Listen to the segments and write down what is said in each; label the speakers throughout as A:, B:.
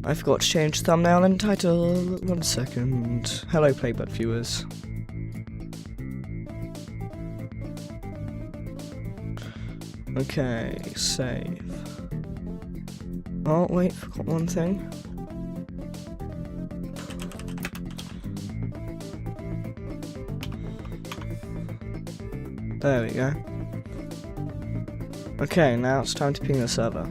A: I forgot to change thumbnail and title. 1 second. Hello, Playbook viewers. Okay, save. Oh, wait, forgot one thing. There we go. Okay, now it's time to ping the server.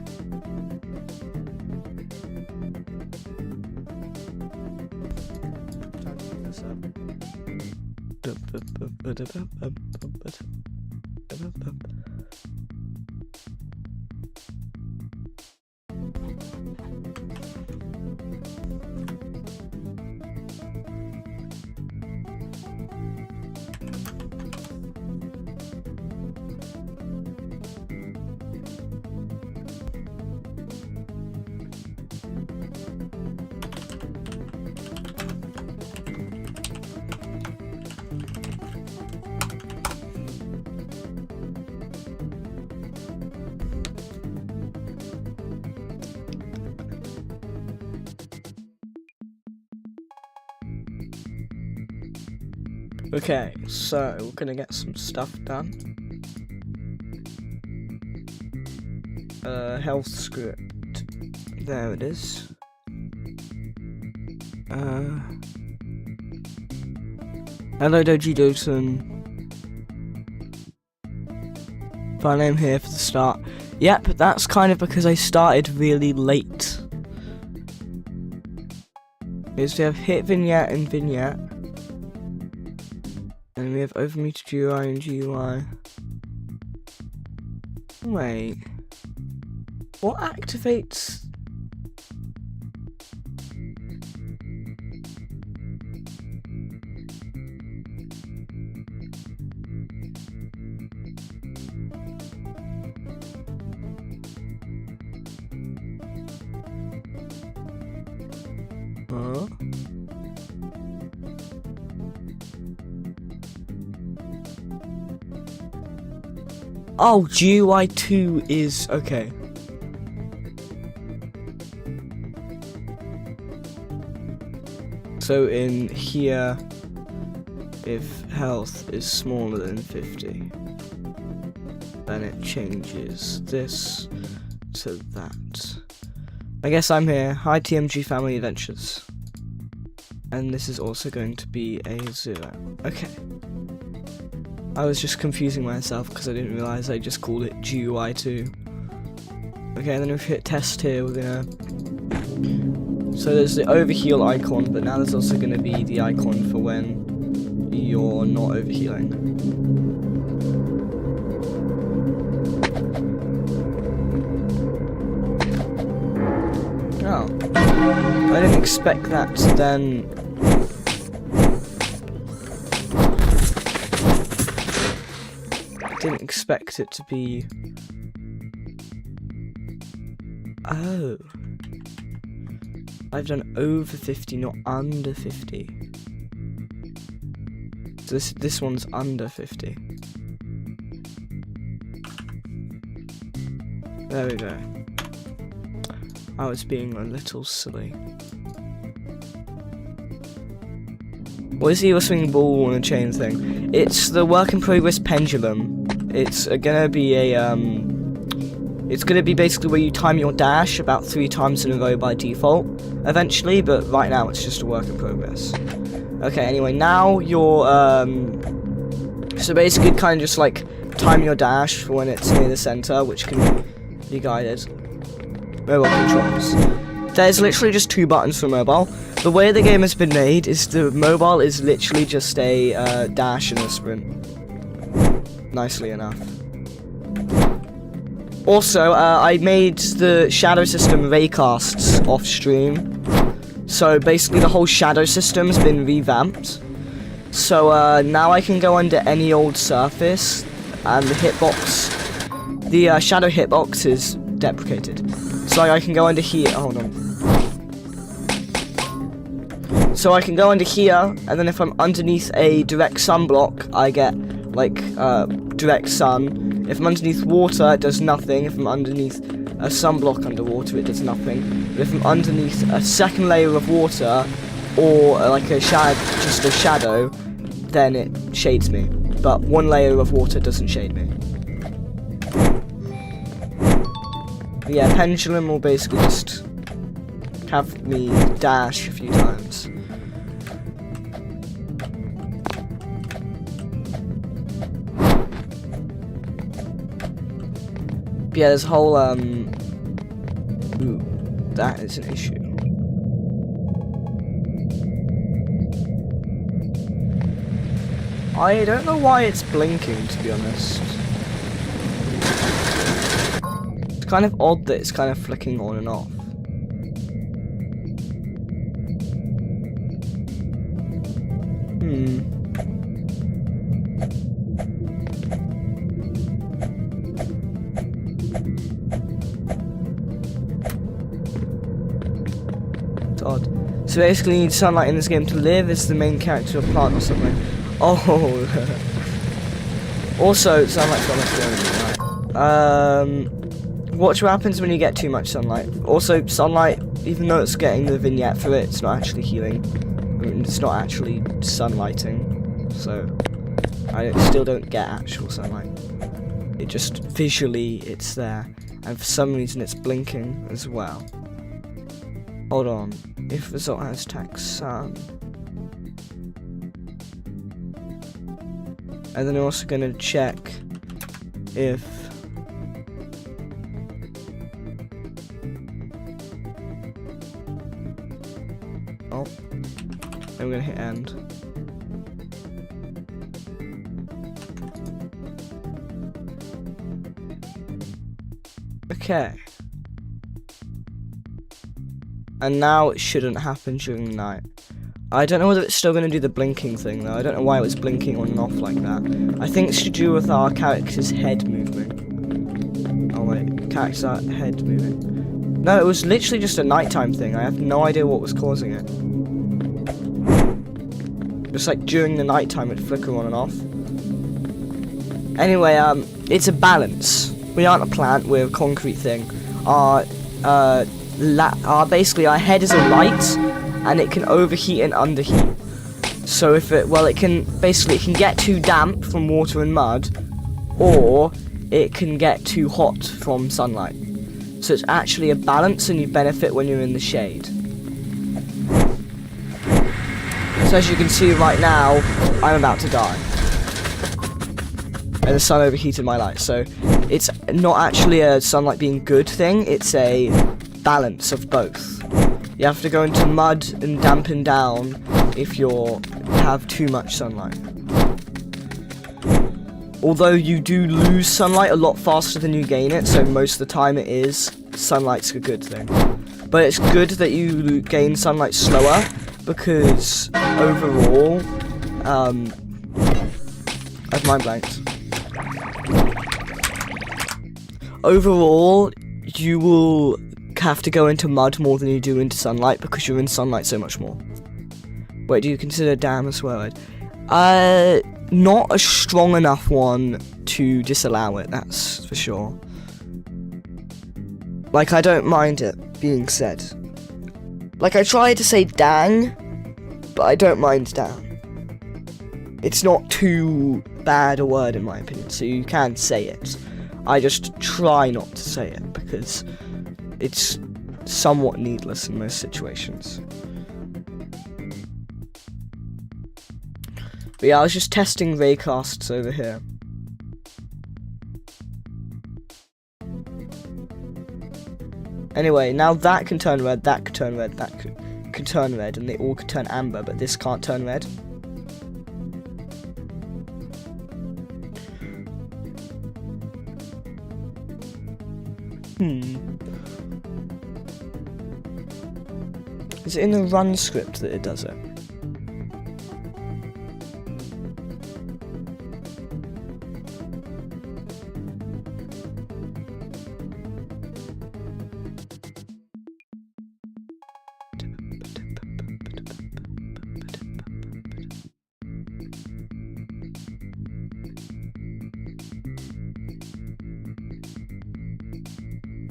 A: Okay, so we're gonna get some stuff done. Health script. There it is. Hello, Doji Doton. Fine, I'm here for the start. Yep, that's kind of because I started really late. Because we have hit vignette and vignette. And we have overmetered UI and GUI. Wait. What activates? Huh? Oh, GUI 2 is okay. So in here, if health is smaller than 50, then it changes this to that. I guess I'm here. Hi, TMG Family Adventures. And this is also going to be a 0. Okay. I was just confusing myself because I didn't realise I just called it GUI 2. Okay, and then if we hit test here, we're gonna... So there's the overheal icon, but now there's also gonna be the icon for when you're not overhealing. Oh. I didn't expect that to then... Didn't expect it to be... Oh. I've done over 50, not under 50. So this one's under 50. There we go. I was being a little silly. What is the swinging ball on a chain thing? It's the work in progress pendulum. It's gonna be a it's gonna be basically where you time your dash about 3 times in a row by default eventually, but right now it's just a work in progress. Okay, anyway, now you're so basically kind of just like time your dash for when it's near the center, which can be guided. Mobile controls. There's literally just 2 buttons for mobile. The way the game has been made is the mobile is literally just a dash and a sprint. Nicely enough. Also, I made the shadow system raycasts off stream. So basically the whole shadow system's been revamped. So now I can go under any old surface and the hitbox, the shadow hitbox is deprecated. So I can go under here, hold on. So I can go under here, and then if I'm underneath a direct sunblock, I get like direct sun. If I'm underneath water, it does nothing. If I'm underneath a sunblock underwater, it does nothing. But if I'm underneath a second layer of water, or like a just a shadow, then it shades me. But one layer of water doesn't shade me. But yeah, pendulum will basically just have me dash a few times. But yeah, there's a whole ooh, that is an issue. I don't know why it's blinking, to be honest. It's kind of odd that it's kind of flicking on and off. It's odd. So basically you need sunlight in this game to live. Is the main character a plant or something? Oh. Also, sunlight's not necessarily right. Watch what happens when you get too much sunlight. Also, sunlight, even though it's getting the vignette for it, it's not actually healing. I mean, it's not actually sunlighting. So, I still don't get actual sunlight. It just, visually, it's there. And for some reason, it's blinking as well. Hold on. If result has text sun. And then I'm also going to check if I'm going to hit end. Okay. And now it shouldn't happen during the night. I don't know whether it's still going to do the blinking thing though. I don't know why it was blinking on and off like that. I think it's to do with our character's head moving. Oh wait, character's head moving. No, it was literally just a nighttime thing. I have no idea what was causing it. Just like during the nighttime it'd flicker on and off. Anyway, it's a balance. We aren't a plant, we're a concrete thing. Basically our head is a light, and it can overheat and underheat. So if it can get too damp from water and mud, or it can get too hot from sunlight. So it's actually a balance, and you benefit when you're in the shade. So as you can see right now, I'm about to die. And the sun overheated my light. So it's not actually a sunlight being good thing, it's a balance of both. You have to go into mud and dampen down if you have too much sunlight. Although you do lose sunlight a lot faster than you gain it, so most of the time it is, sunlight's a good thing. But it's good that you gain sunlight slower, because overall, I've mind blanked. Overall, you will have to go into mud more than you do into sunlight because you're in sunlight so much more. Wait, do you consider damn a swear word? Not a strong enough one to disallow it, that's for sure. Like, I don't mind it being said. Like, I tried to say dang, but I don't mind damn. It's not too bad a word in my opinion, so you can say it. I just try not to say it because it's somewhat needless in most situations. But yeah, I was just testing raycasts over here. Anyway, now that can turn red, that can turn red, that can turn red, and they all can turn amber, but this can't turn red. Is it in the run script that it does it?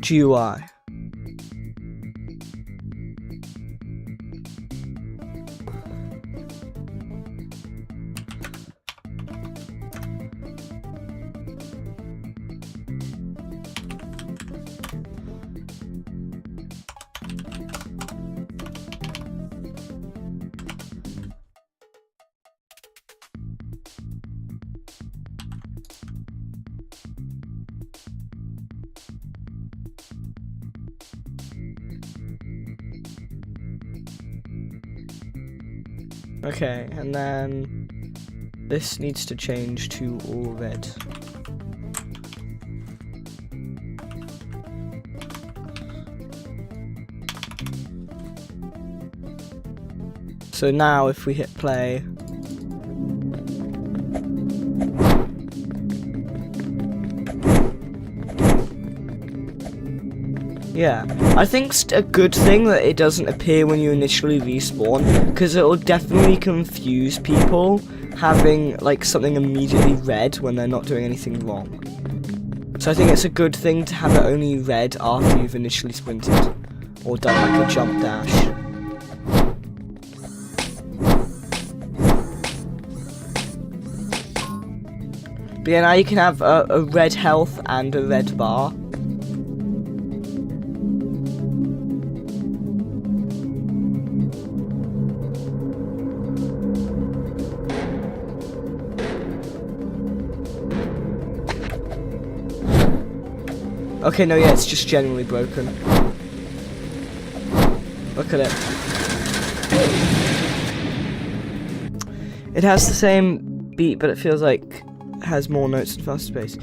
A: GUI. Okay, and then this needs to change to all red. So now if we hit play, yeah, I think it's a good thing that it doesn't appear when you initially respawn, because it will definitely confuse people having like something immediately red when they're not doing anything wrong. So I think it's a good thing to have it only red after you've initially sprinted, or done like a jump dash. But yeah, now you can have a red health and a red bar. Okay, no, yeah, it's just generally broken. Look at it. It has the same beat, but it feels like it has more notes and faster pace.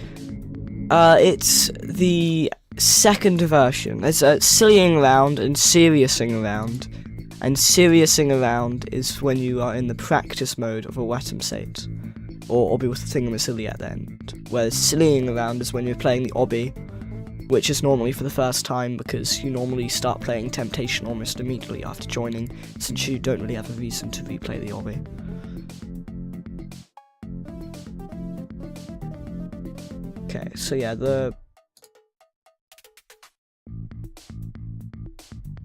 A: It's the second version. There's a sillying around and seriousing around. And seriousing around is when you are in the practice mode of OWATAMSATE, or obby with the thingamasilly at the end. Whereas sillying around is when you're playing the obby, which is normally for the first time, because you normally start playing Temptation almost immediately after joining, since you don't really have a reason to replay the obby. Okay, so yeah,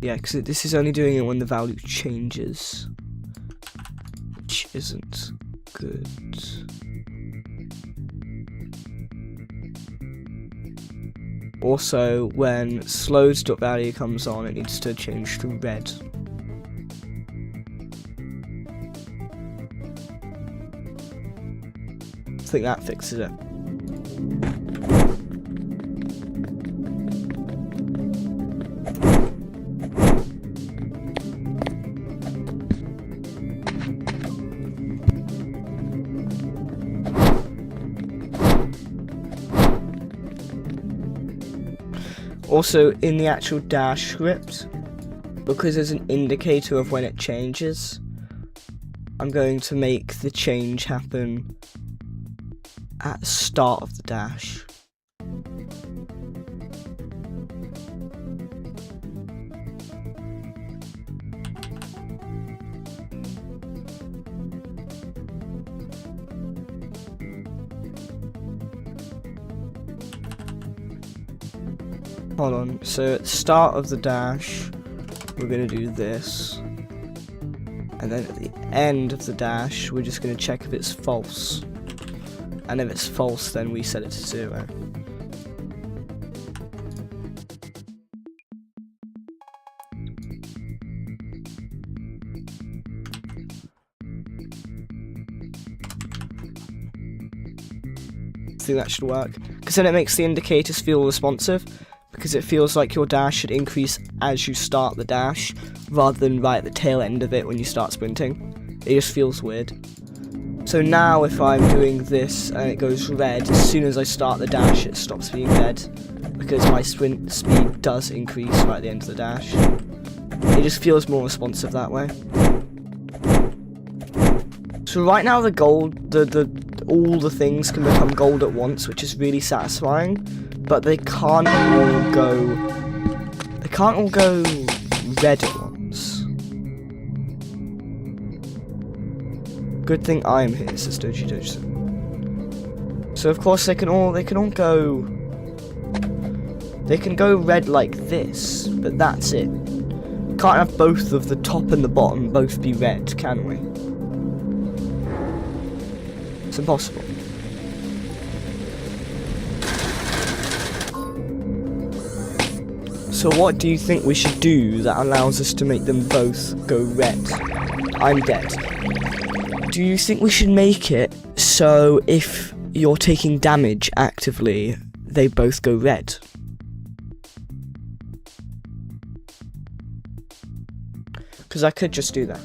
A: because this is only doing it when the value changes, which isn't good. Also, when slowed.value comes on, it needs to change to red. I think that fixes it. Also, in the actual dash script, because there's an indicator of when it changes, I'm going to make the change happen at the start of the dash. Hold on, so at the start of the dash, we're going to do this. And then at the end of the dash, we're just going to check if it's false. And if it's false, then we set it to 0. I think that should work, because then it makes the indicators feel responsive. Because it feels like your dash should increase as you start the dash, rather than right at the tail end of it when you start sprinting. It just feels weird. So now if I'm doing this and it goes red, as soon as I start the dash it stops being red, because my sprint speed does increase right at the end of the dash. It just feels more responsive that way. So right now the gold, all the things can become gold at once, which is really satisfying. But they can't all go red at once. Good thing I'm here, says Doji Doji. So of course they can all go They can go red like this, but that's it. Can't have both of the top and the bottom both be red, can we? It's impossible. So what do you think we should do that allows us to make them both go red? I'm dead. Do you think we should make it so if you're taking damage actively, they both go red? Because I could just do that.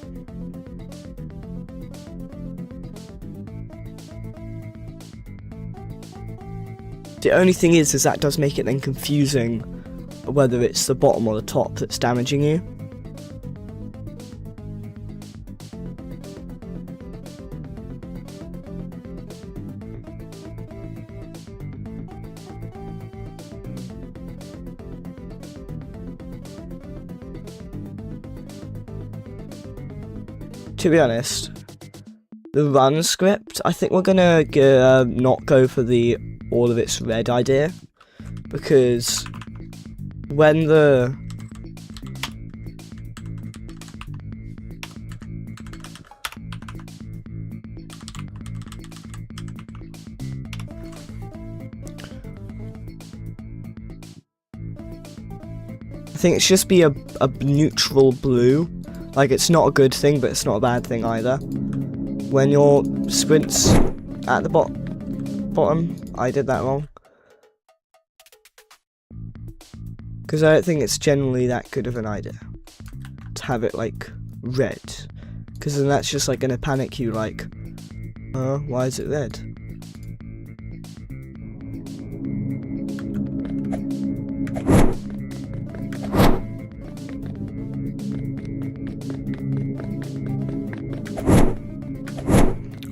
A: The only thing is that does make it then confusing whether it's the bottom or the top that's damaging you. To be honest, the run script, I think we're gonna not go for the all of its red idea, because when the I think it should just be a neutral blue. Like, it's not a good thing, but it's not a bad thing either. When your sprint's at the bottom, I did that wrong. Because I don't think it's generally that good of an idea to have it like red. Because then that's just like gonna panic you, like, why is it red?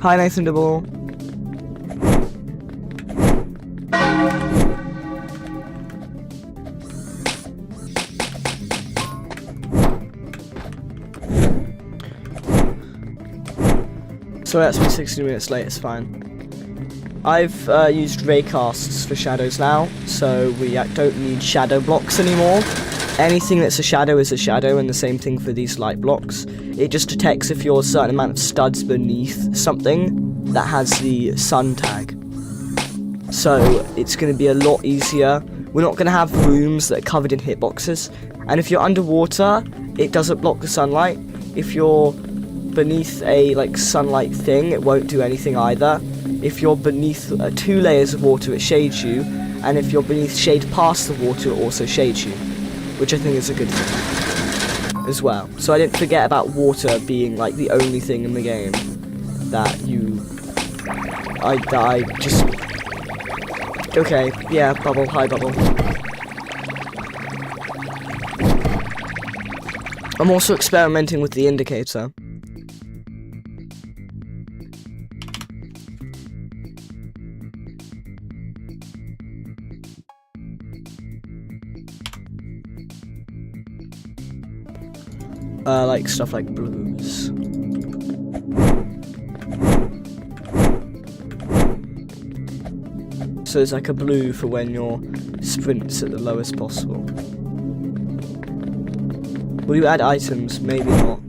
A: Hi Nathan Double. So that's been 60 minutes late, it's fine. I've used raycasts for shadows now, so we don't need shadow blocks anymore. Anything that's a shadow is a shadow, and the same thing for these light blocks. It just detects if you're a certain amount of studs beneath something that has the sun tag. So it's going to be a lot easier. We're not going to have rooms that are covered in hitboxes. And if you're underwater, it doesn't block the sunlight. If you're beneath a like sunlight thing, it won't do anything either. If you're beneath 2 layers of water, it shades you. And if you're beneath shade past the water, it also shades you. Which I think is a good thing as well. So I didn't forget about water being like the only thing in the game that I just... Okay, yeah, bubble, hi bubble. I'm also experimenting with the indicator. Like stuff like blues. So there's like a blue for when your sprint's at the lowest possible. Will you add items? Maybe not.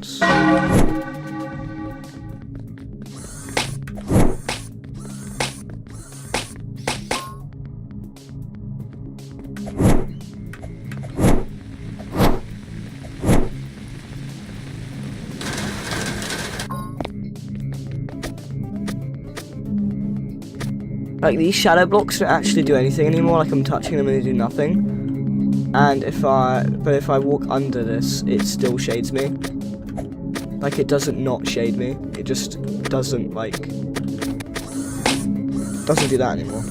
A: Like, these shadow blocks don't actually do anything anymore, like I'm touching them and they do nothing. And if I walk under this, it still shades me. Like, it doesn't not shade me, it just doesn't, like, doesn't do that anymore.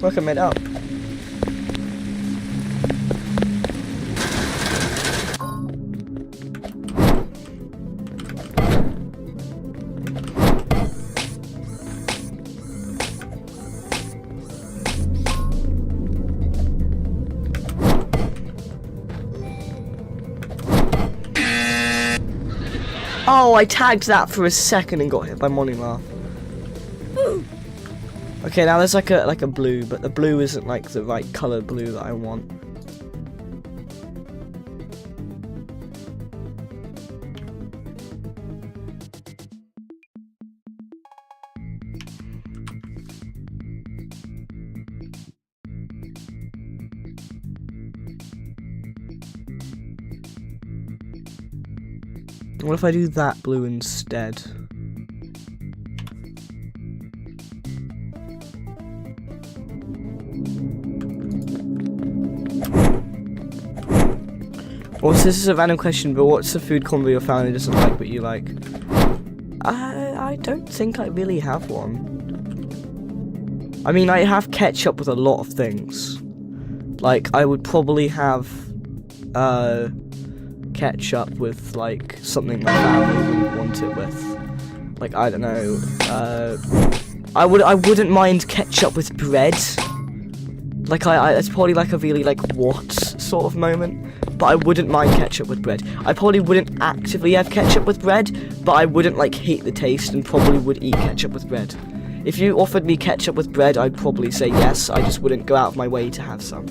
A: Look, I made it up. Oh, I tagged that for a second and got hit by morning laugh. Okay, now there's like a blue, but the blue isn't like the right color blue that I want. What if I do that blue instead? Also, this is a random question, but what's the food combo your family doesn't like but you like? I don't think I really have one. I mean, I have ketchup with a lot of things. Like, I would probably have ketchup with like something my family would want it with. Like, I don't know. I wouldn't mind ketchup with bread. Like, it's probably like a really like what sort of moment. But I wouldn't mind ketchup with bread. I probably wouldn't actively have ketchup with bread, but I wouldn't like hate the taste and probably would eat ketchup with bread. If you offered me ketchup with bread, I'd probably say yes. I just wouldn't go out of my way to have some.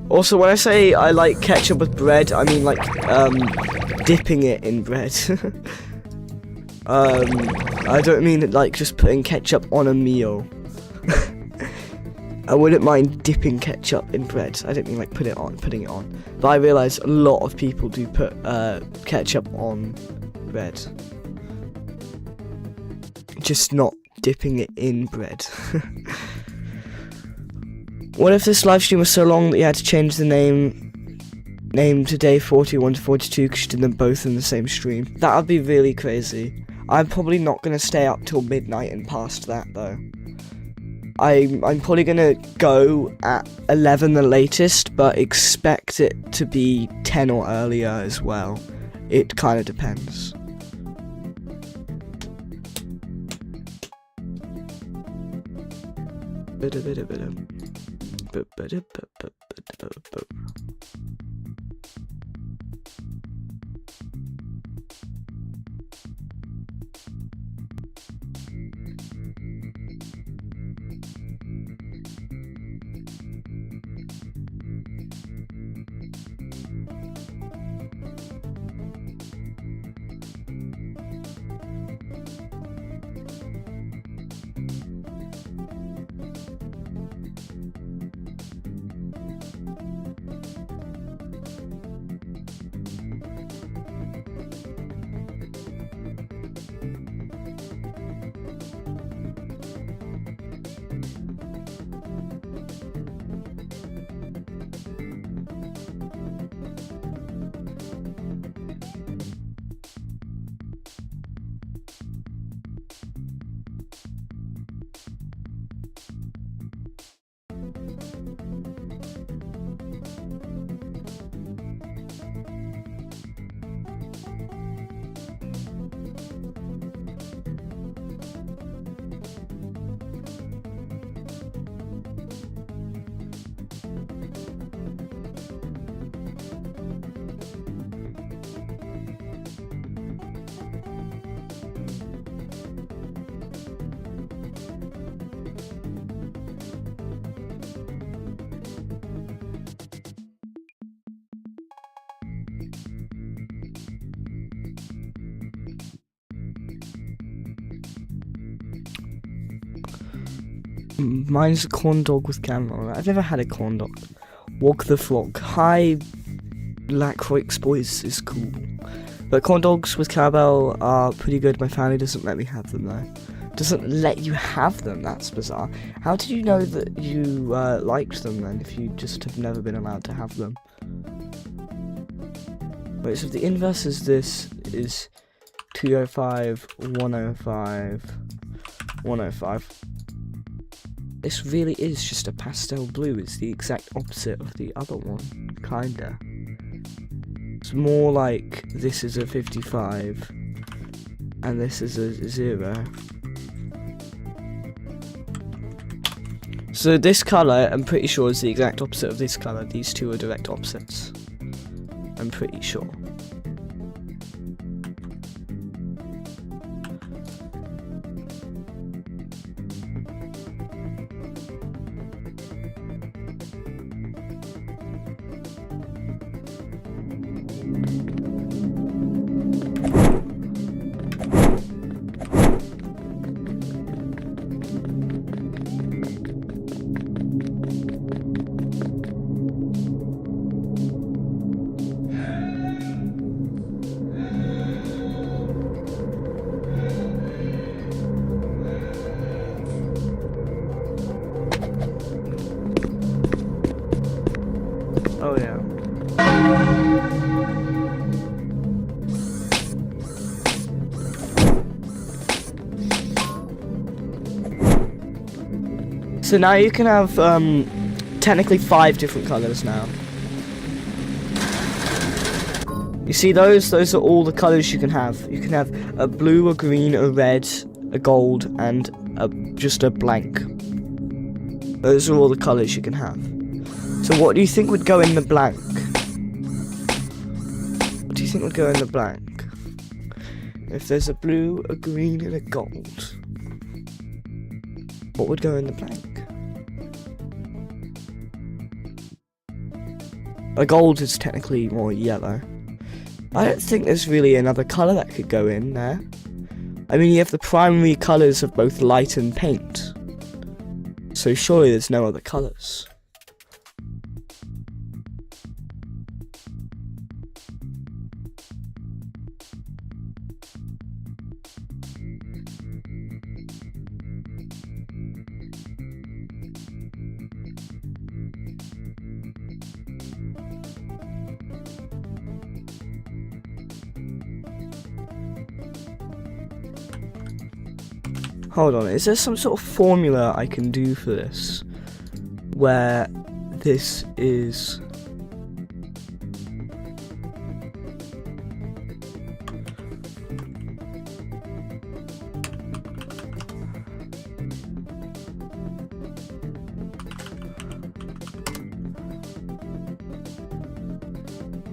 A: Also, when I say I like ketchup with bread, I mean like dipping it in bread. I don't mean like just putting ketchup on a meal. I wouldn't mind dipping ketchup in bread. I don't mean like putting it on. But I realise a lot of people do put ketchup on bread. Just not dipping it in bread. What if this live stream was so long that you had to change the name to day 41 to 42 because you did them both in the same stream? That would be really crazy. I'm probably not going to stay up till midnight and past that though. I'm probably going to go at 11 the latest, but expect it to be 10 or earlier as well. It kind of depends. Mine's a corn dog with caramel. I've never had a corn dog. Walk the flock. Hi, Lacroix boys is cool. But corn dogs with caramel are pretty good. My family doesn't let me have them though. doesn't let you have them. That's bizarre. How did you know that you liked them then, if you just have never been allowed to have them? Wait, so if the inverse is this, is 205, 105, 105. This really is just a pastel blue. It's the exact opposite of the other one, kinda. It's more like this is a 55 and this is a 0. So this colour, I'm pretty sure, is the exact opposite of this colour. These two are direct opposites. I'm pretty sure. Oh yeah. So now you can have technically 5 different colours now. You see those? Those are all the colours you can have. You can have a blue, a green, a red, a gold, and just a blank. Those are all the colours you can have. So what do you think would go in the blank? What do you think would go in the blank? If there's a blue, a green, and a gold, what would go in the blank? A gold is technically more yellow. I don't think there's really another colour that could go in there. I mean, you have the primary colours of both light and paint. So surely there's no other colours. Hold on, is there some sort of formula I can do for this? Where this is...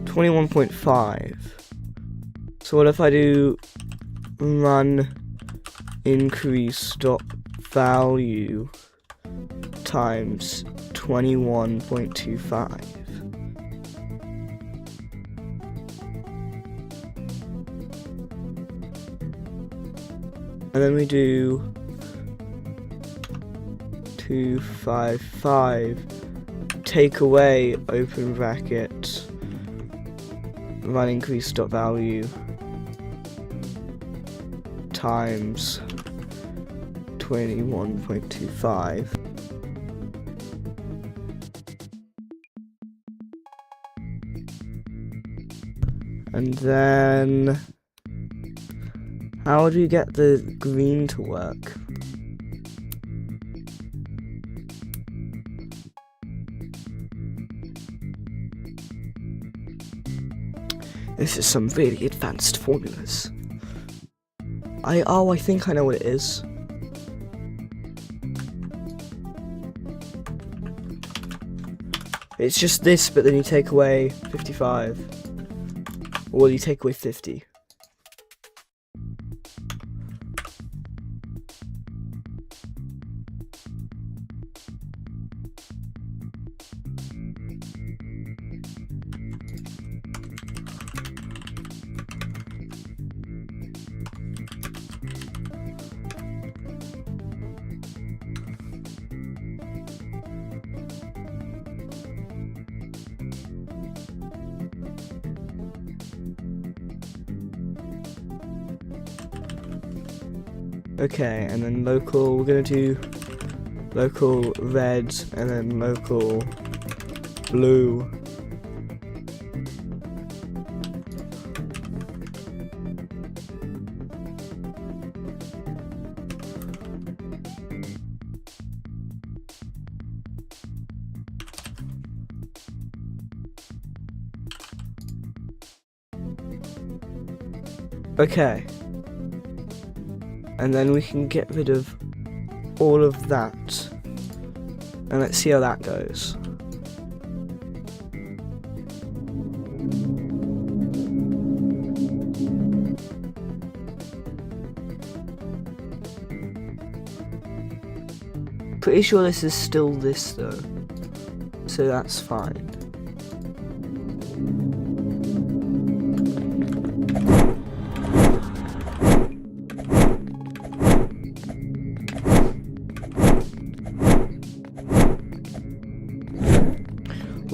A: $21.5. So what if I do run increase dot value times 21.25? And then we do 255 take away open bracket run increase dot value times 21.25. And then how do you get the green to work? This is some really advanced formulas. I think I know what it is. It's just this, but then you take away 55. Or you take away 50. Okay, and then local, we're gonna do local red, and then local blue. Okay. And then we can get rid of all of that. And let's see how that goes. Pretty sure this is still this though. So that's fine.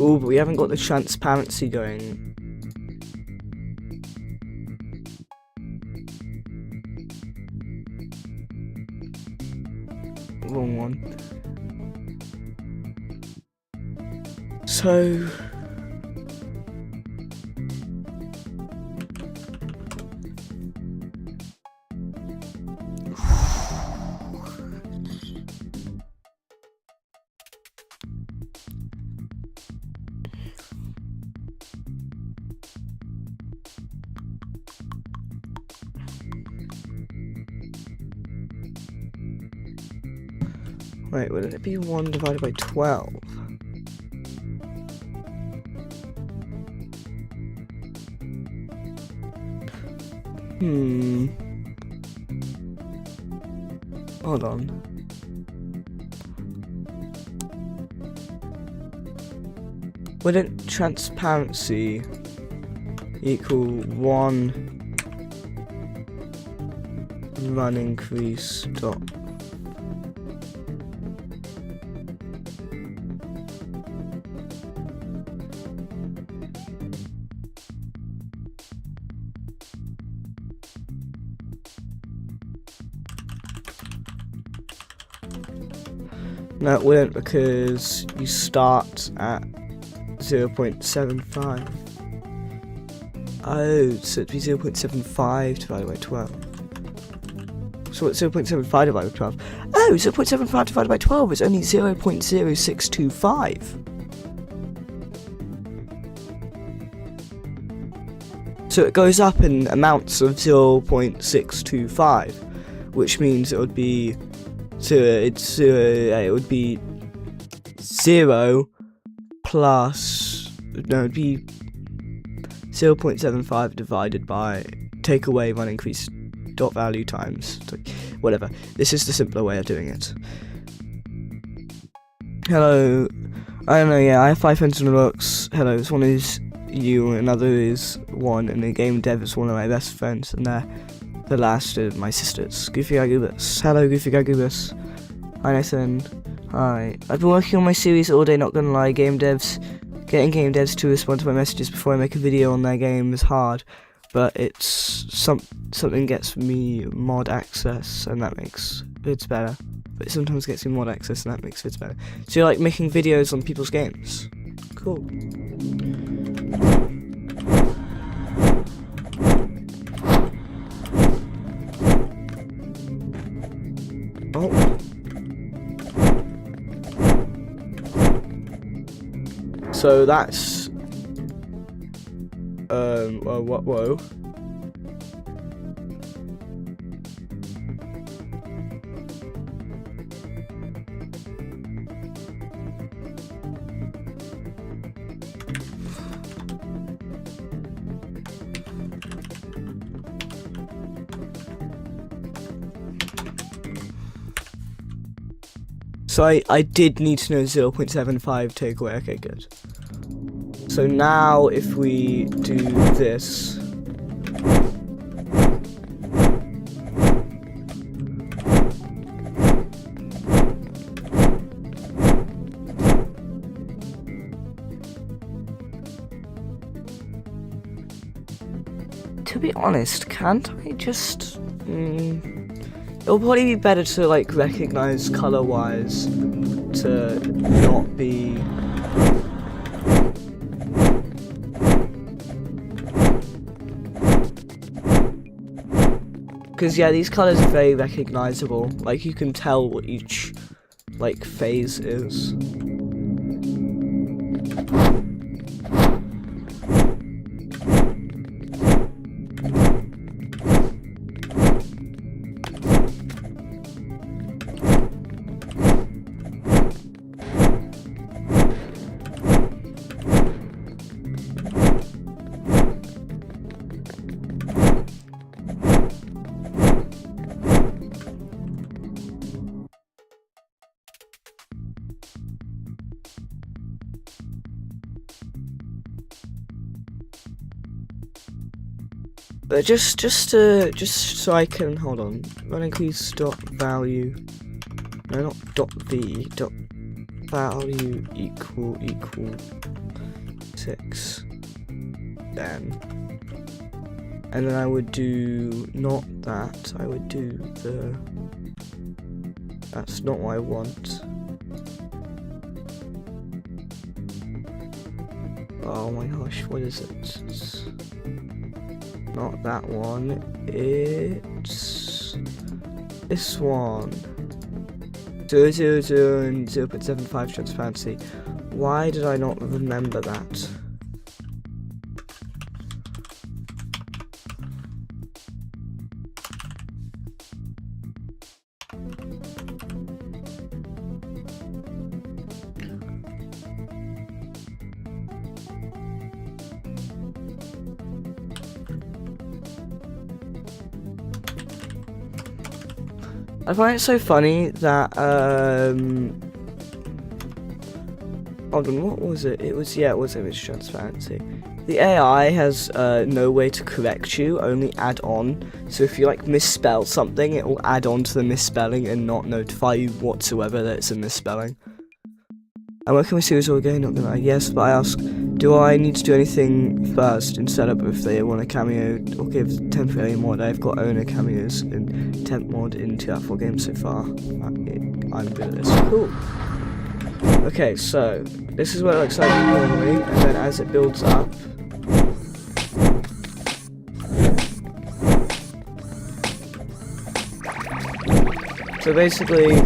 A: Oh, but we haven't got the transparency going. Wrong one. So... Wait, would it be 1 divided by 12? Hold on. Wouldn't transparency equal 1 run increase dot? No, it wouldn't, because you start at 0.75. Oh, so it'd be 0.75 divided by 12. So what's 0.75 divided by 12? Oh, 0.75 divided by 12 is only 0.0625. So it goes up in amounts of 0.625, which means it would be... So it would be 0 plus, no, it'd be 0.75 divided by, take away run increase dot value times, whatever. This is the simpler way of doing it. Hello, I don't know, yeah, I have 5 friends on Roblox. Hello, this one is you, another is one, and the game dev is one of my best friends, and they're the last of my sisters. Goofy Guy Goobus. Hello, Goofy Guy Goobus. Hi, Nathan. Hi. I've been working on my series all day, not gonna lie. Getting game devs to respond to my messages before I make a video on their game is hard, but it's something gets me mod access, and that makes vids better. But it sometimes gets me mod access, and that makes vids better. So you like making videos on people's games? Cool. Oh. So that's whoa. So I did need to know 0.75 takeaway. Okay, good. So now if we do this, to be honest, can't I just It'll probably be better to like recognize color-wise to not be. Because yeah, these colors are very recognizable. Like you can tell what each like phase is. But just so I can hold on, run increase dot value. No, not dot v. Dot value equal 6. Then, and then I would do not that. I would do the. That's not what I want. Oh my gosh, what is it? It's not that one. It's this one. 0.00 and 0.75 transparency. Why did I not remember that? I find it so funny that, hold on, what was it? It was image transparency. The AI has no way to correct you, only add on. So if you like misspell something, it will add on to the misspelling and not notify you whatsoever that it's a misspelling. I'm working with series all again, not gonna lie. Yes, but I ask, do I need to do anything first in setup if they want a cameo or give temporary mod? I've got owner cameos in temp mod in 2 out of 4 games so far. I'm good at this. Cool. Okay, so this is what it looks like normally, and then as it builds up. So basically.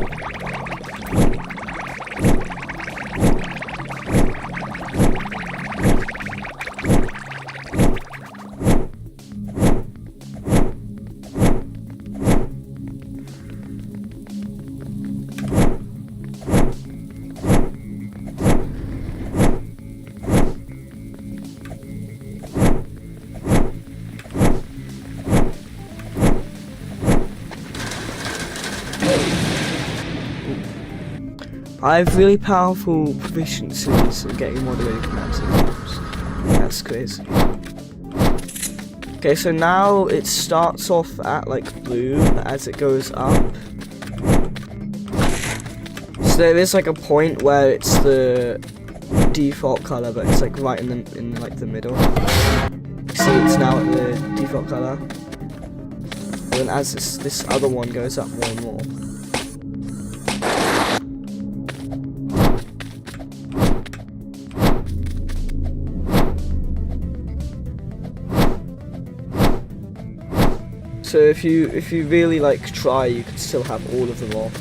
A: I have really powerful proficiencies in getting moderated commands and games. That's crazy. Okay, so now it starts off at like blue, but as it goes up. So there is like a point where it's the default color, but it's like right in like the middle. See, it's now at the default color. And then as this other one goes up more and more. So if you really like try, you can still have all of them off.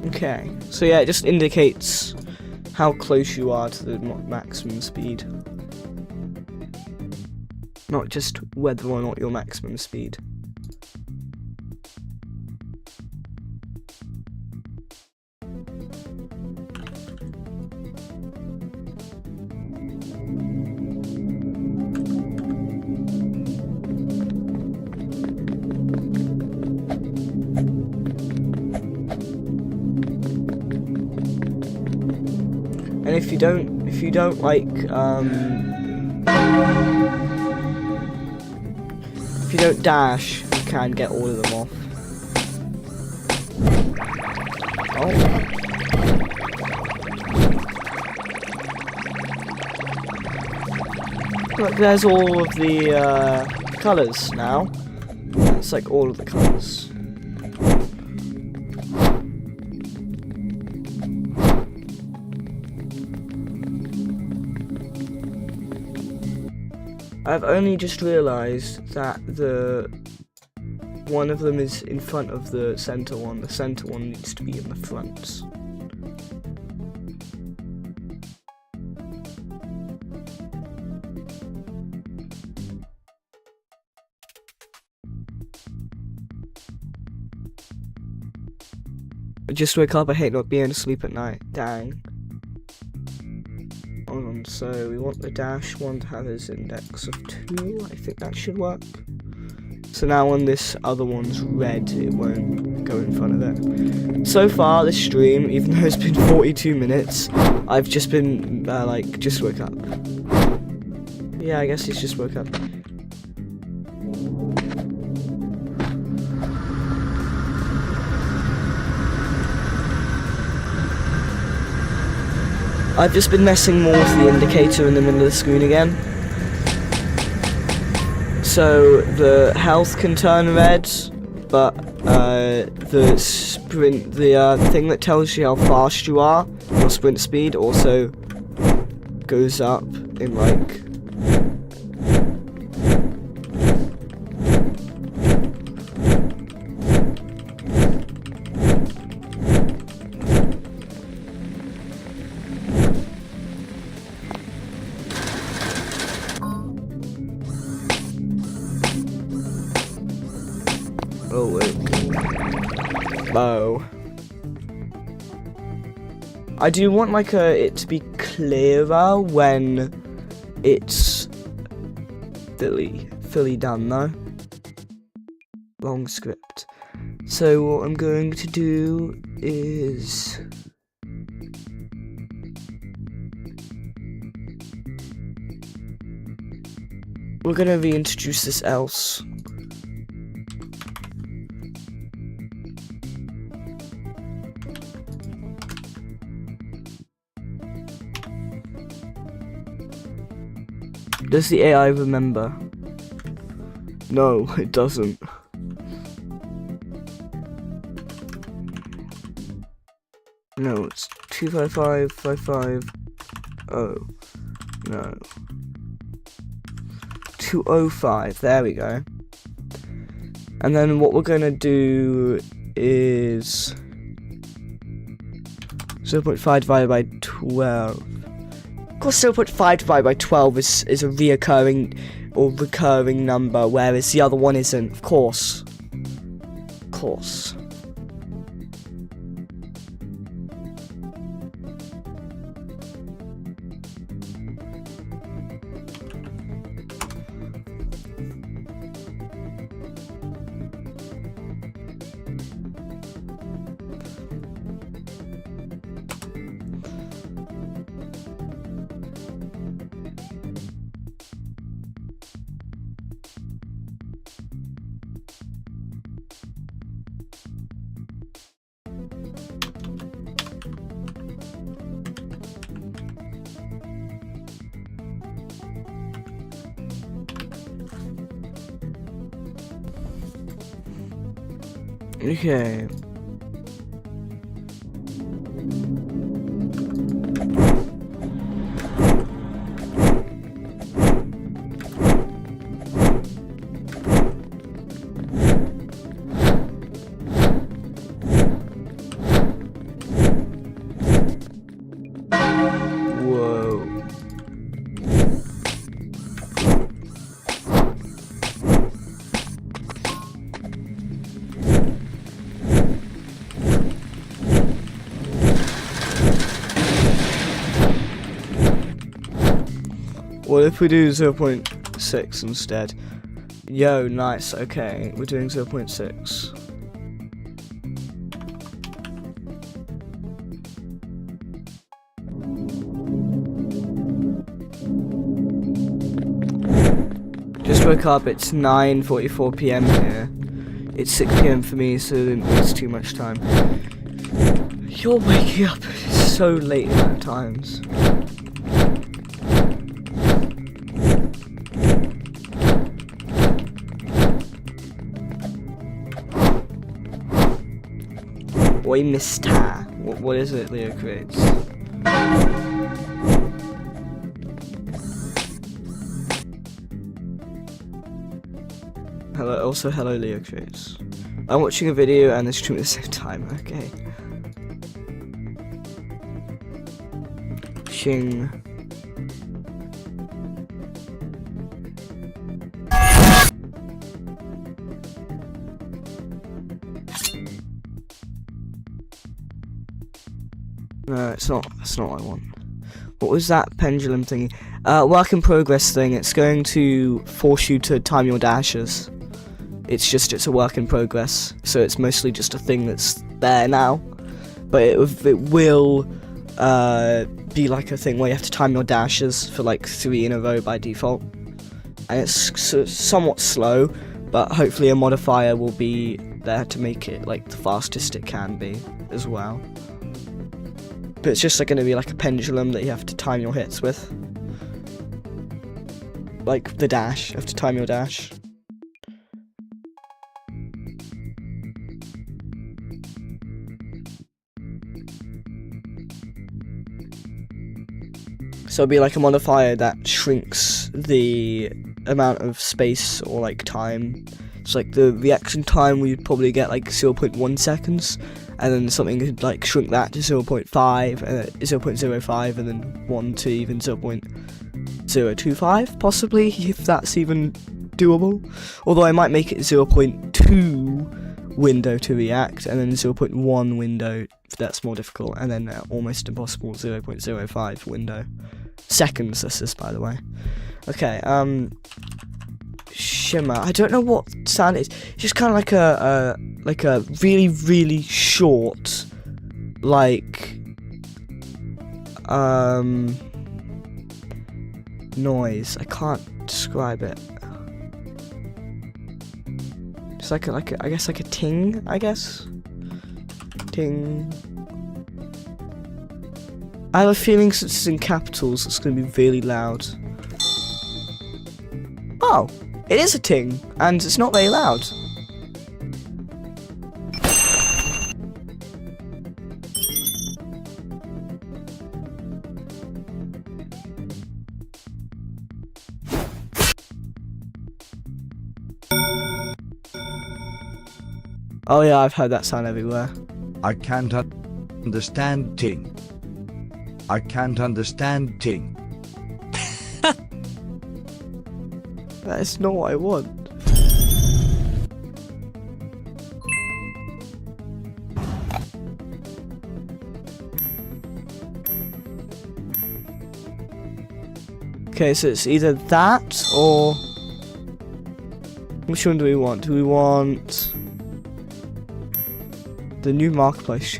A: Okay, so yeah, it just indicates how close you are to the maximum speed. Not just whether or not your maximum speed. And if you don't like, if you don't dash, you can get all of them off. Oh. Look, there's all of the colours now. It's like all of the colours. I've only just realised that one of them is in front of the centre one. The centre one needs to be in the front. I just woke up. I hate not being able to sleep at night. Dang. So we want the dash one to have his index of 2. I think that should work. So now when this other one's red, it won't go in front of it. So far this stream, even though it's been 42 minutes, I've just been like just woke up. Yeah, I guess he's just woke up. I've just been messing more with the indicator in the middle of the screen again. So the health can turn red, but the sprint, the thing that tells you how fast you are, your sprint speed, also goes up in like. Oh, wait. Bow. I do want like it to be clearer when it's fully done though. Long script. So what I'm going to do is we're gonna reintroduce this else. Does the AI remember? No, it doesn't. No, it's 25555. Oh, no. 205. There we go. And then what we're gonna do is 0.5 divided by 12. Of course, 0.5 divided by 12 is a reoccurring or recurring number, whereas the other one isn't. Of course. Of course. Okay. Whoa. What if we do 0.6 instead? Yo, nice, okay, we're doing 0.6. Just woke up, it's 9:44 PM here. It's 6 PM for me, so it's too much time. You're waking up so late at times. Oi, mister. What is it Leo creates? Hello, also hello Leo creates. I'm watching a video and the stream at the same time, okay. Shing. No, it's not. That's not what I want. What was that pendulum thing? Work in progress thing. It's going to force you to time your dashes. It's a work in progress, so it's mostly just a thing that's there now. But it will be like a thing where you have to time your dashes for like 3 in a row by default, and it's somewhat slow. But hopefully a modifier will be there to make it like the fastest it can be as well. But it's just going to be like a pendulum that you have to time your hits with. Like the dash, you have to time your dash. So it'll be like a modifier that shrinks the amount of space or like time. It's like the reaction time we'd probably get like 0.1 seconds. And then something could like shrink that to 0.5, 0.05, and then 1 to even 0.025, possibly, if that's even doable. Although I might make it 0.2 window to react, and then 0.1 window if that's more difficult, and then almost impossible 0.05 window. Seconds, this is, by the way. Okay, shimmer. I don't know what sound it is. It's just kind of like a really, really short, like, noise. I can't describe it. It's like I guess like a ting, I guess. Ting. I have a feeling since it's in capitals, it's going to be really loud. Oh, it is a ting, and it's not very loud. Oh yeah, I've heard that sound everywhere.
B: I can't understand ting. I can't understand ting.
A: That is not what I want. Okay, so it's either that or... Which one do we want? Do we want... The new marketplace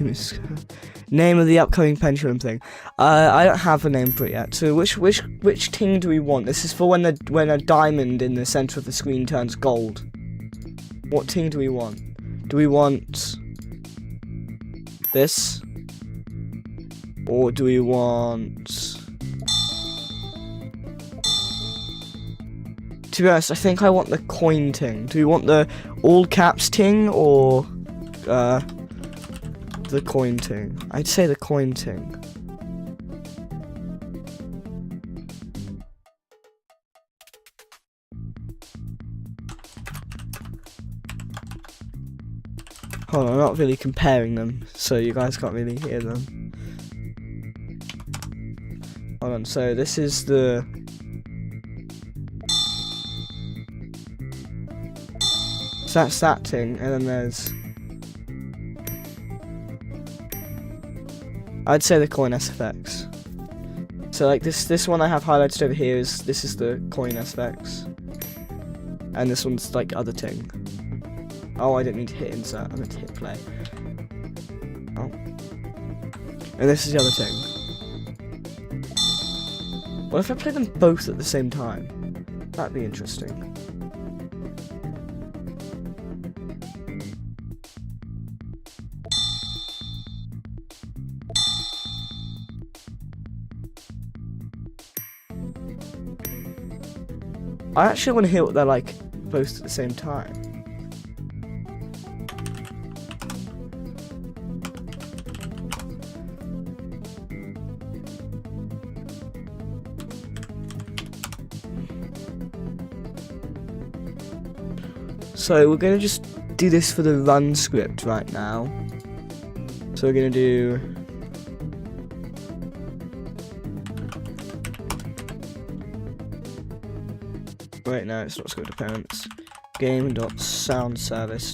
A: name of the upcoming pendulum thing. I don't have a name for it yet. So which ting do we want? This is for when a diamond in the center of the screen turns gold. What ting do we want? Do we want this, or do we want? To be honest, I think I want the coin ting. Do we want the all caps ting or the coin ting. I'd say the coin ting. Hold on, I'm not really comparing them, so you guys can't really hear them. Hold on, so this is the... So that's that thing, and then there's... I'd say the coin SFX. So like this one I have highlighted over here this is the coin SFX. And this one's like other thing. Oh, I didn't mean to hit insert, I meant to hit play. Oh. And this is the other thing. What if I play them both at the same time? That'd be interesting. I actually want to hear what they're like both at the same time. So we're going to just do this for the run script right now. So we're going to do... Wait, no, it's not script appearance. Game.soundservice.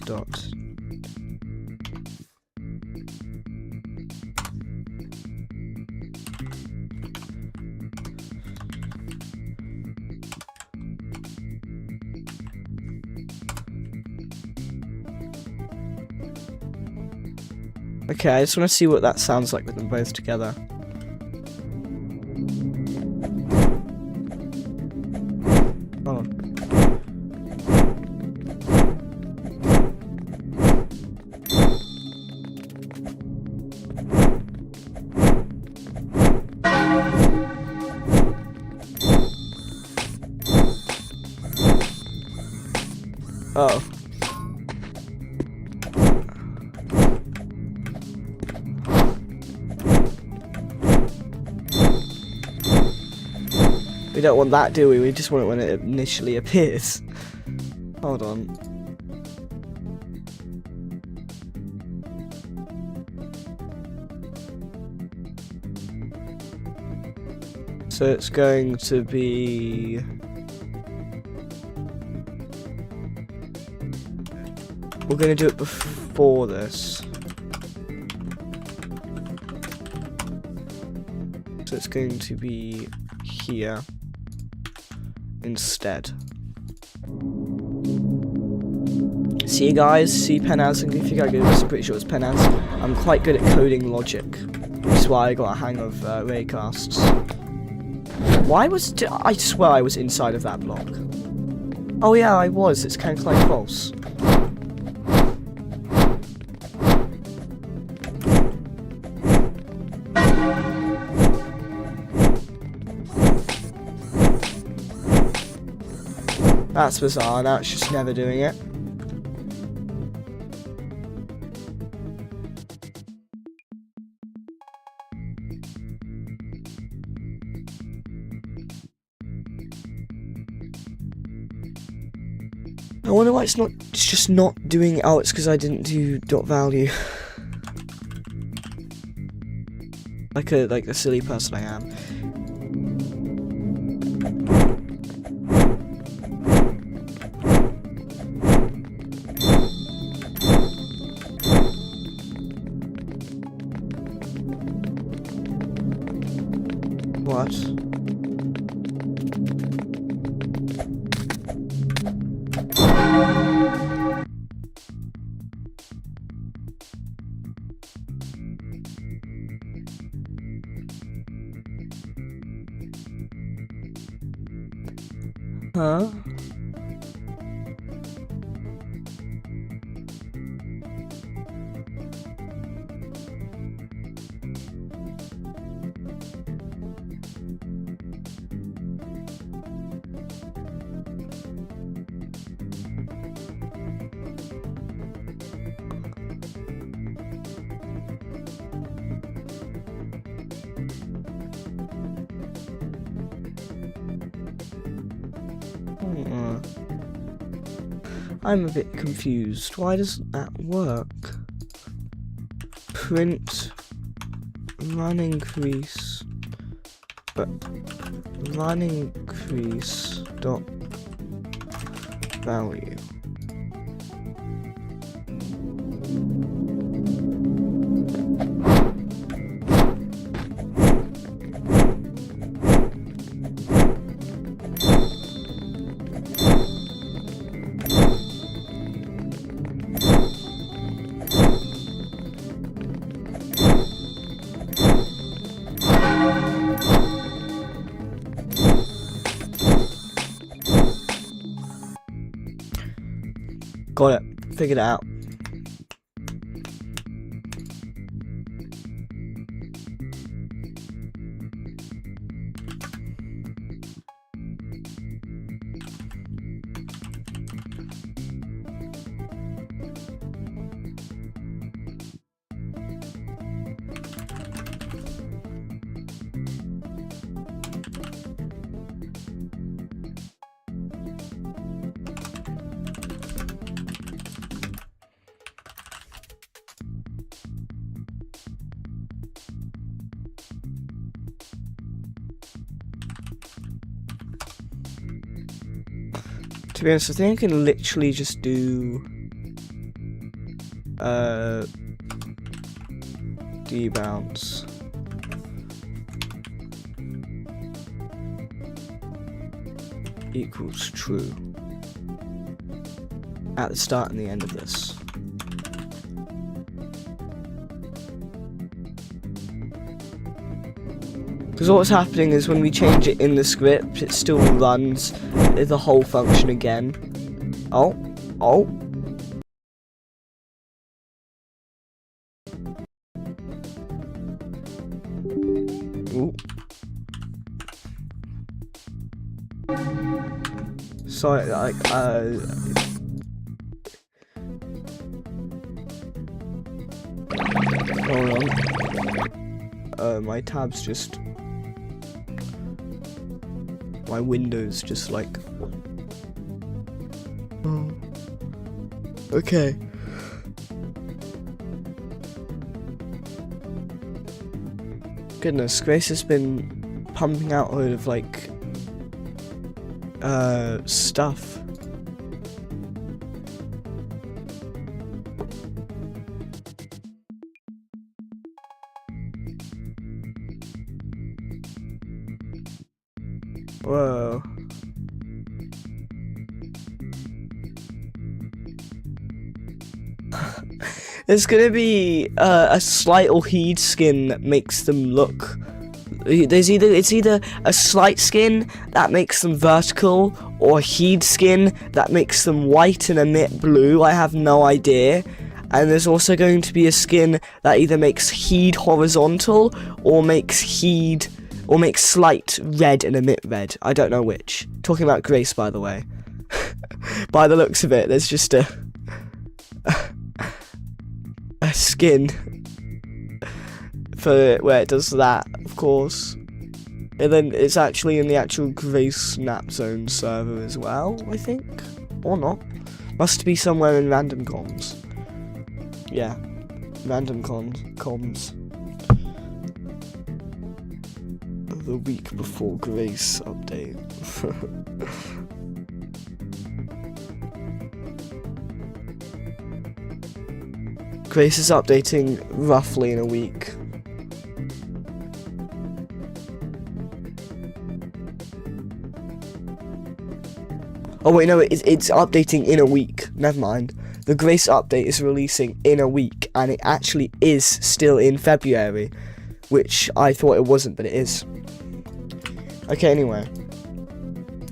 A: Okay, I just want to see what that sounds like with them both together. Oh. Oh. We don't want that, do we? We just want it when it initially appears. Hold on. So it's going to be... We're going to do it before this. So it's going to be here instead. See guys, see Penaz, and if you guys I'm pretty sure it's Penaz. I'm quite good at coding logic, which is why I got a hang of raycasts. Why was I swear I was inside of that block. Oh yeah, I was. It's kind of like false. That's bizarre, now it's just never doing it. I wonder why it's just not doing it. Oh, it's because I didn't do dot value. like the silly person I am. What? Huh? I'm a bit confused. Why does that work? Print run increase, but run increase dot value. Got it. Figured it out. To be honest, I think I can literally just do debounce. Equals true at the start and the end of this. Because what's happening is when we change it in the script, it still runs the whole function again. Oh. Ooh. Sorry, hold on. My tab's just... My window's just like... Oh. Okay. Goodness, Grace has been pumping out a load of like stuff. Whoa. There's gonna be a slight or heed skin that makes them look. It's either a slight skin that makes them vertical, or a heed skin that makes them white and emit blue. I have no idea. And there's also going to be a skin that either makes heed horizontal or makes slight red and emit red. I don't know which. Talking about Grace, by the way. By the looks of it, there's just a skin for where it does that, of course. And then it's actually in the actual Grace Snap Zone server as well, I think. Or not. Must be somewhere in random comms. Yeah. Random comms. The week before Grace update. Grace is updating roughly in a week. Oh wait, no, it's updating in a week. Never mind. The Grace update is releasing in a week, and it actually is still in February, which I thought it wasn't, but it is. Okay, anyway.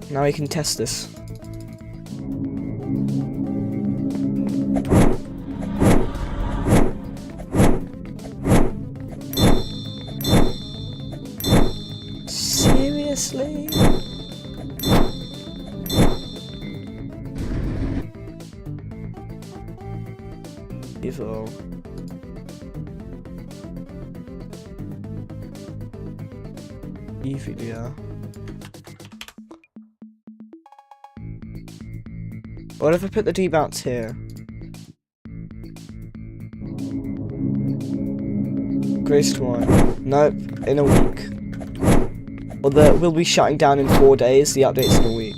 A: Now we can test this. Seriously? Evil. Evil, yeah. What if I put the debounce here? Grace tomorrow. Nope, in a week. Well, we'll be shutting down in 4 days. The update's in a week.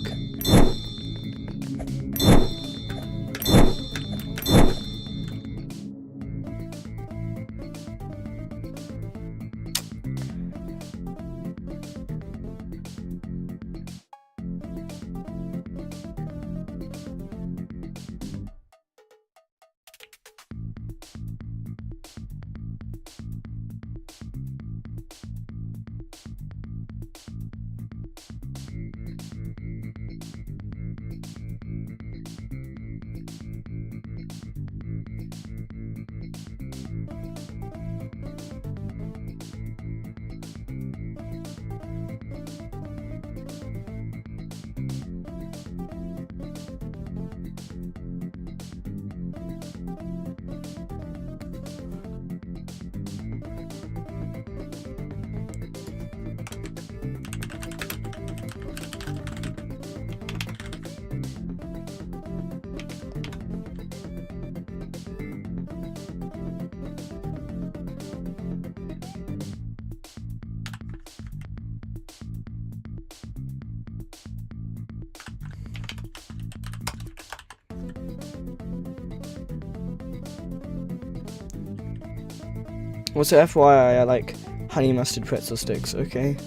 A: Also, FYI, I like honey mustard pretzel sticks, okay?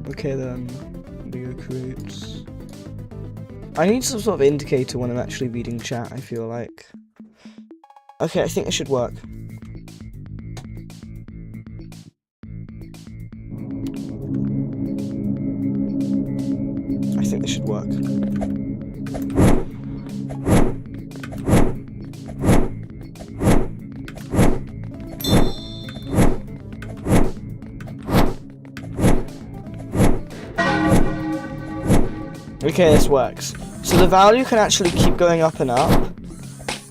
A: Okay then, Leo creates. I need some sort of indicator when I'm actually reading chat, I feel like. Okay, I think it should work. I think this should work. Okay, this works. So the value can actually keep going up and up,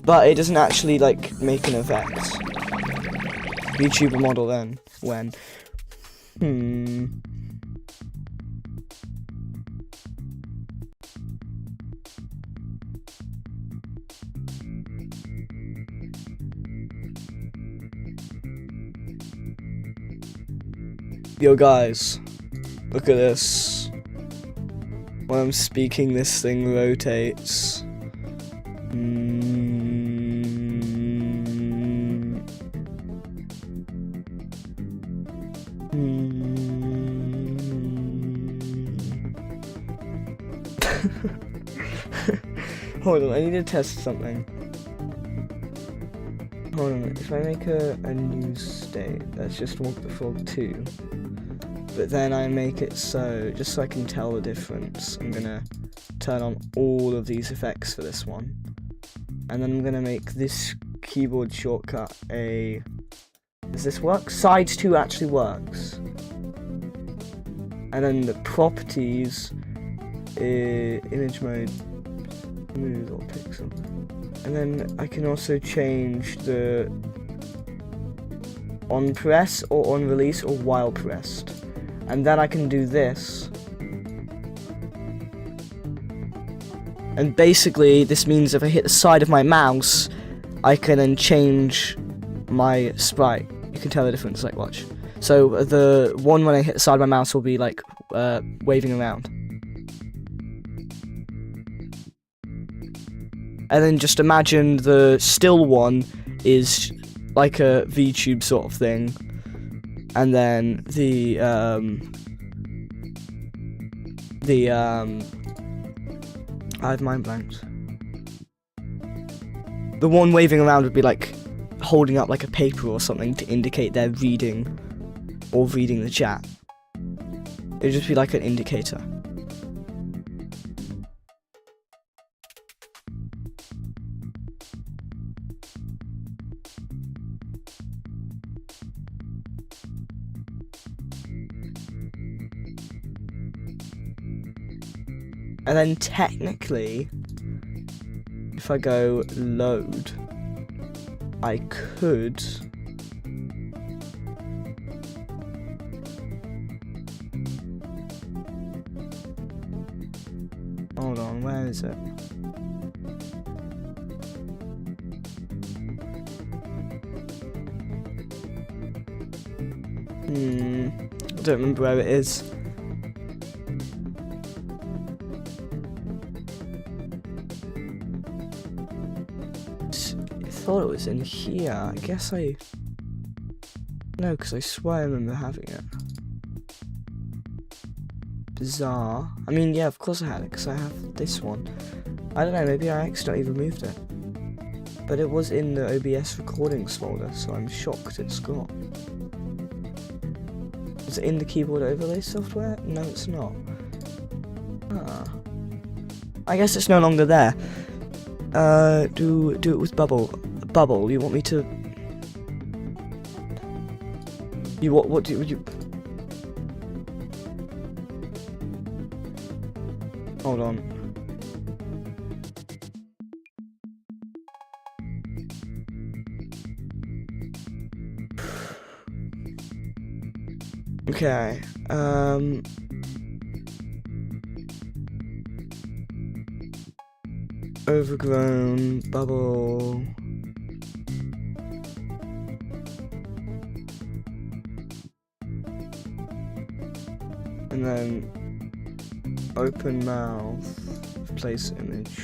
A: but it doesn't actually, like, make an effect. YouTuber model then. When? Yo guys, look at this. When I'm speaking, this thing rotates. Hold on, I need to test something. Hold on, if I make a new state, that's just walk the frog 2. But then I make it so, just so I can tell the difference, I'm gonna turn on all of these effects for this one. And then I'm gonna make this keyboard shortcut a... Does this work? Sides 2 actually works. And then the properties, image mode, smooth or pixel. And then I can also change the on press or on release or while pressed. And then I can do this. And basically this means if I hit the side of my mouse, I can then change my sprite. You can tell the difference, like watch. So the one when I hit the side of my mouse will be like waving around. And then just imagine the still one is like a VTube sort of thing. And then the I have mind blanked. The one waving around would be like holding up like a paper or something to indicate they're reading or reading the chat. It would just be like an indicator. And then technically, if I go load, I could... Hold on, where is it? I don't remember where it is. I thought it was in here. I guess I... No, because I swear I remember having it. Bizarre. I mean, yeah, of course I had it, because I have this one. I don't know, maybe I accidentally removed it. But it was in the OBS recordings folder, so I'm shocked it's gone. Is it in the keyboard overlay software? No, it's not. Ah. I guess it's no longer there. Do it with Bubble. Bubble, you want me to... What do you... Hold on. Okay, overgrown, bubble. And then open mouth, place image.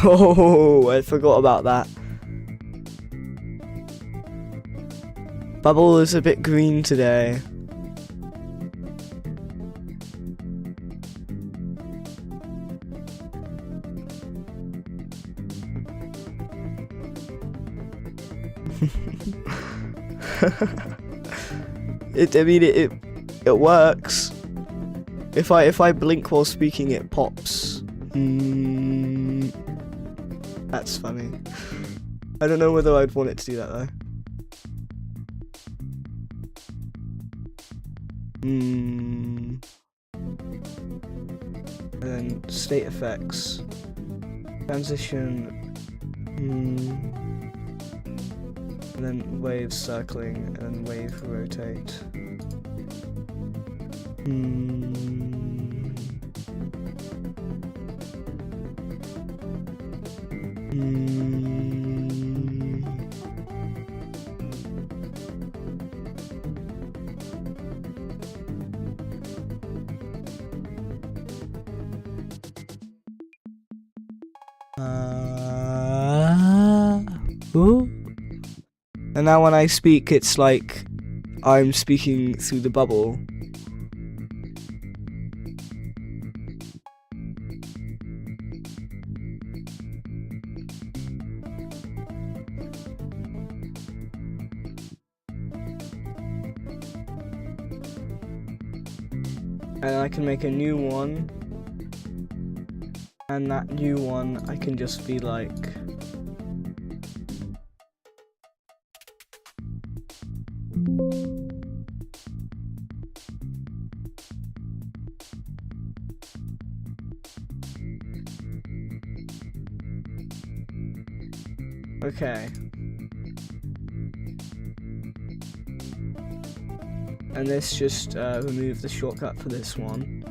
A: Oh, I forgot about that. Bubble is a bit green today. It works. If I blink while speaking, it pops. That's funny. I don't know whether I'd want it to do that though. And then state effects, transition, and then wave circling, and then wave rotate. Ooh. And now when I speak, it's like I'm speaking through the bubble. And I can make a new one, and that new one I can just be like, okay. And this just remove the shortcut for this one,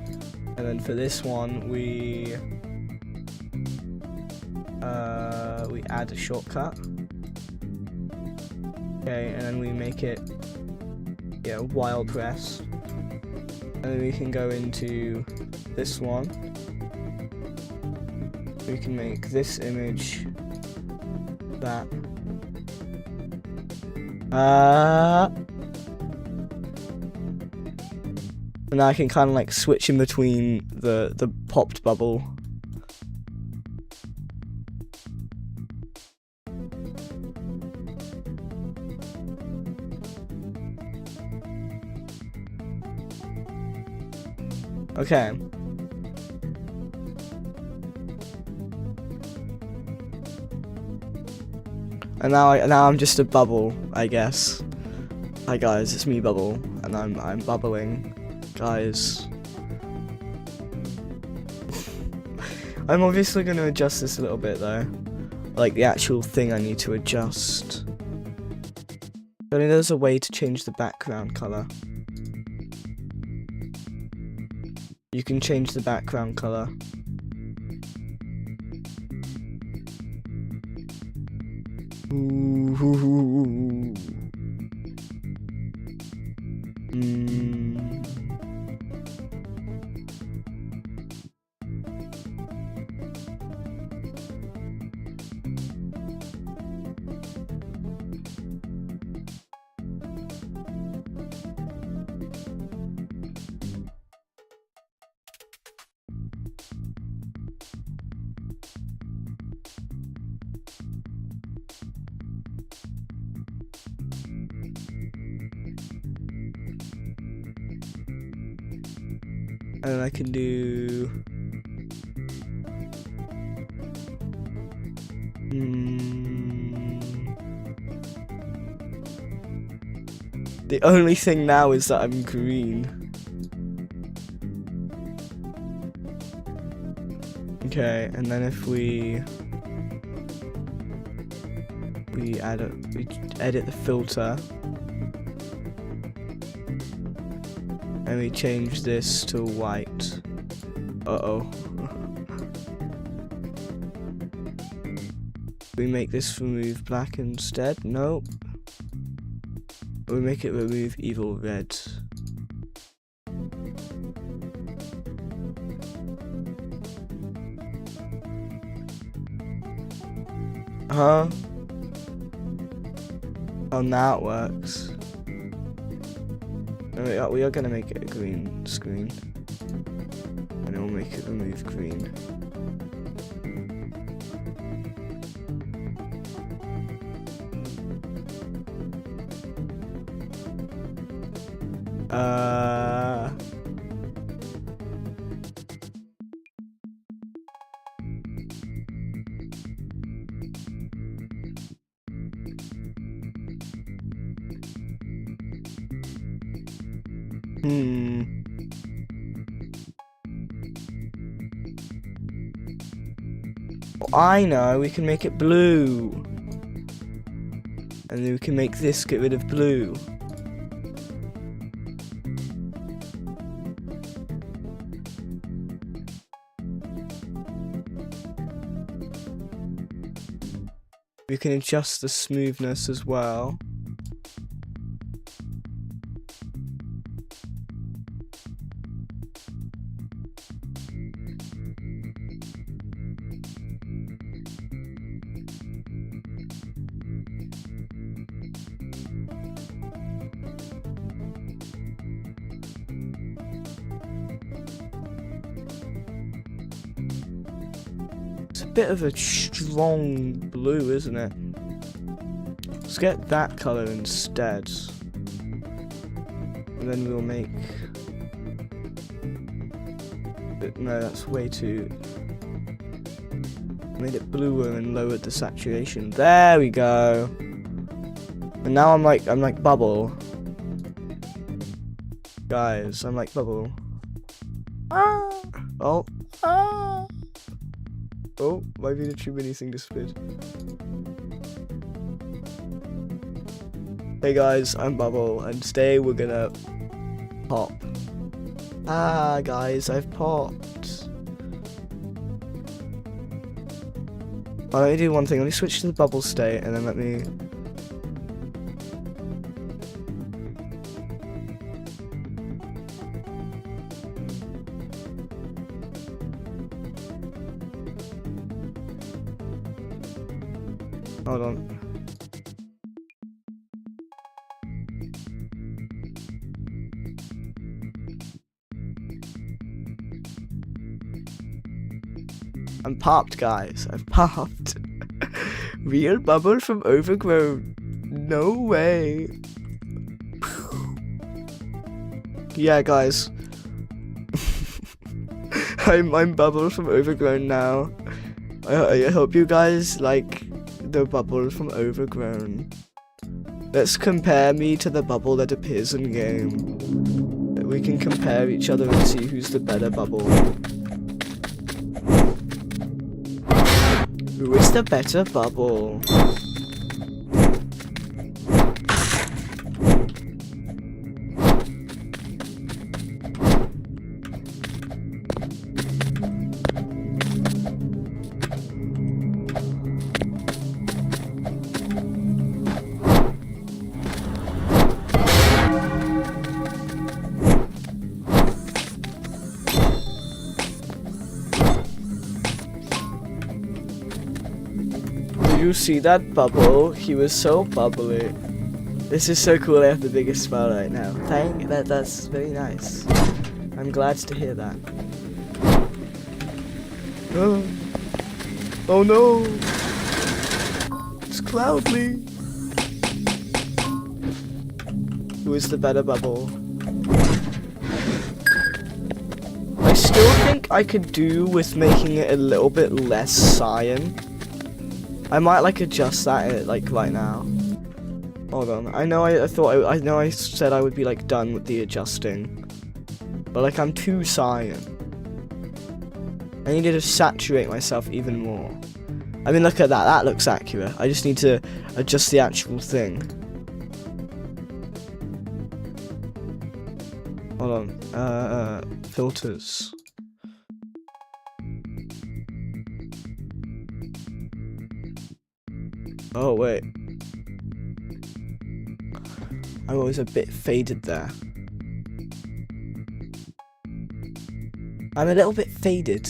A: and then for this one we add a shortcut. Okay, and then we make it while press, and then we can go into this one. We can make this image that. And now I can kind of like switch in between the popped bubble. Okay. And now I'm just a bubble, I guess. Hi guys, it's me, Bubble, and I'm bubbling, guys. I'm obviously going to adjust this a little bit though, like the actual thing I need to adjust. I mean, there's a way to change the background color. You can change the background color. Ooh. And I can do the only thing now is that I'm green. Okay, and then if we edit the filter. And we change this to white. Uh-oh. We make this remove black instead? Nope. We make it remove evil red. Huh? Oh, now it works. We are gonna make it a green screen, and then we'll make it remove green. I know, we can make it blue. And then we can make this get rid of blue. We can adjust the smoothness as well. Bit of a strong blue, isn't it? Let's get that color instead, and then we'll make no, that's way too. Made it bluer and lowered the saturation. There we go. And now I'm like Bubble, guys. I'm like Bubble. Oh. Oh, my Too Many thing disappeared. Hey guys, I'm Bubble, and today we're gonna pop. Ah, guys, I've popped. Oh, let me do one thing. Let me switch to the bubble state, and then let me. Hold on. I'm popped, guys. I've popped. Real Bubble from Overgrown. No way. Yeah, guys. I'm Bubble from Overgrown now. I hope you guys like the Bubble from Overgrown. Let's compare me to the Bubble that appears in game. We can compare each other and see who's the better Bubble. Who is the better Bubble? Did you see that Bubble? He was so bubbly. This is so cool. I have the biggest smile right now. That's very nice. I'm glad to hear that. Oh no! It's Cloudly. Who is the better Bubble? I still think I could do with making it a little bit less cyan. I might like adjust that like right now. Hold on. I know I said I would be like done with the adjusting, but like I'm too cyan. I need to saturate myself even more. I mean, look at that. That looks accurate. I just need to adjust the actual thing. Hold on. Filters. Oh, wait. I was a bit faded there. I'm a little bit faded.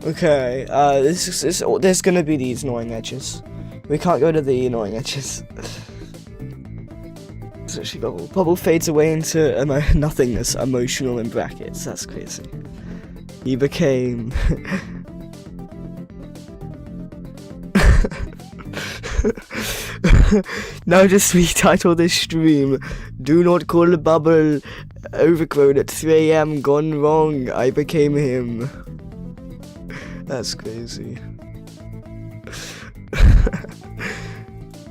A: Okay, there's gonna be these annoying edges. We can't go to the annoying edges. So she Bubble fades away into nothingness, emotional in brackets. That's crazy. He became. Now just retitle this stream. Do not call Bubble Overgrown at 3 AM. Gone wrong. I became him. That's crazy.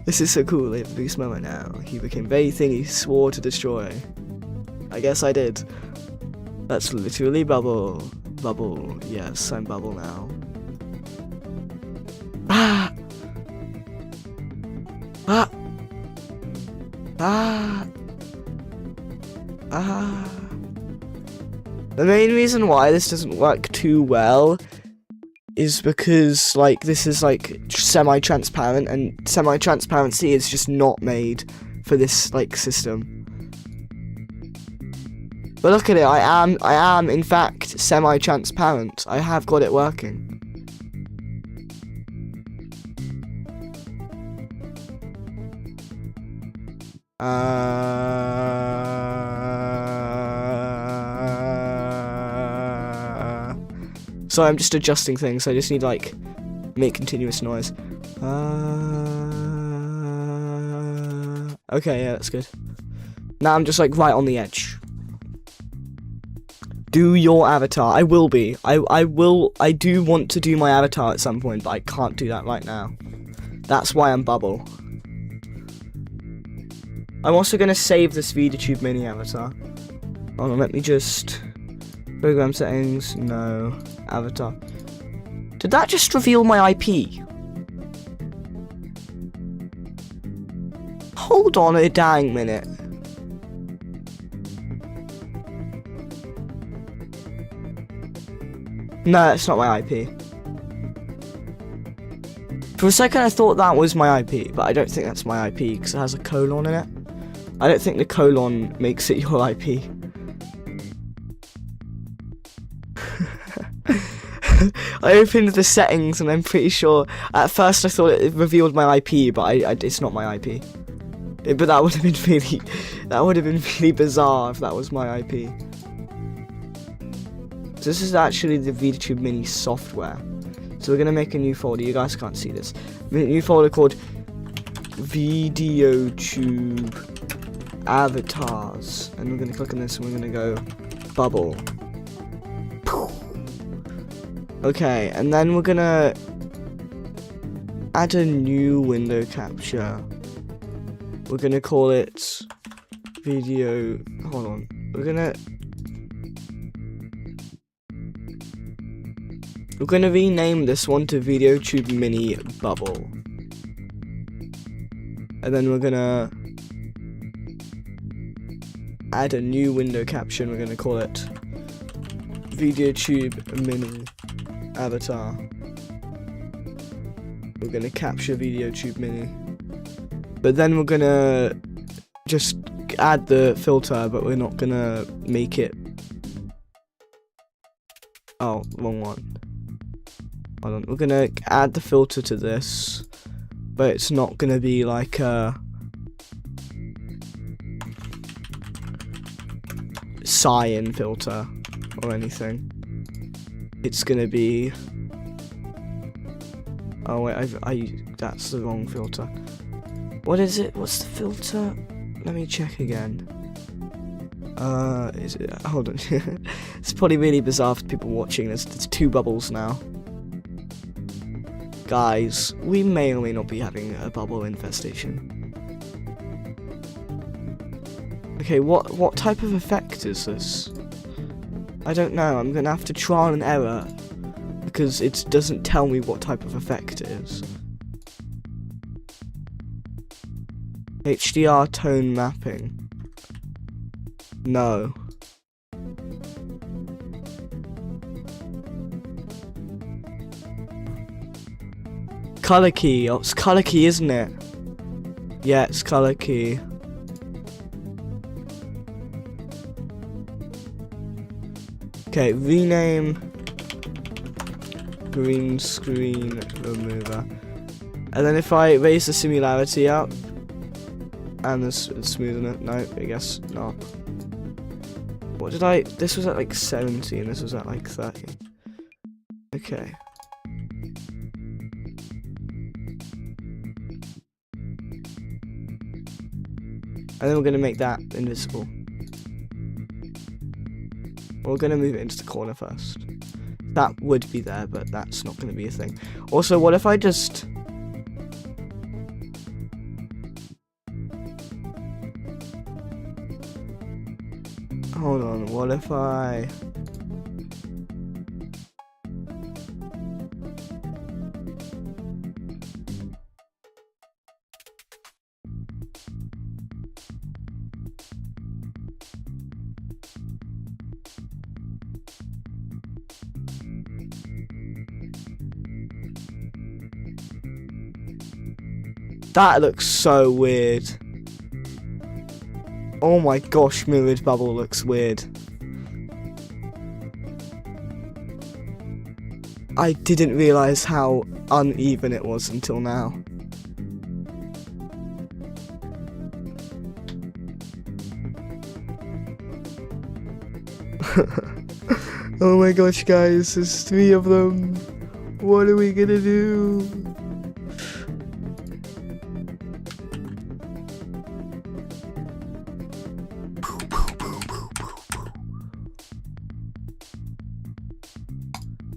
A: This is so cool. I have a big smile right now. He became very thin. He swore to destroy. I guess I did. That's literally Bubble. Bubble. Yes, I'm Bubble now. Ah! Ah! Ah! Ah! The main reason why this doesn't work too well is because, like, this is, like, semi-transparent, and semi-transparency is just not made for this, like, system. But look at it, I am, in fact, semi-transparent. I have got it working. So I'm just adjusting things. I just need like make continuous noise. Okay, yeah, that's good. Now I'm just like right on the edge. Do your avatar. I will be. I do want to do my avatar at some point, but I can't do that right now. That's why I'm Bubble. I'm also gonna save this VideoTube mini avatar. Hold on, let me just program settings. No. Avatar. Did that just reveal my IP? Hold on a dang minute. No, it's not my IP. For a second I thought that was my IP, but I don't think that's my IP because it has a colon in it. I don't think the colon makes it your IP. I opened the settings and I'm pretty sure, at first I thought it revealed my IP, but it's not my IP. But that would have been really bizarre if that was my IP. So this is actually the VideoTube Mini software. So we're gonna make a new folder. You guys can't see this. New folder called VideoTube Avatars, and we're gonna click on this and we're gonna go bubble. Okay, and then we're gonna add a new window capture. We're gonna call it video. Hold on. We're gonna rename this one to VideoTube Mini Bubble. And then we're gonna add a new window caption. We're gonna call it VideoTube Mini Avatar. We're gonna capture VideoTube Mini. But then we're gonna just add the filter, but we're not gonna make it. Oh, wrong one. Hold on. We're gonna add the filter to this, but it's not gonna be like a cyan filter or anything. It's gonna be. Oh wait, that's the wrong filter. What is it? What's the filter? Let me check again. Is it? Hold on. It's probably really bizarre for people watching this. There's two bubbles now. Guys, we may or may not be having a bubble infestation. Okay, what type of effect is this? I don't know. I'm gonna have to trial and error because it doesn't tell me what type of effect it is. HDR tone mapping. No. Color key. Oh, it's color key, isn't it? Yeah, it's color key. Okay, rename green screen remover. And then if I raise the similarity up and smoothen it, no, I guess not. What did I? This was at like 70 and this was at like 30. Okay. And then we're going to make that invisible. We're going to move it into the corner first. That would be there, but that's not going to be a thing. Also, what if I just... Hold on, what if I... That looks so weird. Oh my gosh, mirrored bubble looks weird. I didn't realise how uneven it was until now. Oh my gosh, guys, there's 3 of them. What are we gonna do?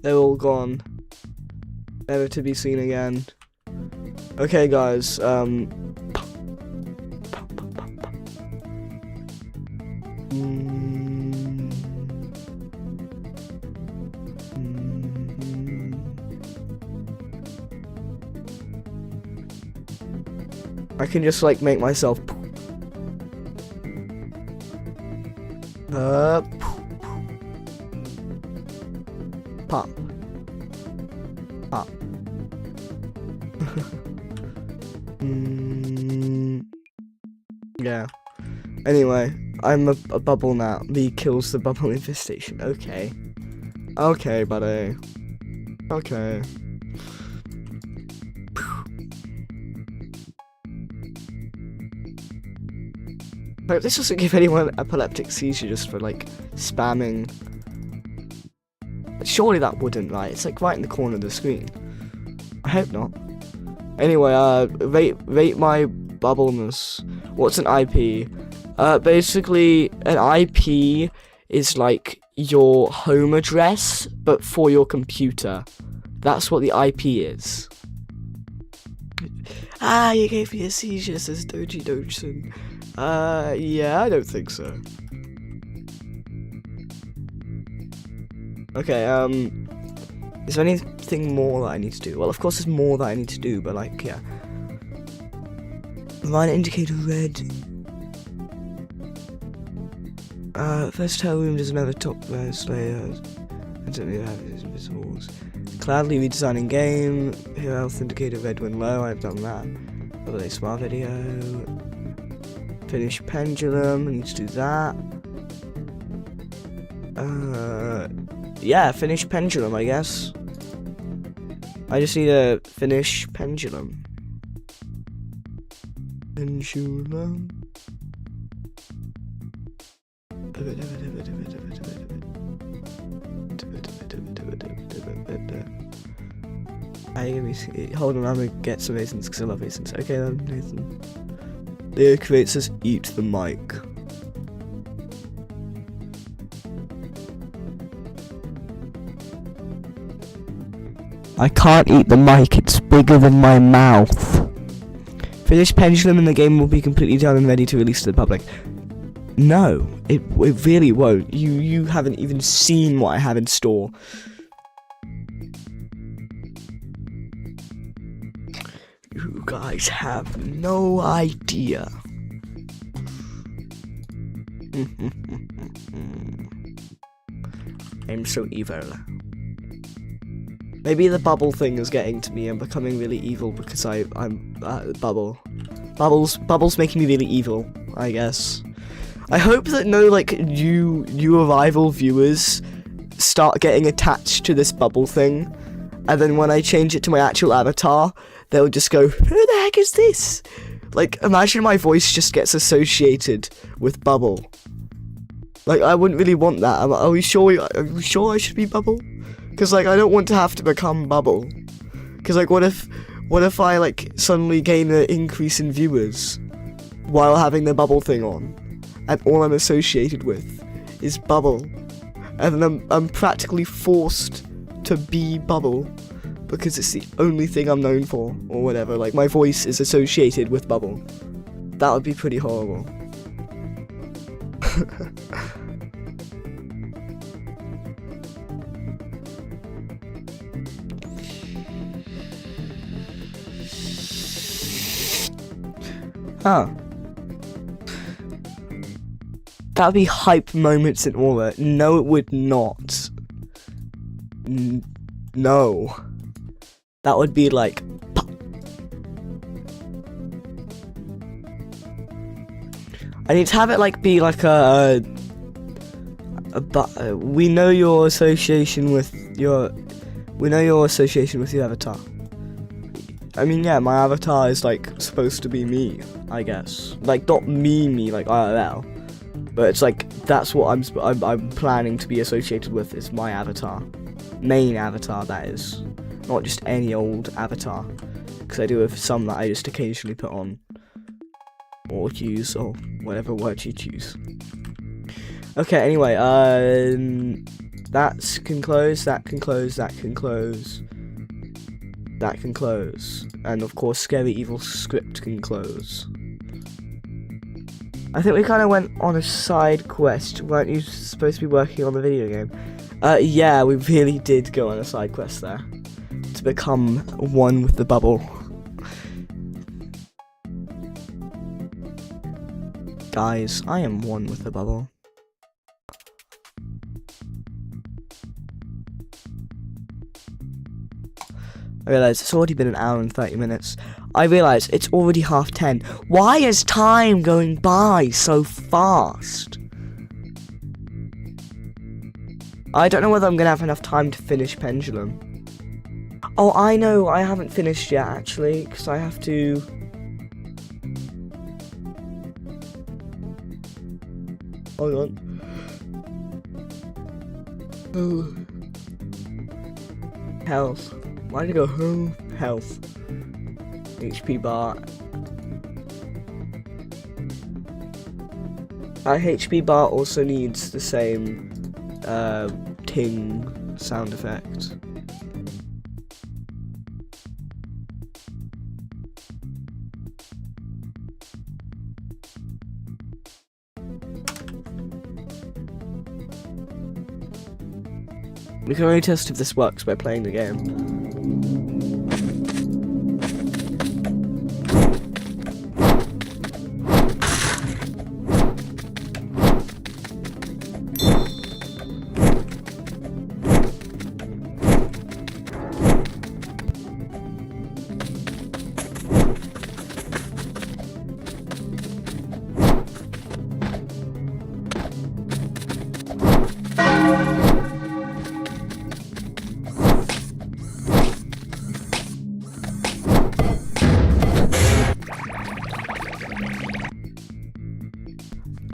A: They're all gone. Never to be seen again. Okay, guys, I can just like make myself Pop. Pop. Yeah. Anyway, I'm a bubble now. Lee kills the bubble infestation. Okay. Okay, buddy. Okay. But this doesn't give anyone an epileptic seizure just for like spamming. Surely that wouldn't, right? It's like right in the corner of the screen. I hope not. Anyway, rate my bubbleness. What's an IP? Basically, an IP is like your home address, but for your computer. That's what the IP is. Ah, you gave me a seizure, says Doji Dojson. Yeah, I don't think so. Okay, is there anything more that I need to do? Well, of course there's more that I need to do, but like, yeah. Line indicator red. First tell room doesn't have a top layer. I don't really have invisibles. Cloudly redesigning game. Here health indicator red when low. I've done that. Overlay smart video. Finish pendulum. I need to do that. Yeah, finish pendulum, I guess. I just need to finish pendulum. Pendulum. Hold on, I'm gonna get some raisins because I love raisins. Okay then, Nathan. Leo creates us eat the mic. I can't eat the mic, it's bigger than my mouth. Finish pendulum and the game will be completely done and ready to release to the public. No, it really won't. You haven't even seen what I have in store. You guys have no idea. I'm so evil. Maybe the bubble thing is getting to me. I'm becoming really evil because I'm Bubbles making me really evil, I guess. I hope that no like new arrival viewers start getting attached to this bubble thing, and then when I change it to my actual avatar, they'll just go, who the heck is this? Like, imagine my voice just gets associated with bubble. Like, I wouldn't really want that. Are we sure I should be bubble? Because like I don't want to have to become bubble. Because like what if I like suddenly gain an increase in viewers while having the bubble thing on, and all I'm associated with is bubble, and then I'm practically forced to be bubble because it's the only thing I'm known for, or whatever. Like my voice is associated with bubble. That would be pretty horrible. Huh. That would be hype moments in Aura. No, it would not. No. That would be like... I need to have it like be like we know your association with your... We know your association with your avatar. I mean, yeah, my avatar is like supposed to be me, I guess. Like not me like IRL, but it's like that's what I'm planning to be associated with is my avatar, main avatar that is, not just any old avatar. Because I do have some that I just occasionally put on or use or whatever word you choose. Okay, anyway, that can close. That can close. That can close, and of course Scary Evil Script can close. I think we kind of went on a side quest. Weren't you supposed to be working on the video game? Yeah, we really did go on a side quest there to become one with the bubble. Guys, I am one with the bubble. I realise it's already been an hour and 30 minutes. I realise it's already 10:30. Why is time going by so fast? I don't know whether I'm going to have enough time to finish Pendulum. Oh, I know, I haven't finished yet, actually, because I have to... Hold on. Oh. Health. Why did I go home? Health. HP bar. Our HP bar also needs the same ting sound effect. We can only test if this works by playing the game.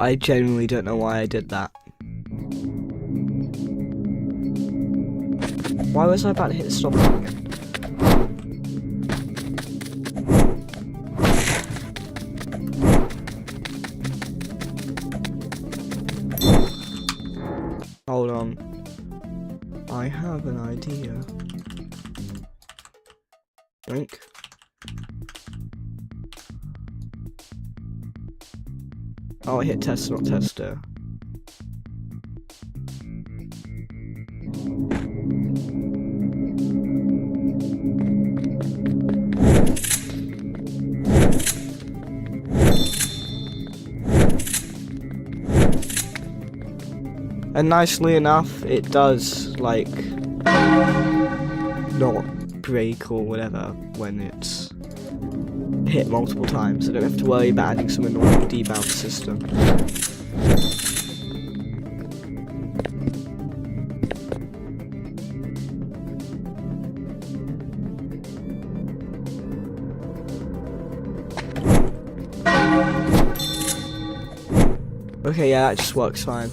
A: I genuinely don't know why I did that. Why was I about to hit the stop button again? Hold on. I have an idea. Drink. Oh, I hit test, not tester. And nicely enough, it does, like, not break or whatever when it's hit multiple times. I don't have to worry about adding some annoying debounce system. Okay, yeah, that just works fine.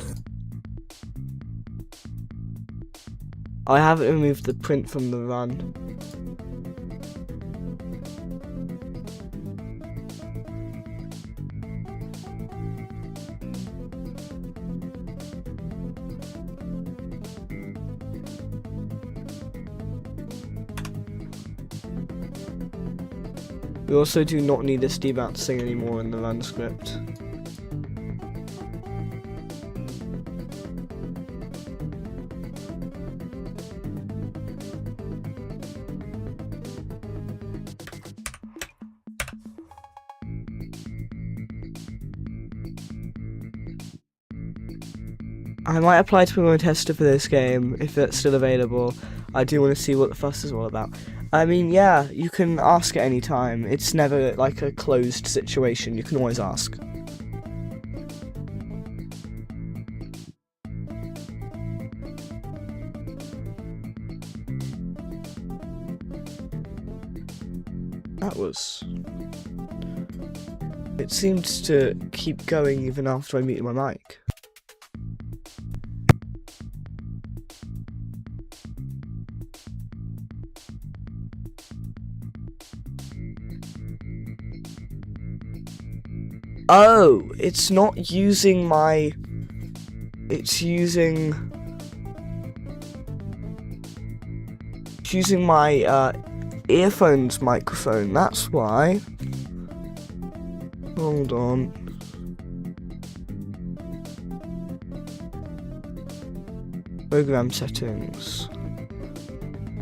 A: I haven't removed the print from the run. We also do not need this debouncing anymore in the run script. I might apply to become a tester for this game, if it's still available. I do want to see what the fuss is all about. I mean, yeah, you can ask at any time. It's never like a closed situation. You can always ask. That was... It seemed to keep going even after I muted my mic. Oh, it's not using my... It's using my earphones microphone, that's why. Hold on. Program settings.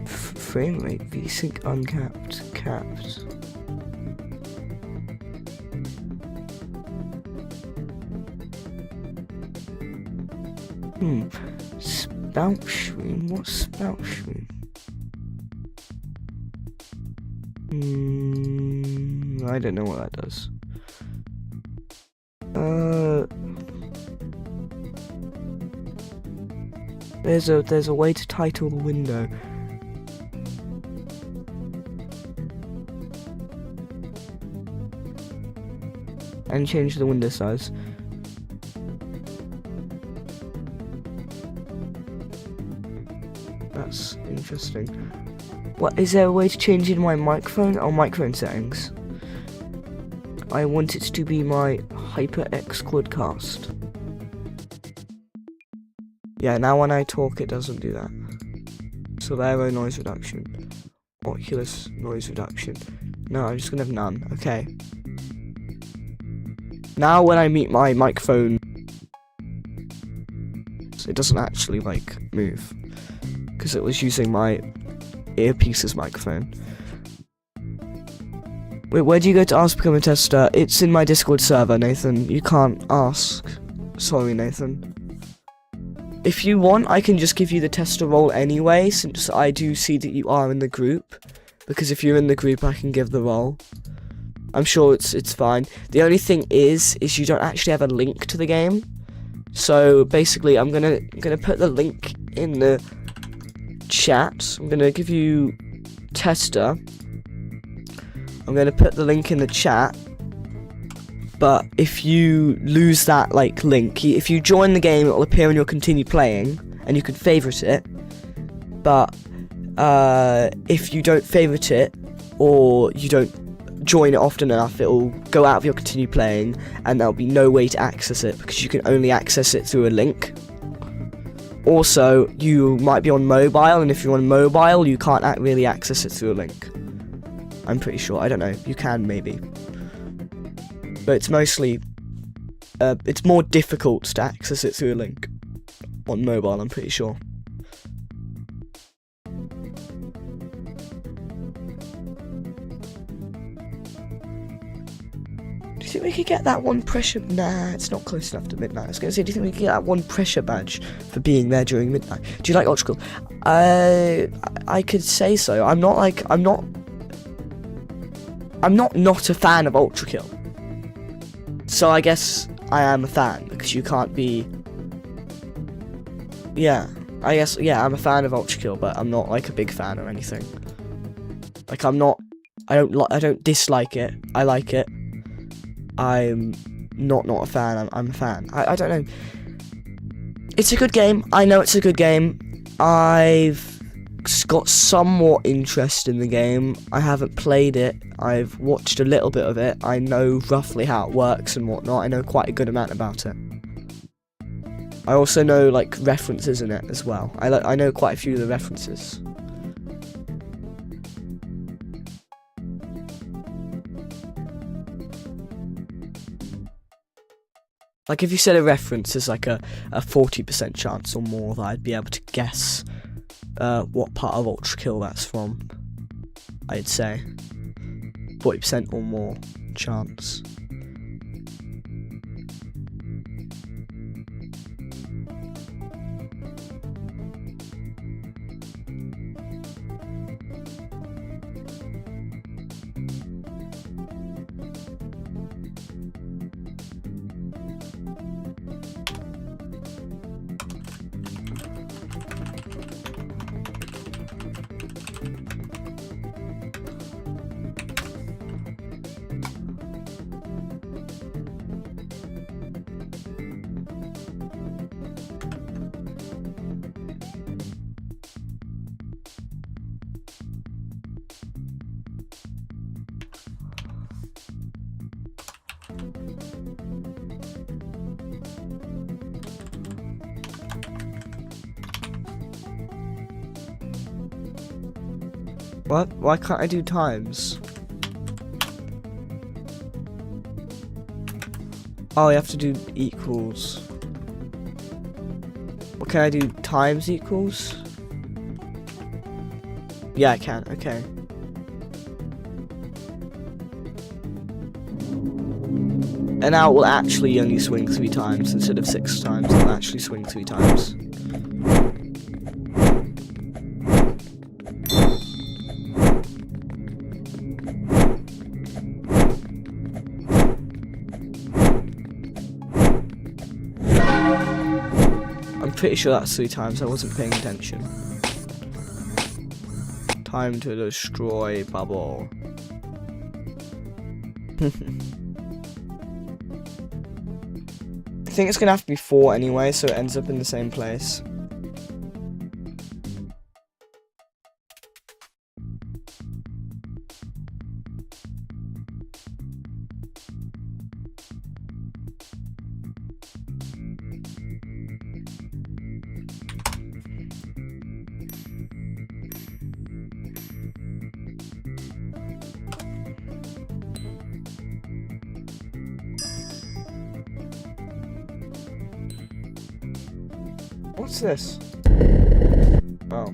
A: Frame rate, VSync uncapped, capped. Spout stream? What's spout stream? I don't know what that does. There's a way to title the window. And change the window size. That's interesting. What, is there a way to change in my microphone? Oh, microphone settings. I want it to be my HyperX Quadcast. Yeah, now when I talk it doesn't do that. Solero noise reduction. Oculus noise reduction. No, I'm just gonna have none. Okay. Now when I mute my microphone, it doesn't actually like move. Because it was using my earpiece's microphone. Wait, where do you go to ask to become a tester? It's in my Discord server, Nathan. You can't ask. Sorry, Nathan. If you want, I can just give you the tester role anyway, since I do see that you are in the group. Because if you're in the group, I can give the role. I'm sure it's fine. The only thing is you don't actually have a link to the game. So basically, I'm gonna put the link in the chat. I'm gonna give you tester. I'm gonna put the link in the chat. But if you lose that like link, if you join the game, it will appear in your continue playing, and you can favorite it. But if you don't favorite it, or you don't join it often enough, it will go out of your continue playing, and there'll be no way to access it because you can only access it through a link. Also, you might be on mobile, and if you're on mobile, you can't really access it through a link. I'm pretty sure. I don't know. You can maybe. But it's mostly, it's more difficult to access it through a link on mobile, I'm pretty sure. Do you think we could get that one pressure? Nah, it's not close enough to midnight. I was going to say, do you think we could get that one pressure badge for being there during midnight? Do you like Ultra Cool? I could say so. I'm not a fan of Ultra Kill. So I guess I am a fan, because you can't be... Yeah, I guess, yeah, I'm a fan of Ultra Kill, but I'm not, like, a big fan or anything. Like, I don't dislike it, I like it. I'm not a fan, I'm a fan. I don't know. It's a good game, I know it's a good game. I've got somewhat interest in the game. I haven't played it. I've watched a little bit of it. I know roughly how it works and whatnot. I know quite a good amount about it. I also know like references in it as well. I know quite a few of the references. Like if you said a reference, there's like a 40% chance or more that I'd be able to guess what part of Ultra Kill that's from. I'd say 40% or more chance. What? Why can't I do times? Oh, you have to do equals. What can I do? Times equals? Yeah, I can. Okay. And now it will actually only swing 3 times instead of 6 times. It will actually swing 3 times. pretty sure that's 3 times. I wasn't paying attention. Time to destroy bubble. I think it's gonna have to be 4 anyway, so it ends up in the same place. What's this? Oh.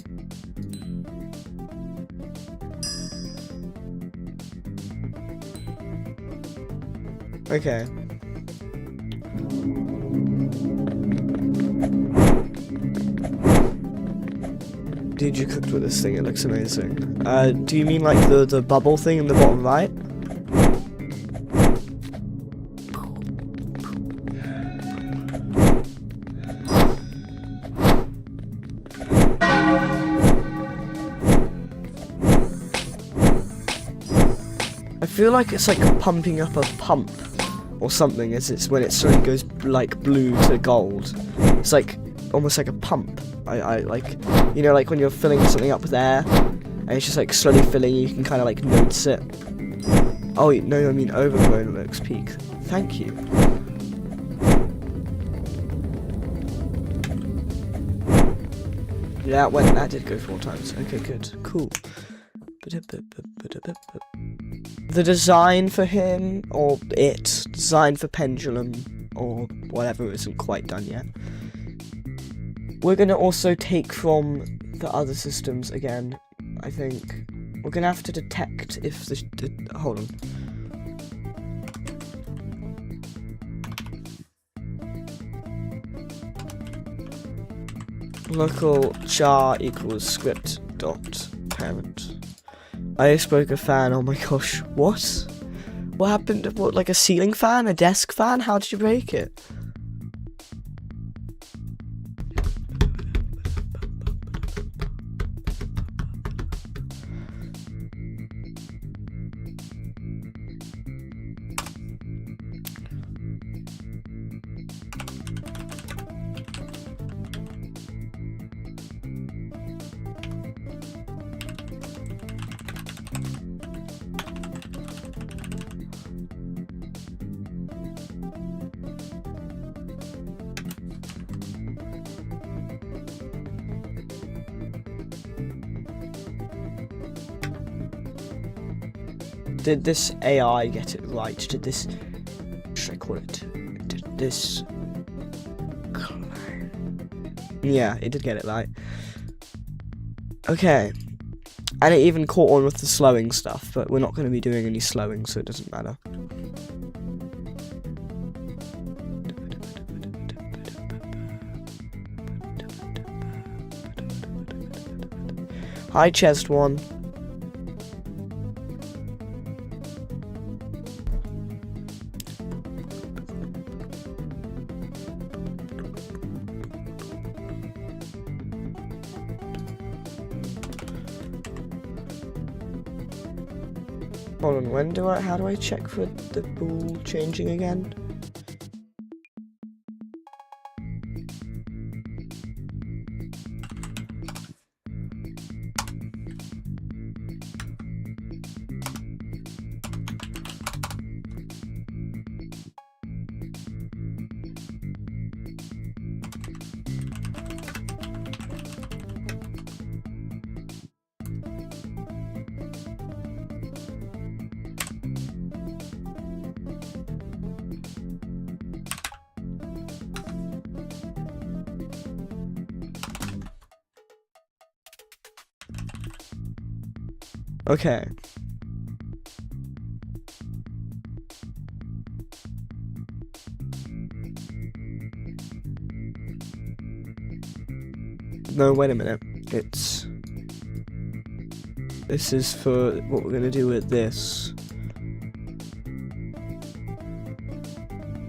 A: Okay. Dude, you cooked with this thing, it looks amazing. Do you mean like the bubble thing in the bottom right? I feel like it's like pumping up a pump or something as it's when it slowly goes like blue to gold. It's like almost like a pump. I like, you know, like when you're filling something up with air and it's just like slowly filling, you can kind of like notice it. Oh no, I mean overgrown looks peak. Thank you. Yeah, that did go 4 times. Okay, good, cool. The design for him, or it, design for Pendulum, or whatever isn't quite done yet. We're gonna also take from the other systems again, I think. We're gonna have to detect if hold on. Local char equals script dot parent. I spoke a fan, oh my gosh, what? What happened? What, like a ceiling fan? A desk fan? How did you break it? Did this AI get it right? Did this... should I call it? Did this... Yeah, it did get it right. Okay. And it even caught on with the slowing stuff, but we're not going to be doing any slowing, so it doesn't matter. Hi, chest one. Hold on, how do I check for the ball changing again? Okay. No, wait a minute. This is for what we're gonna do with this.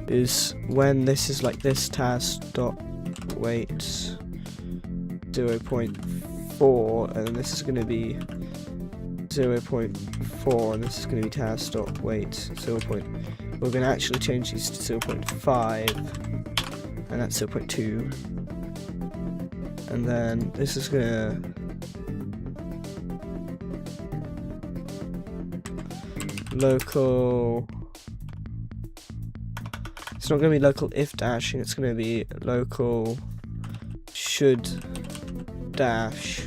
A: Is when this is like this task dot wait 0.4, and then this is going to be 0.4, and this is going to be task.wait 0. We're going to actually change these to 0.5, and that's 0.2, and then this is going to local. It's not going to be local if dashing, it's going to be local should dash.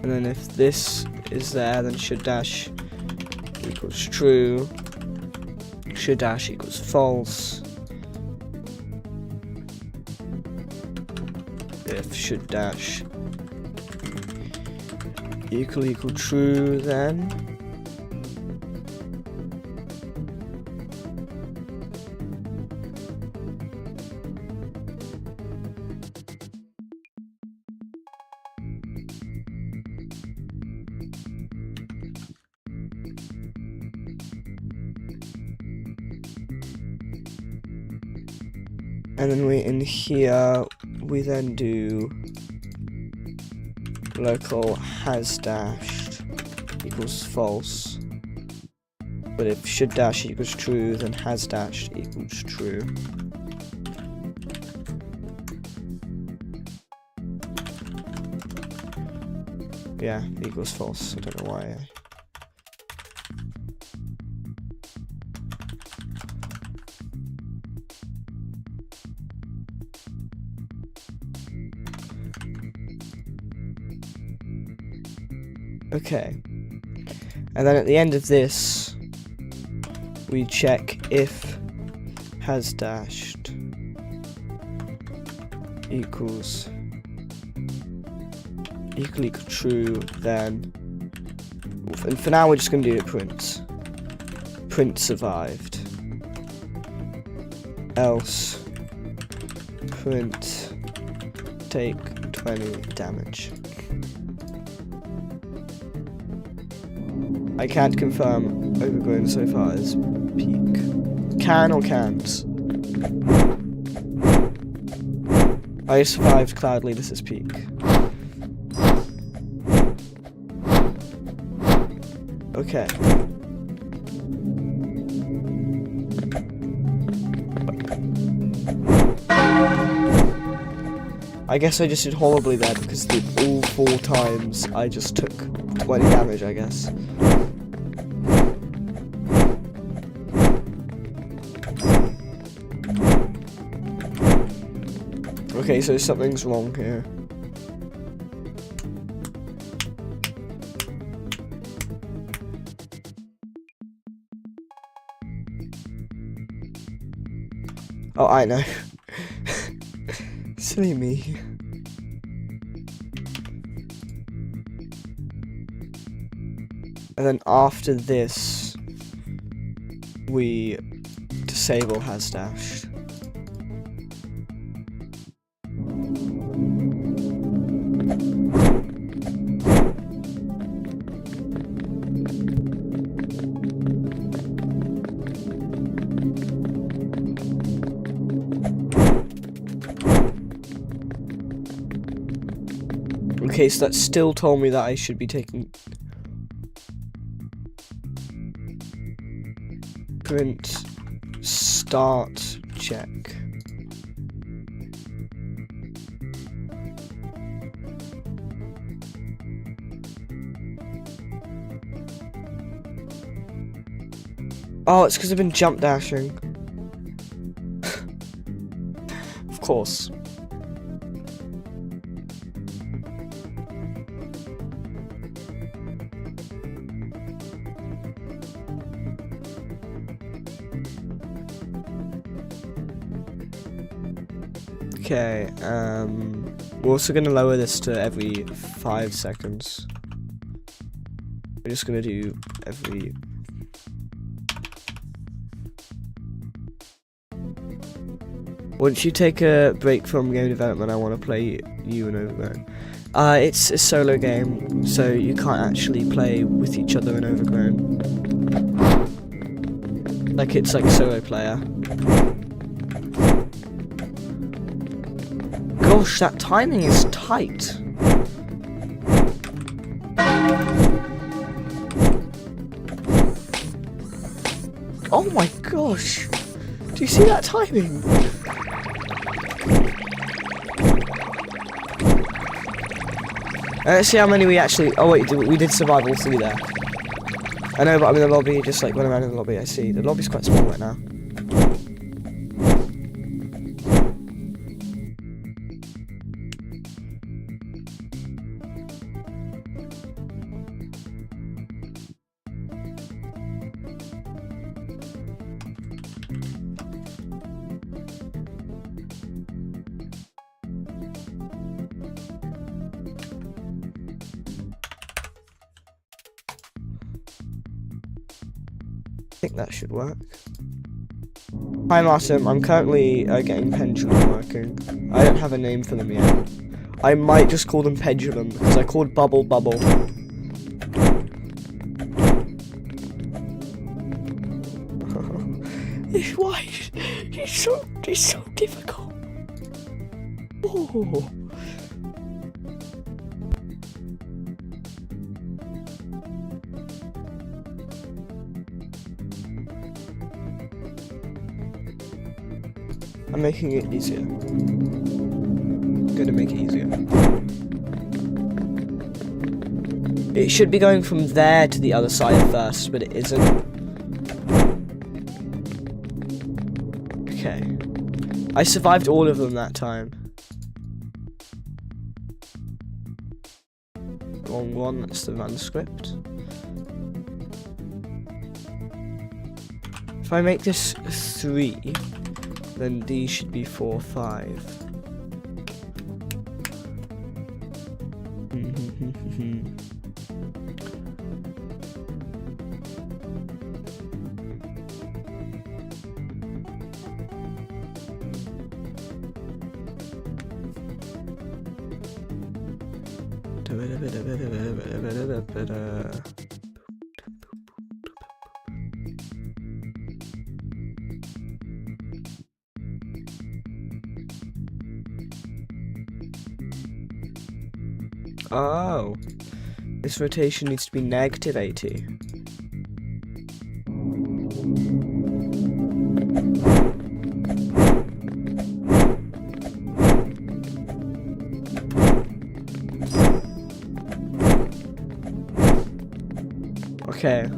A: And then if this is there, then should dash equals true, should dash equals false. If should dash equal true, then and then we in here we then do local has dashed equals false, but if should dash equals true, then has dashed equals true. Yeah, equals false. I don't know why. Okay, and then at the end of this we check if has dashed equals equal true, then, and for now we're just going to do it print survived, else print take 20 damage. I can't confirm overgrown so far as peak. Can or can't? I survived Cloudly, this is peak. Okay. I guess I just did horribly there because all 4 times I just took 20 damage, I guess. Okay, so something's wrong here. Oh, I know. Silly me. And then after this, we disable has dashed. Okay, so that still told me that I should be taking print start check. Oh, it's because I've been jump dashing. Of course. Okay, we're also going to lower this to every 5 seconds. We're just going to do every... Once you take a break from game development, I want to play you and Overgrown. It's a solo game, so you can't actually play with each other in Overgrown. Like, it's like solo player. gosh, that timing is tight. Oh my gosh. Do you see that timing? Let's see how many we actually... Oh wait, we did survive all three there. I know, but I'm in the lobby, just like went around in the lobby, I see. The lobby's quite small right now. I think that should work. Hi Martin, I'm currently getting pendulum working. I don't have a name for them yet. I might just call them pendulum because I called bubble. Why? It's so difficult. Oh. I'm making it easier. I'm gonna make it easier. It should be going from there to the other side first, but it isn't. Okay. I survived all of them that time. Wrong one, that's the manuscript. If I make this 3, then D should be 4, 5. Oh, this rotation needs to be -80. Okay.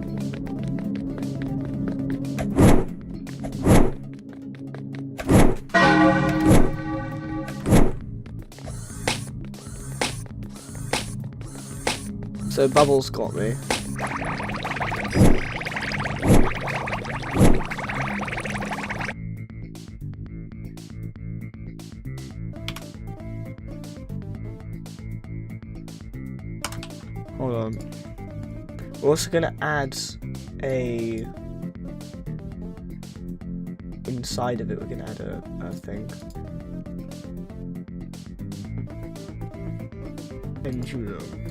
A: So Bubbles got me. Hold on. We're also gonna add a... Inside of it, we're gonna add a thing. Pendulum.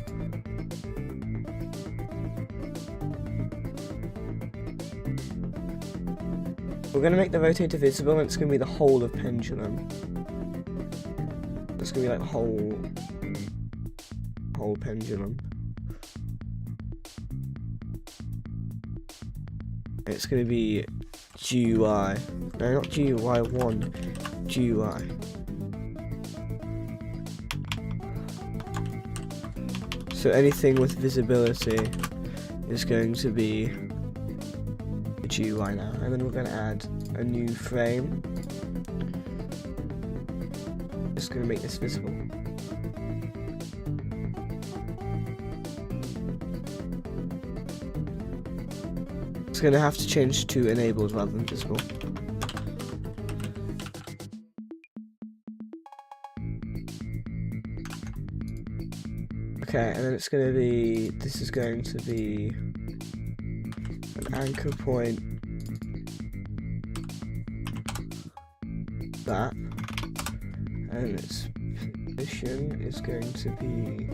A: We're going to make the rotator visible, and it's going to be the whole of pendulum. It's going to be like whole pendulum. It's going to be GUI. No, not GUI1. GUI. So anything with visibility is going to be GUI now, and then we're going to add a new frame. Just going to make this visible. It's going to have to change to enabled rather than visible. Okay, and then it's going to be, this is going to be an anchor point, that, and its position is going to be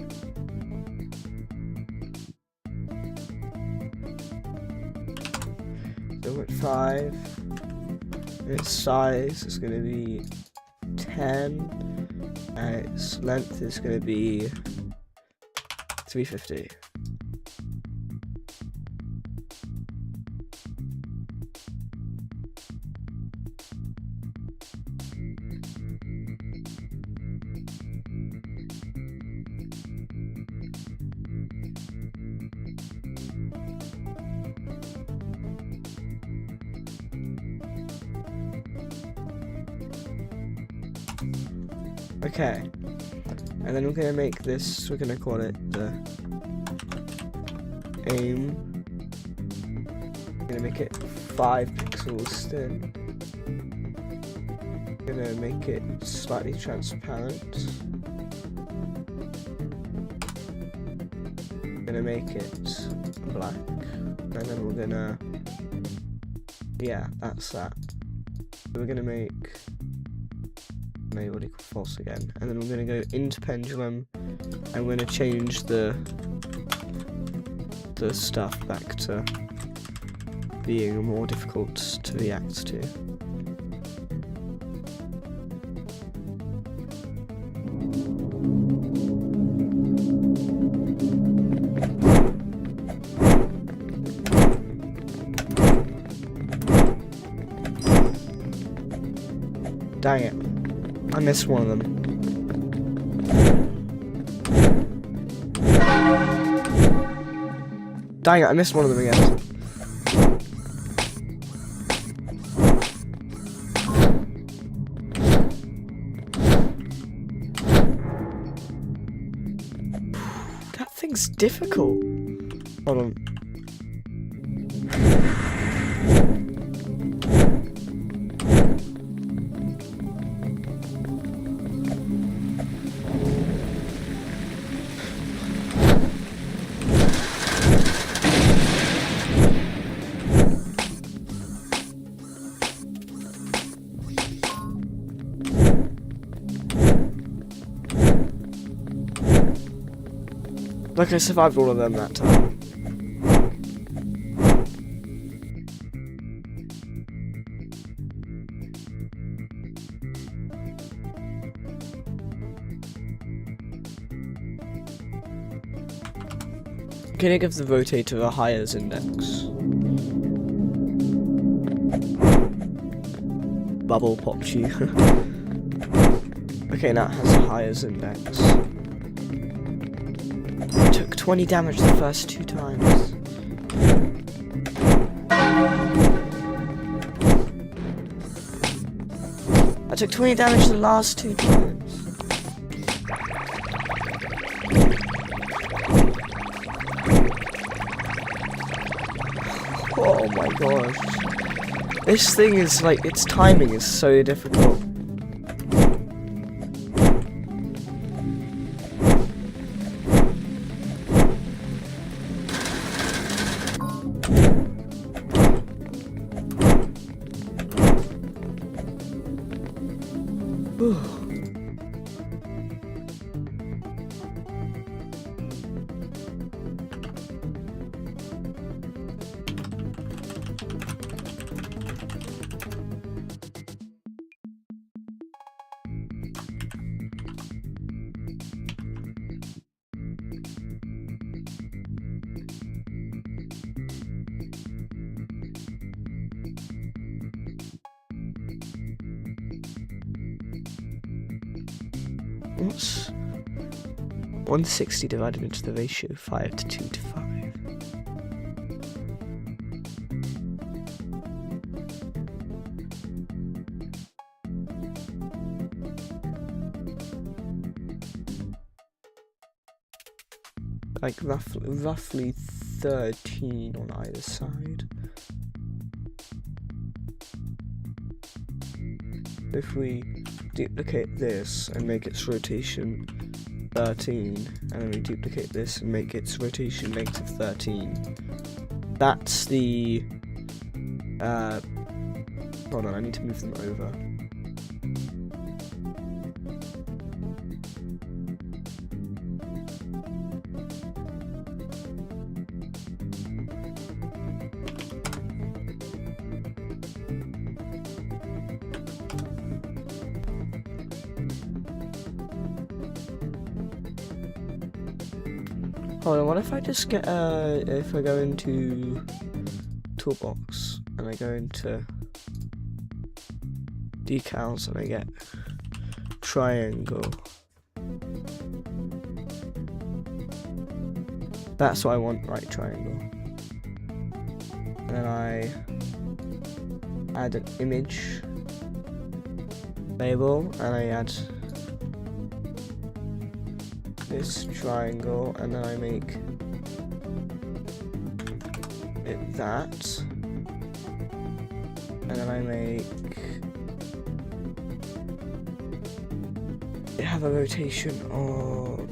A: so at 5, and its size is going to be 10, and its length is going to be 350. Okay, and then we're going to make this, we're going to call it the aim. We're going to make it 5 pixels thin. We're going to make it slightly transparent. We're going to make it black. And then we're going to, yeah, that's that. So we're going to make what equal false again, and then we're going to go into pendulum, and we're going to change the stuff back to being more difficult to react to. Dang it. I missed one of them. Dang it, I missed one of them again. That thing's difficult. Hold on. Like I survived all of them that time. I'm gonna give the rotator a higher's index. Bubble popped you. Okay, now it has a higher's index. 20 damage the first 2 times. I took 20 damage the last 2 times. Oh my gosh. This thing is like, its timing is so difficult. What's 160 divided into the ratio 5 to 2 to 5? Like roughly 13 on either side. If we duplicate this and make its rotation 13, and then we duplicate this and make its rotation negative 13, that's the hold on, I need to move them over. Hold on, what if I just get, if I go into toolbox, and I go into decals, and I get triangle. That's what I want, right, triangle. And then I add an image label, and I add this triangle, and then I make it that, and then I make it have a rotation of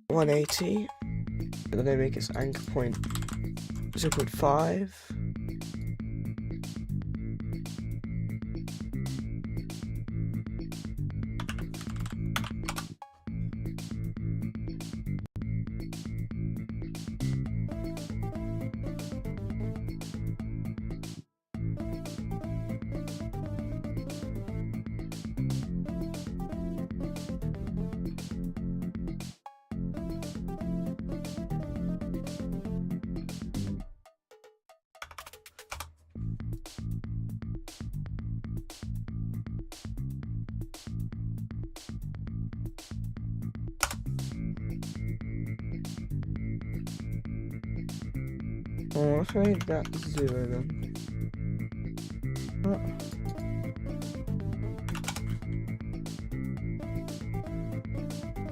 A: 180, and then I make its anchor point 0.5. Oh, if I made that 0 then.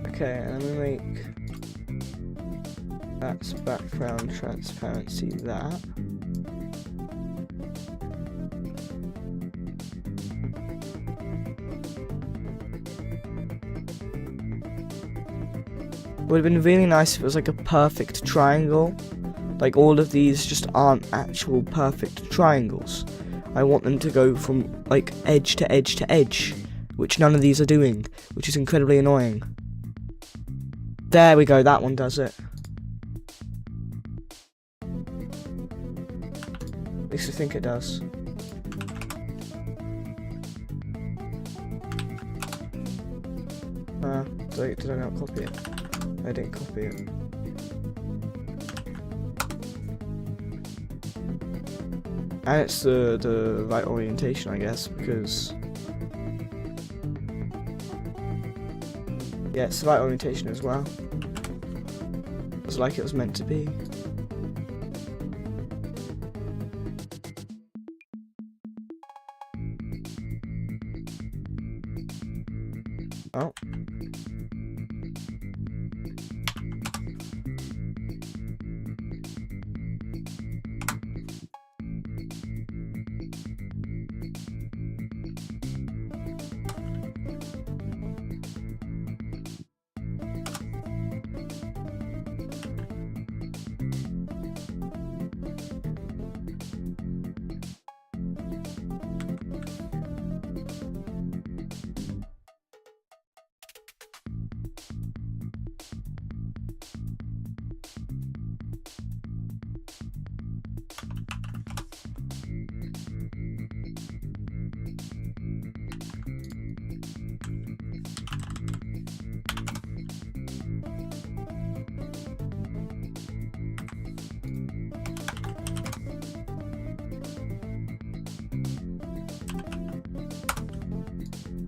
A: Okay, and I'm gonna make that's background transparency that. Would have been really nice if it was like a perfect triangle. Like, all of these just aren't actual perfect triangles. I want them to go from, like, edge to edge to edge, which none of these are doing, which is incredibly annoying. There we go, that one does it. At least I think it does. Did I not copy it? I didn't copy it. And it's the right orientation, I guess, because yeah, it's the right orientation as well. It's like it was meant to be. Oh.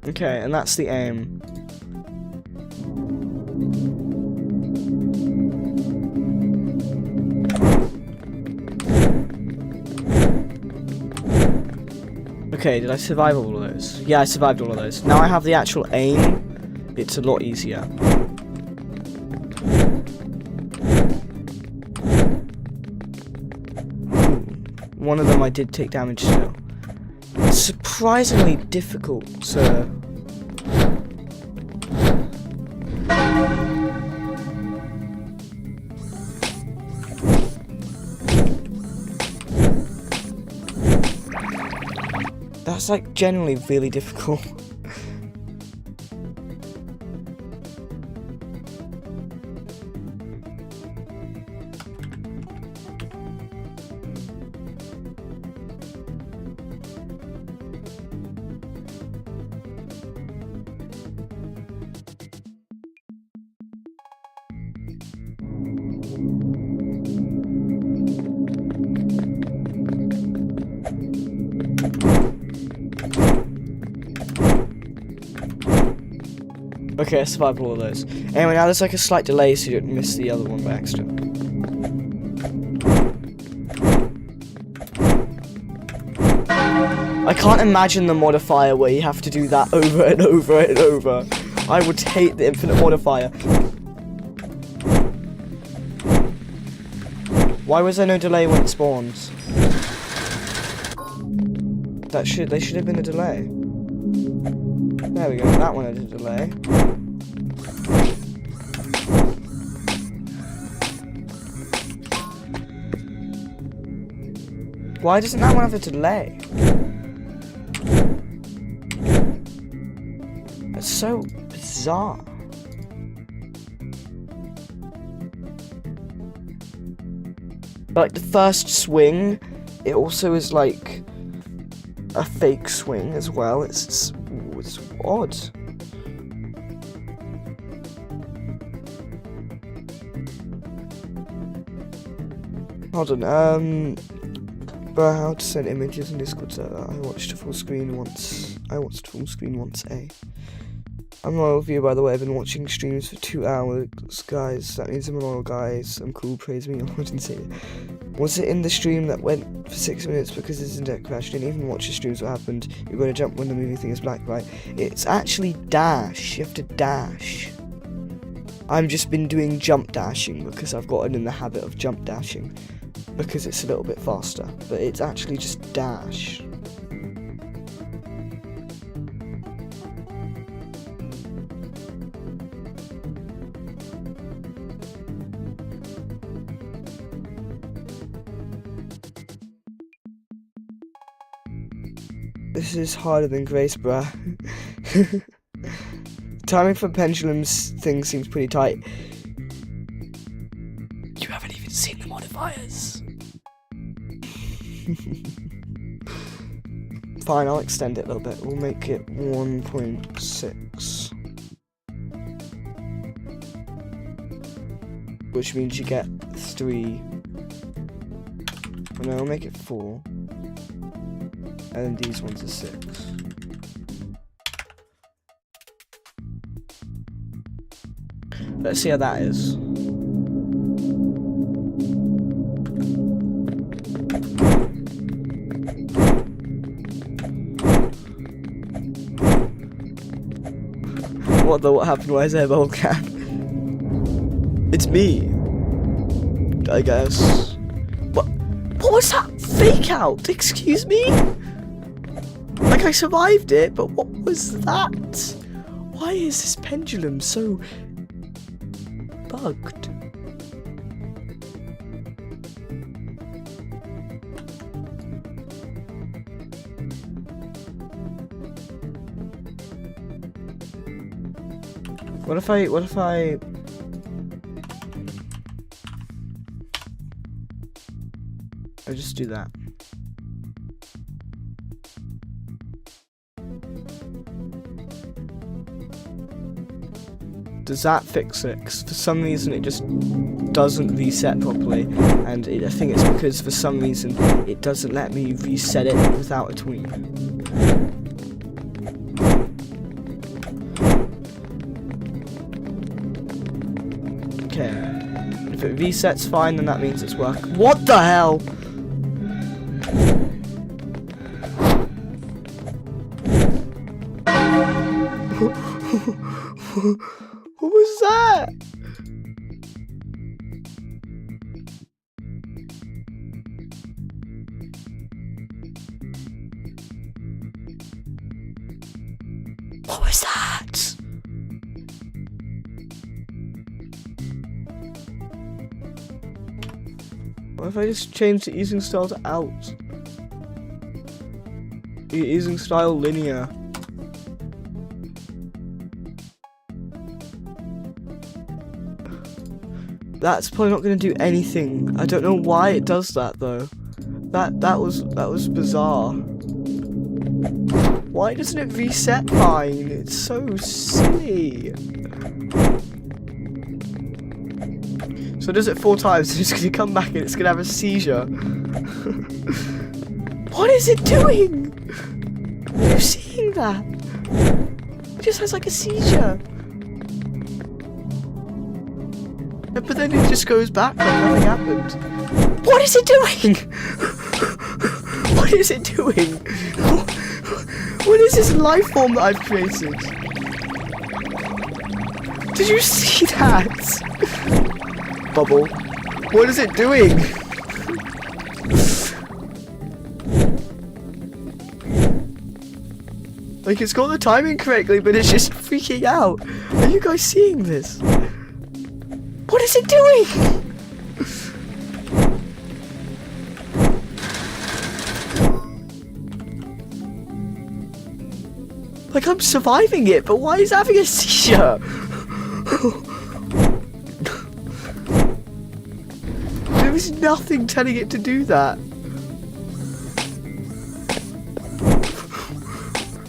A: Okay, and that's the aim. Okay, did I survive all of those? Yeah, I survived all of those. Now I have the actual aim. It's a lot easier. One of them I did take damage still. It's surprisingly difficult, sir. That's like generally really difficult. Okay, I survived all of those. Anyway, now there's like a slight delay so you don't miss the other one by accident. I can't imagine the modifier where you have to do that over and over and over. I would hate the infinite modifier. Why was there no delay when it spawns? There should have been a delay. There we go, that one had a delay. Why doesn't that one have a delay? That's so bizarre. Like the first swing, it also is like a fake swing as well. It's odd. Hold on, but how to send images in Discord server. I watched full screen once. I'm a loyal viewer, by the way. I've been watching streams for 2 hours, guys. That means I'm a loyal, guys. I'm cool. Praise me. I didn't say it. Was it in the stream that went for 6 minutes because his internet crashed? Didn't even watch the streams. What happened? You're going to jump when the moving thing is black, right? It's actually dash. You have to dash. I've just been doing jump dashing because I've gotten in the habit of jump dashing because it's a little bit faster. But it's actually just dash. This is harder than Grace, bruh. Timing for pendulums thing seems pretty tight. You haven't even seen the modifiers. Fine, I'll extend it a little bit. We'll make it 1.6. Which means you get 3. Oh no, we'll make it 4. And then these ones are 6. Let's see how that is. What happened? Why is there a bubble cap? It's me, I guess. What was that fake out? Excuse me? Like, I survived it, but what was that? Why is this pendulum so bugged? What if I just do that? Does that fix it? 'Cause for some reason it just doesn't reset properly, and I think it's because for some reason it doesn't let me reset it without a tweet. Okay, if it resets fine, then that means it's working. What the hell? What was that? What was that? What if I just change the easing style to out? The easing style linear. That's probably not going to do anything. I don't know why it does that though. That was bizarre. Why doesn't it reset fine? It's so silly. So it does it 4 times, and it's going to come back and it's going to have a seizure. What is it doing? Are you seeing that? It just has like a seizure. But then it just goes back like nothing happened. What is it doing? What is it doing? What is this life form that I've created? Did you see that? Bubble. What is it doing? Like, it's got the timing correctly, but it's just freaking out. Are you guys seeing this? What is it doing? Like, I'm surviving it, but why is it having a seizure? There is nothing telling it to do that.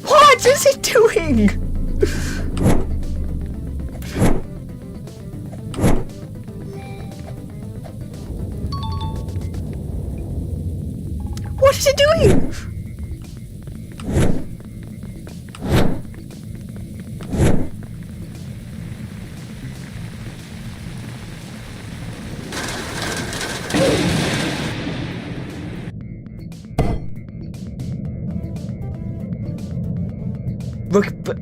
A: What is it doing? What is it doing? Look, but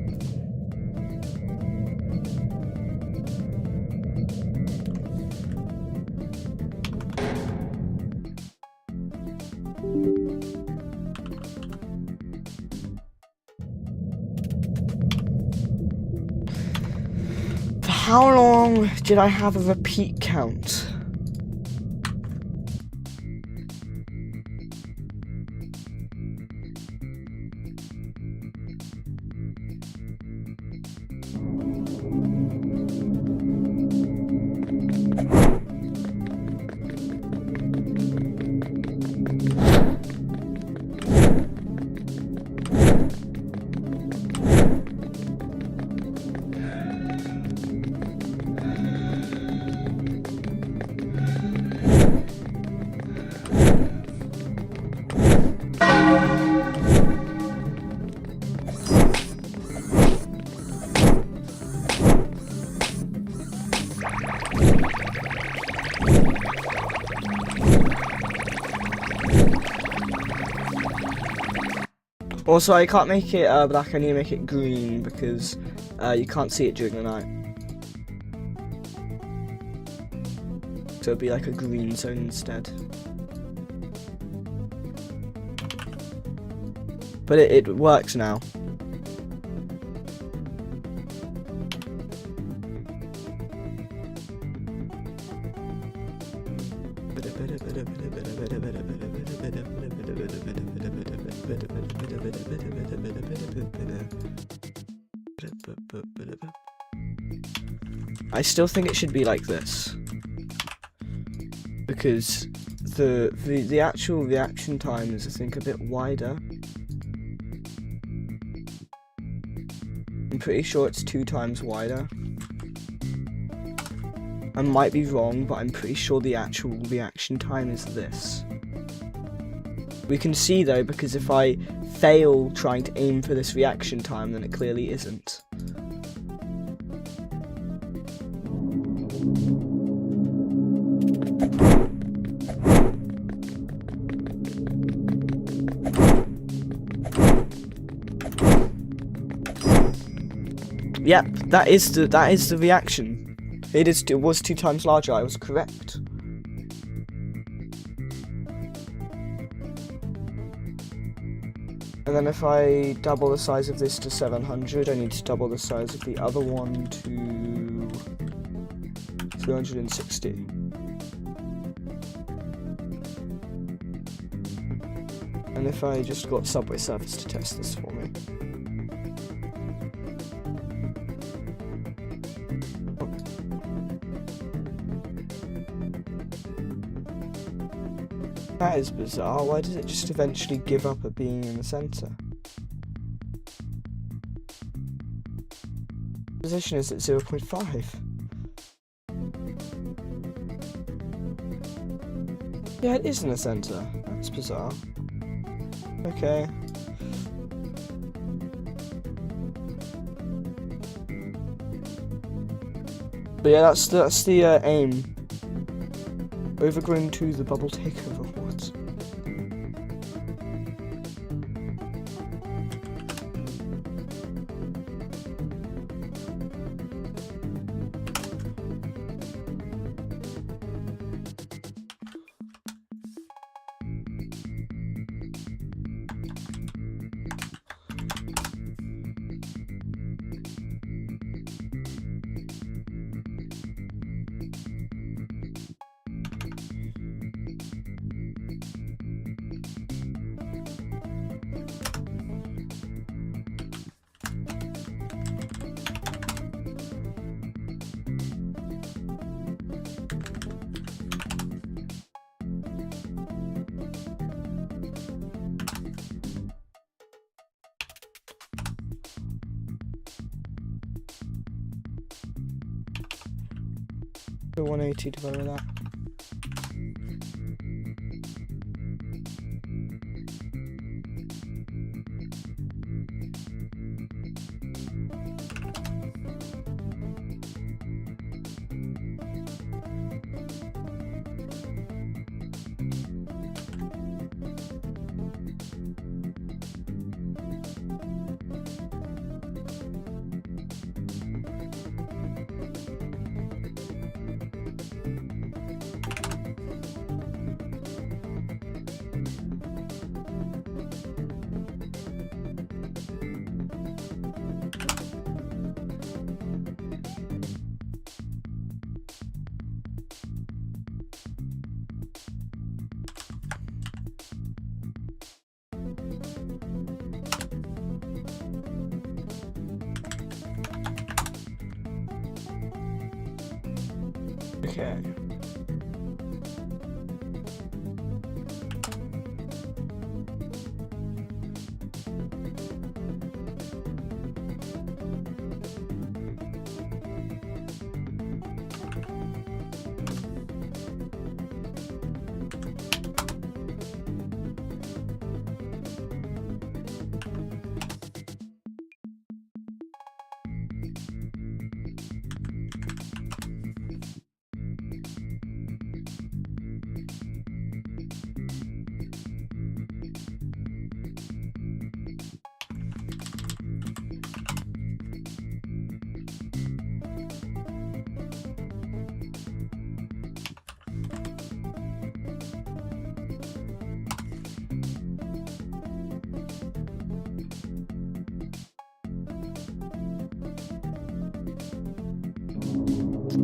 A: for how long did I have a repeat count? Also, I can't make it black, I need to make it green because you can't see it during the night. So it'd be like a green zone instead. But it works now. I still think it should be like this, because the actual reaction time is, I think, a bit wider. I'm pretty sure it's 2 times wider. I might be wrong, but I'm pretty sure the actual reaction time is this. We can see though, because if I fail trying to aim for this reaction time, then it clearly isn't. Yep, that is the reaction. It was 2 times larger. I was correct. And then if I double the size of this to 700, I need to double the size of the other one to 360. And if I just got Subway Surfers to test this for me. That is bizarre. Why does it just eventually give up at being in the center? Position is at 0.5. Yeah, it is in the center. That's bizarre. Okay. But yeah, that's the aim. Overgrown to the bubble takeover. What? The 180 divided by that. Okay.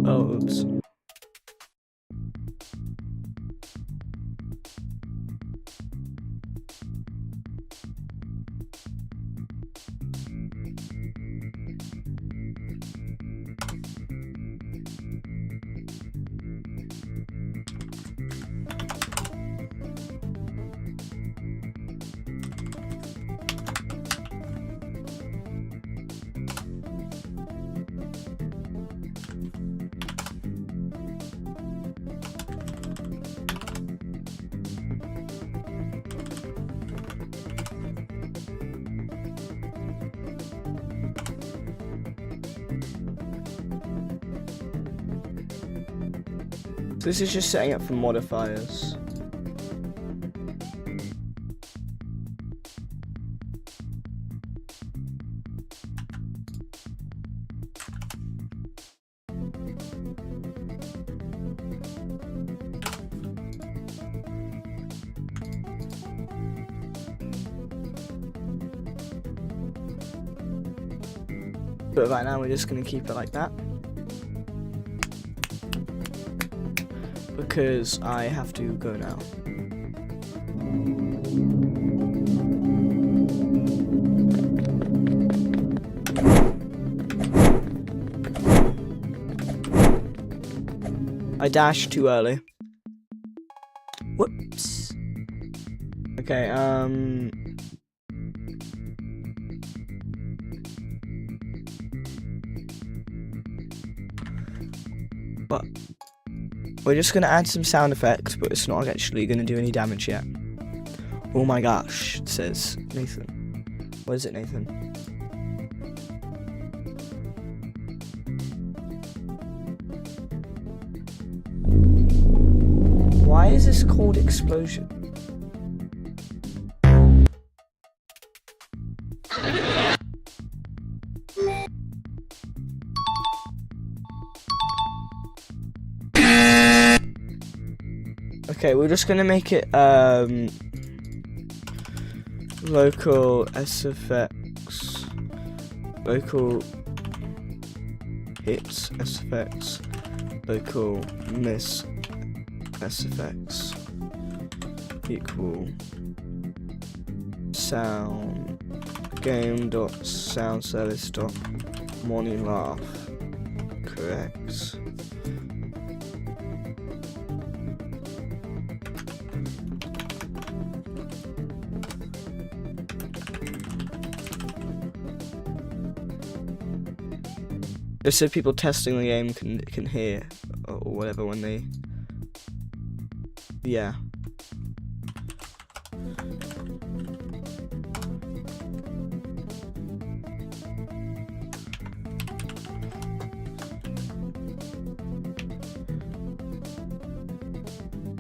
A: Oh, oops. So this is just setting up for modifiers. But right now we're just going to keep it like that. Because I have to go now. I dashed too early. Whoops. Okay, But we're just gonna add some sound effects, but it's not actually gonna do any damage yet. Oh my gosh, it says Nathan. What is it, Nathan? Why is this called explosion? Okay, we're just gonna make it local SFX, local hits SFX, local miss SFX equal sound game.soundservice.morning laugh correct. Just so people testing the game can hear or whatever when they, yeah.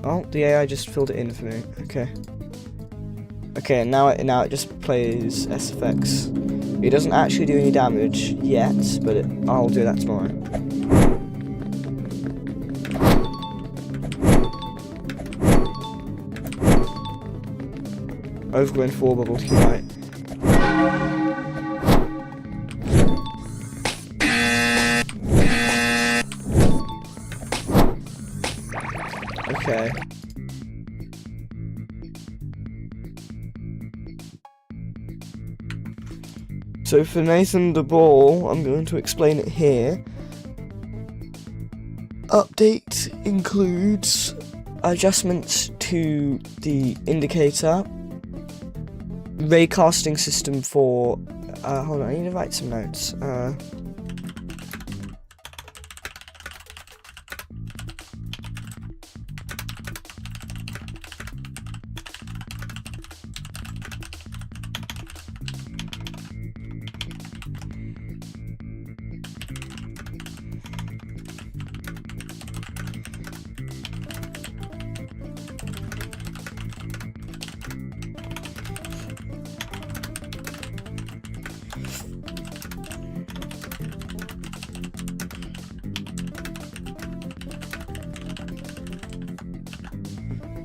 A: Oh, the AI just filled it in for me. Okay. Okay, and now it just plays SFX. It doesn't actually do any damage yet, but I'll do that tomorrow. Overgrown 4 bubble to right. Okay. So for Nathan the Ball, I'm going to explain it here. Update includes adjustments to the indicator, raycasting system for, hold on, I need to write some notes.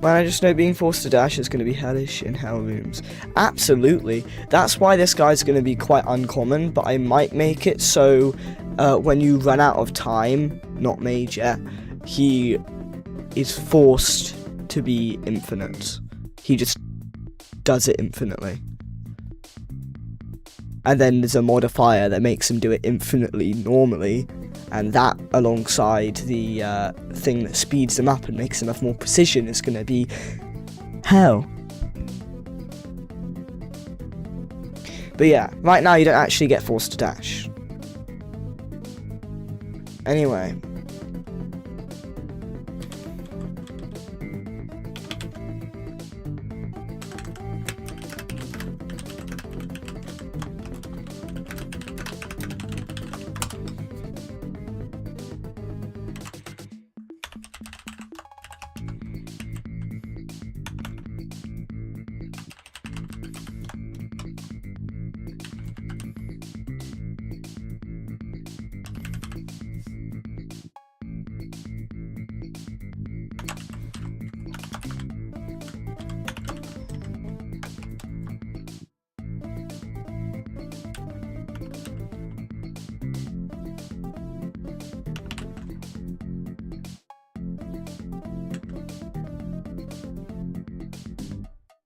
A: Man, I just know being forced to dash is going to be hellish in hell rooms. Absolutely. That's why this guy's going to be quite uncommon, but I might make it so when you run out of time, not made yet, he is forced to be infinite. He just does it infinitely. And then there's a modifier that makes him do it infinitely normally, and that alongside the thing that speeds him up and makes him have more precision is going to be hell. But yeah, right now you don't actually get forced to dash. Anyway.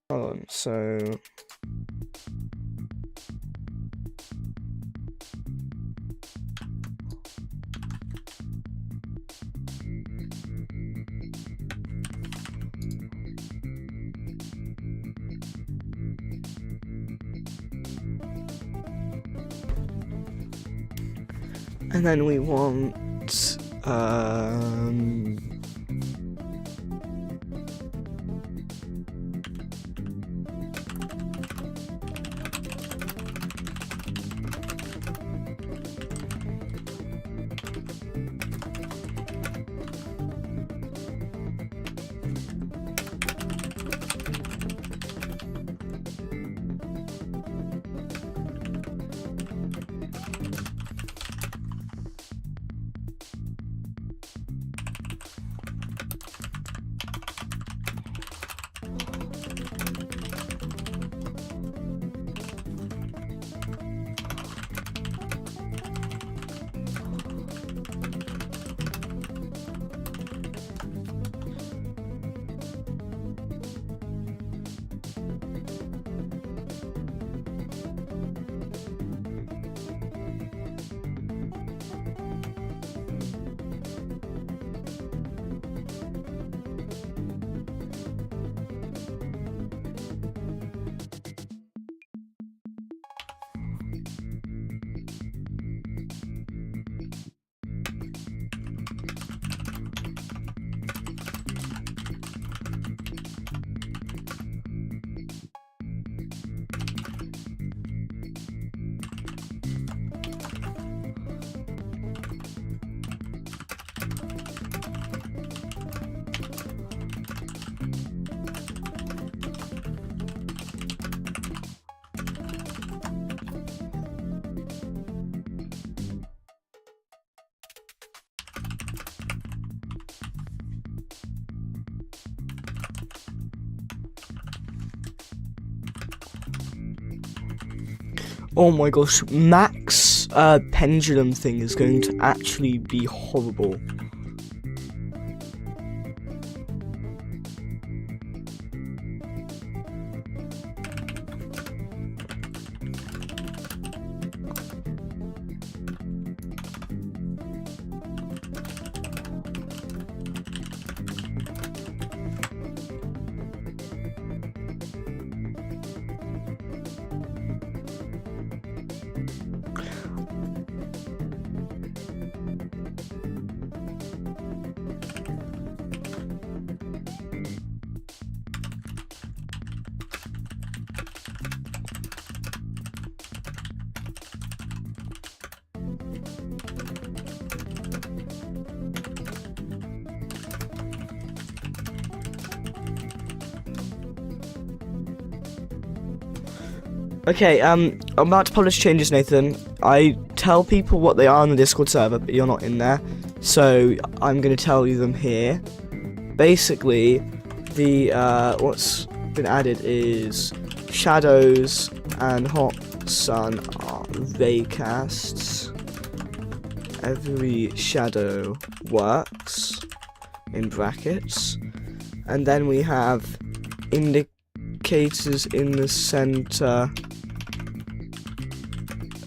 A: Hold on, so and then we want Oh my gosh, Max pendulum thing is going to actually be horrible. Okay, I'm about to publish changes, Nathan. I tell people what they are on the Discord server, but you're not in there, so I'm going to tell you them here. Basically, the what's been added is shadows and hot sun are raycasts. Every shadow works in brackets, and then we have indicators in the center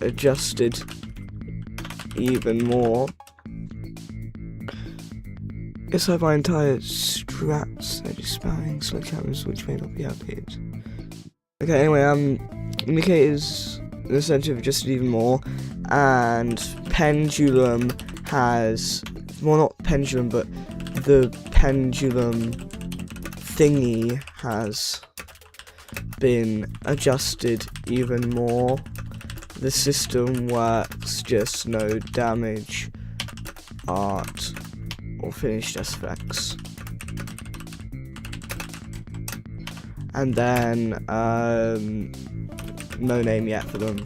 A: adjusted even more. It's like my entire straps are just spamming slow cameras which may not be updated. Okay, anyway, indicators in the center have adjusted even more, and pendulum has, well, not pendulum, but the pendulum thingy has been adjusted even more. The system works, just no damage, art, or finished effects. And then, no name yet for them.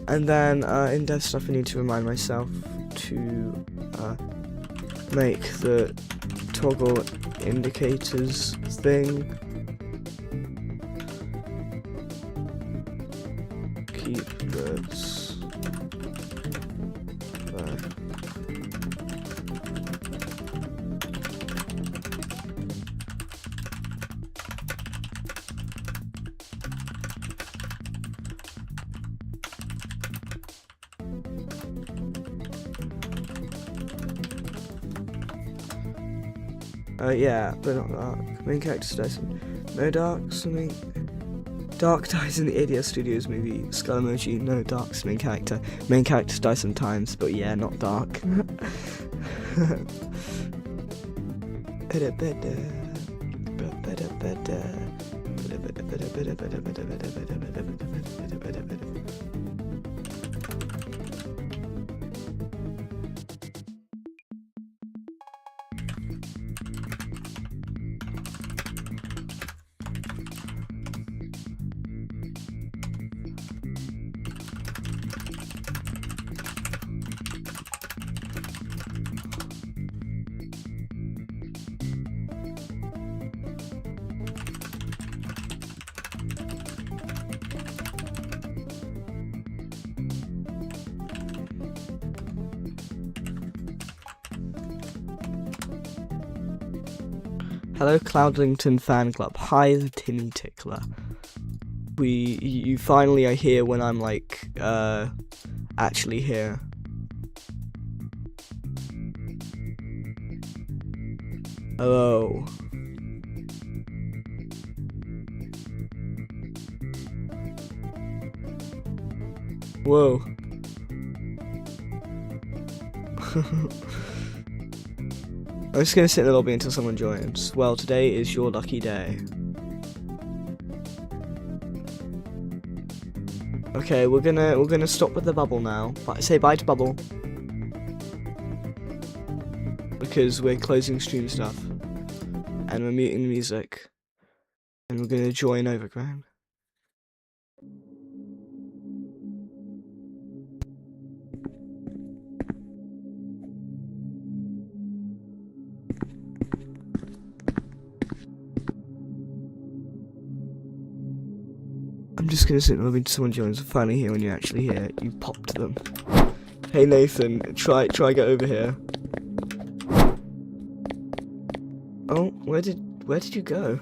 A: And then, in dev stuff, I need to remind myself to make the toggle indicators thing. Keep this there. Yeah, but not dark. Main character dies in no dark, something. Dark dies in the ADS Studios movie. Skull emoji, no darks, main character. Main characters die sometimes, but yeah, not dark. Hello, Cloudlington fan club. Hi, the Timmy Tickler. You finally are here when I'm like actually here. Hello. Whoa. I'm just gonna sit in the lobby until someone joins. Well, today is your lucky day. Okay, we're gonna stop with the bubble now. Say bye to bubble. Because we're closing stream stuff. And we're muting the music. And we're gonna join Overgrown. I'm just gonna sit and wait until someone joins. I'm finally here when you're actually here. You popped them. Hey Nathan, try get over here. Oh, where did you go?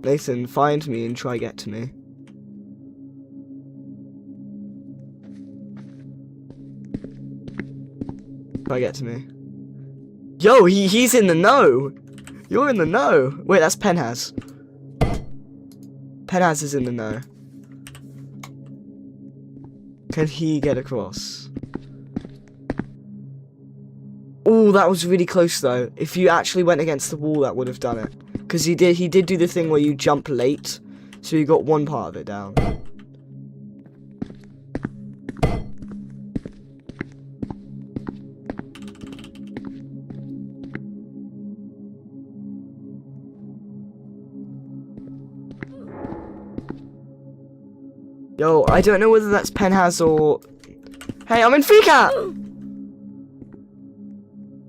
A: Nathan, find me and try get to me. Try get to me. Yo, he's in the know! You're in the know! Wait, that's Penhaz. Penhaz is in the know. Can he get across? Oh, that was really close though. If you actually went against the wall, that would have done it. Because he did do the thing where you jump late, so you got one part of it down. Yo, I don't know whether that's Penhaz or... Hey, I'm in Free Cat!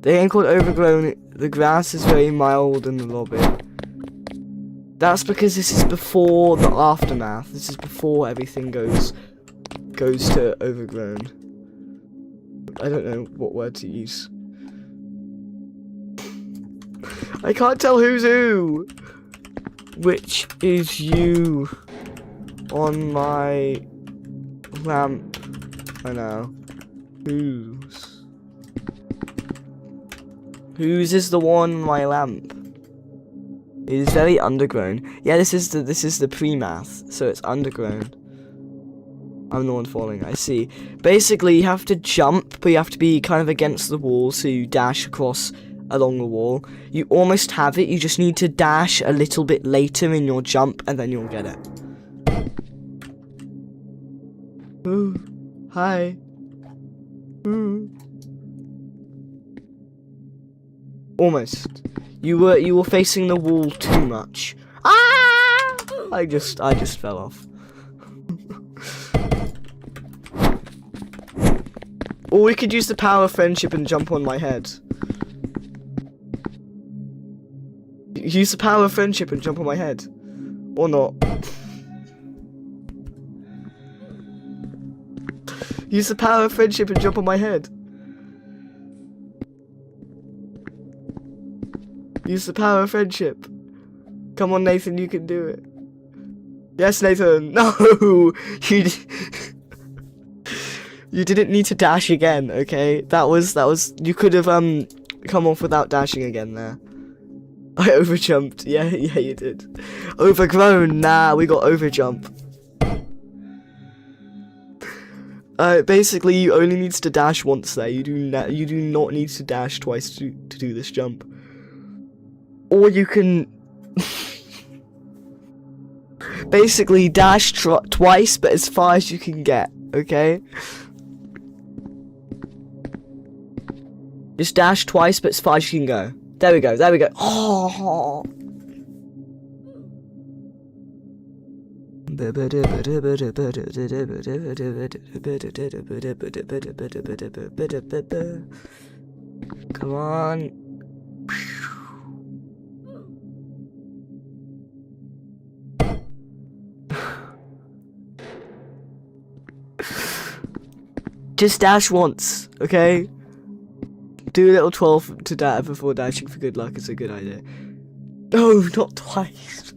A: The game called Overgrown. The grass is very mild in the lobby. That's because this is before the aftermath. This is before everything goes to Overgrown. I don't know what word to use. I can't tell who's who! Which is you on my lamp? I know. Whose is the one on my lamp? It is very undergrown. Yeah, this is the pre-math, so it's undergrown. I'm the one falling, I see. Basically, you have to jump, but you have to be kind of against the wall, so you dash across along the wall. You almost have it, you just need to dash a little bit later in your jump, and then you'll get it. Ooh, hi. Ooh. Almost. You were facing the wall too much. Ah! I just fell off. Or we could use the power of friendship and jump on my head. Use the power of friendship and jump on my head. Or not. Use the power of friendship and jump on my head. Use the power of friendship. Come on, Nathan, you can do it. Yes, Nathan. No, you didn't need to dash again. Okay, that was. You could have come off without dashing again there. I overjumped. Yeah, you did. Overgrown. Nah, we got overjump. Basically, you only need to dash once there. You do not need to dash twice to do this jump. Or you can basically dash twice, but as far as you can get, okay? Just dash twice, but as far as you can go. There we go, there we go. Oh! Come on. Just dash once, okay? Do a little 12 to dash before dashing for good luck. It's a good idea. No, not twice.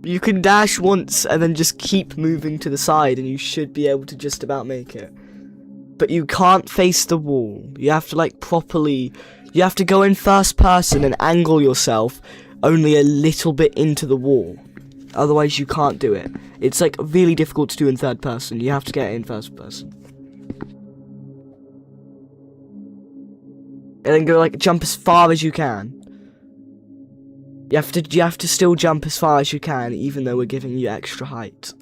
A: You can dash once and then just keep moving to the side and you should be able to just about make it. But you can't face the wall. You have to like properly, you have to go in first person and angle yourself only a little bit into the wall. Otherwise you can't do it. It's like really difficult to do in third person. You have to get it in first person. And then go like jump as far as you can. You have to still jump as far as you can, even though we're giving you extra height.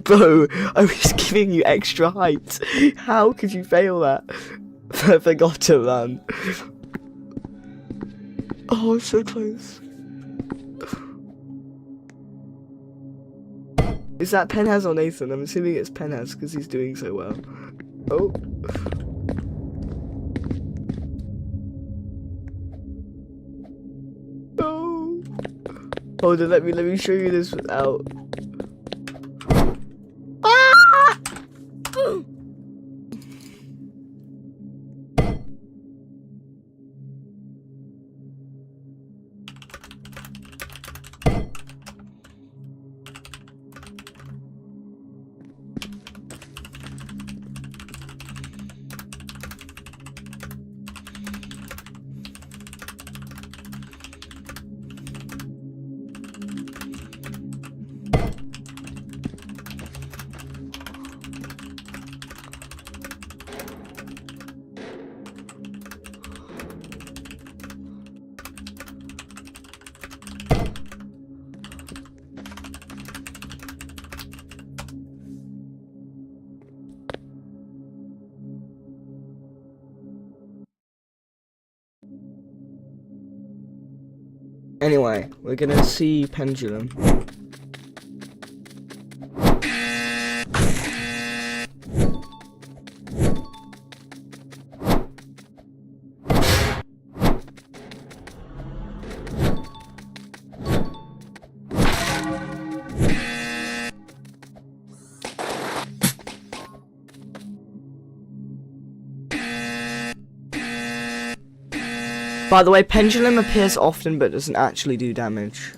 A: Bro, I was giving you extra height. How could you fail that? I forgot to run. Oh, so close. Is that Penhaz or Nathan? I'm assuming it's Penhaz because he's doing so well. Oh. Oh. Hold on, let me show you this without. Ah! Anyway, we're gonna see pendulum. By the way, pendulum appears often but doesn't actually do damage.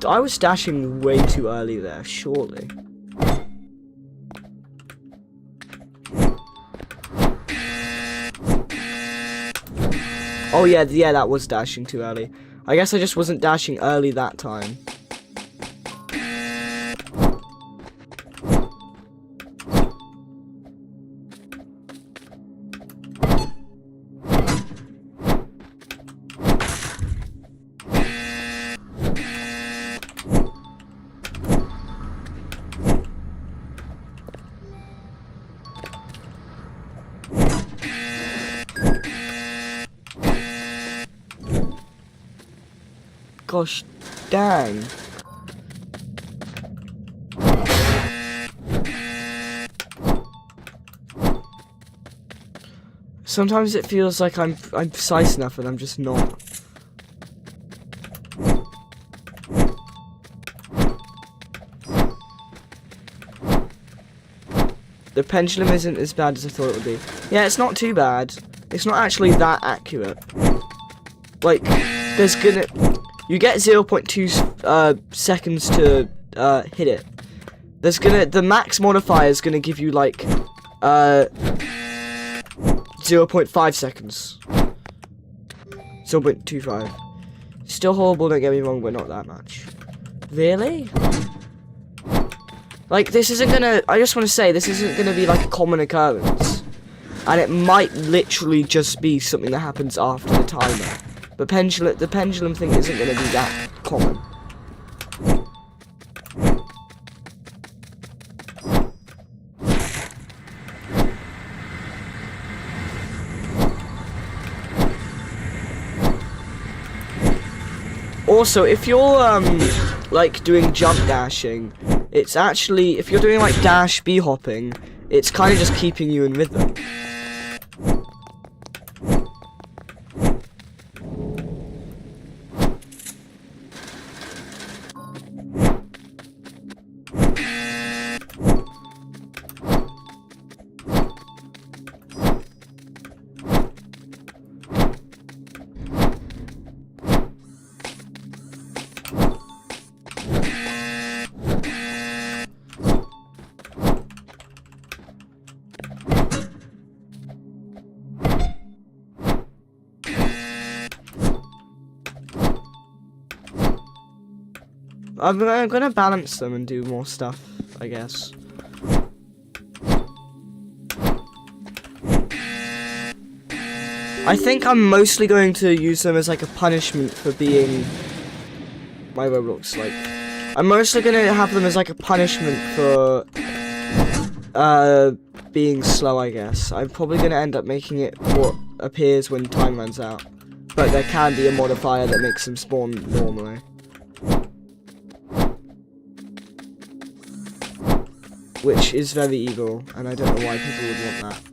A: I was dashing way too early there, surely. Oh yeah, that was dashing too early. I guess I just wasn't dashing early that time. Gosh dang. Sometimes it feels like I'm precise enough and I'm just not. The pendulum isn't as bad as I thought it would be. Yeah, it's not too bad. It's not actually that accurate. Like, there's gonna... You get 0.2 seconds to hit it. The max modifier is gonna give you like 0.5 seconds. 0.25. Still horrible, don't get me wrong, but not that much. Really? Like, this isn't gonna... I just want to say, this isn't gonna be like a common occurrence. And it might literally just be something that happens after the timer. But the pendulum thing isn't going to be that common. Also, if you're like doing jump dashing, it's actually, if you're doing like dash bee hopping, it's kind of just keeping you in rhythm. I'm gonna balance them and do more stuff. I guess. I think I'm mostly going to use them as like a punishment for being my Roblox. Like, I'm mostly gonna have them as like a punishment for being slow, I guess. I'm probably gonna end up making it what appears when time runs out, but there can be a modifier that makes them spawn normally. Which is very evil, and I don't know why people would want that.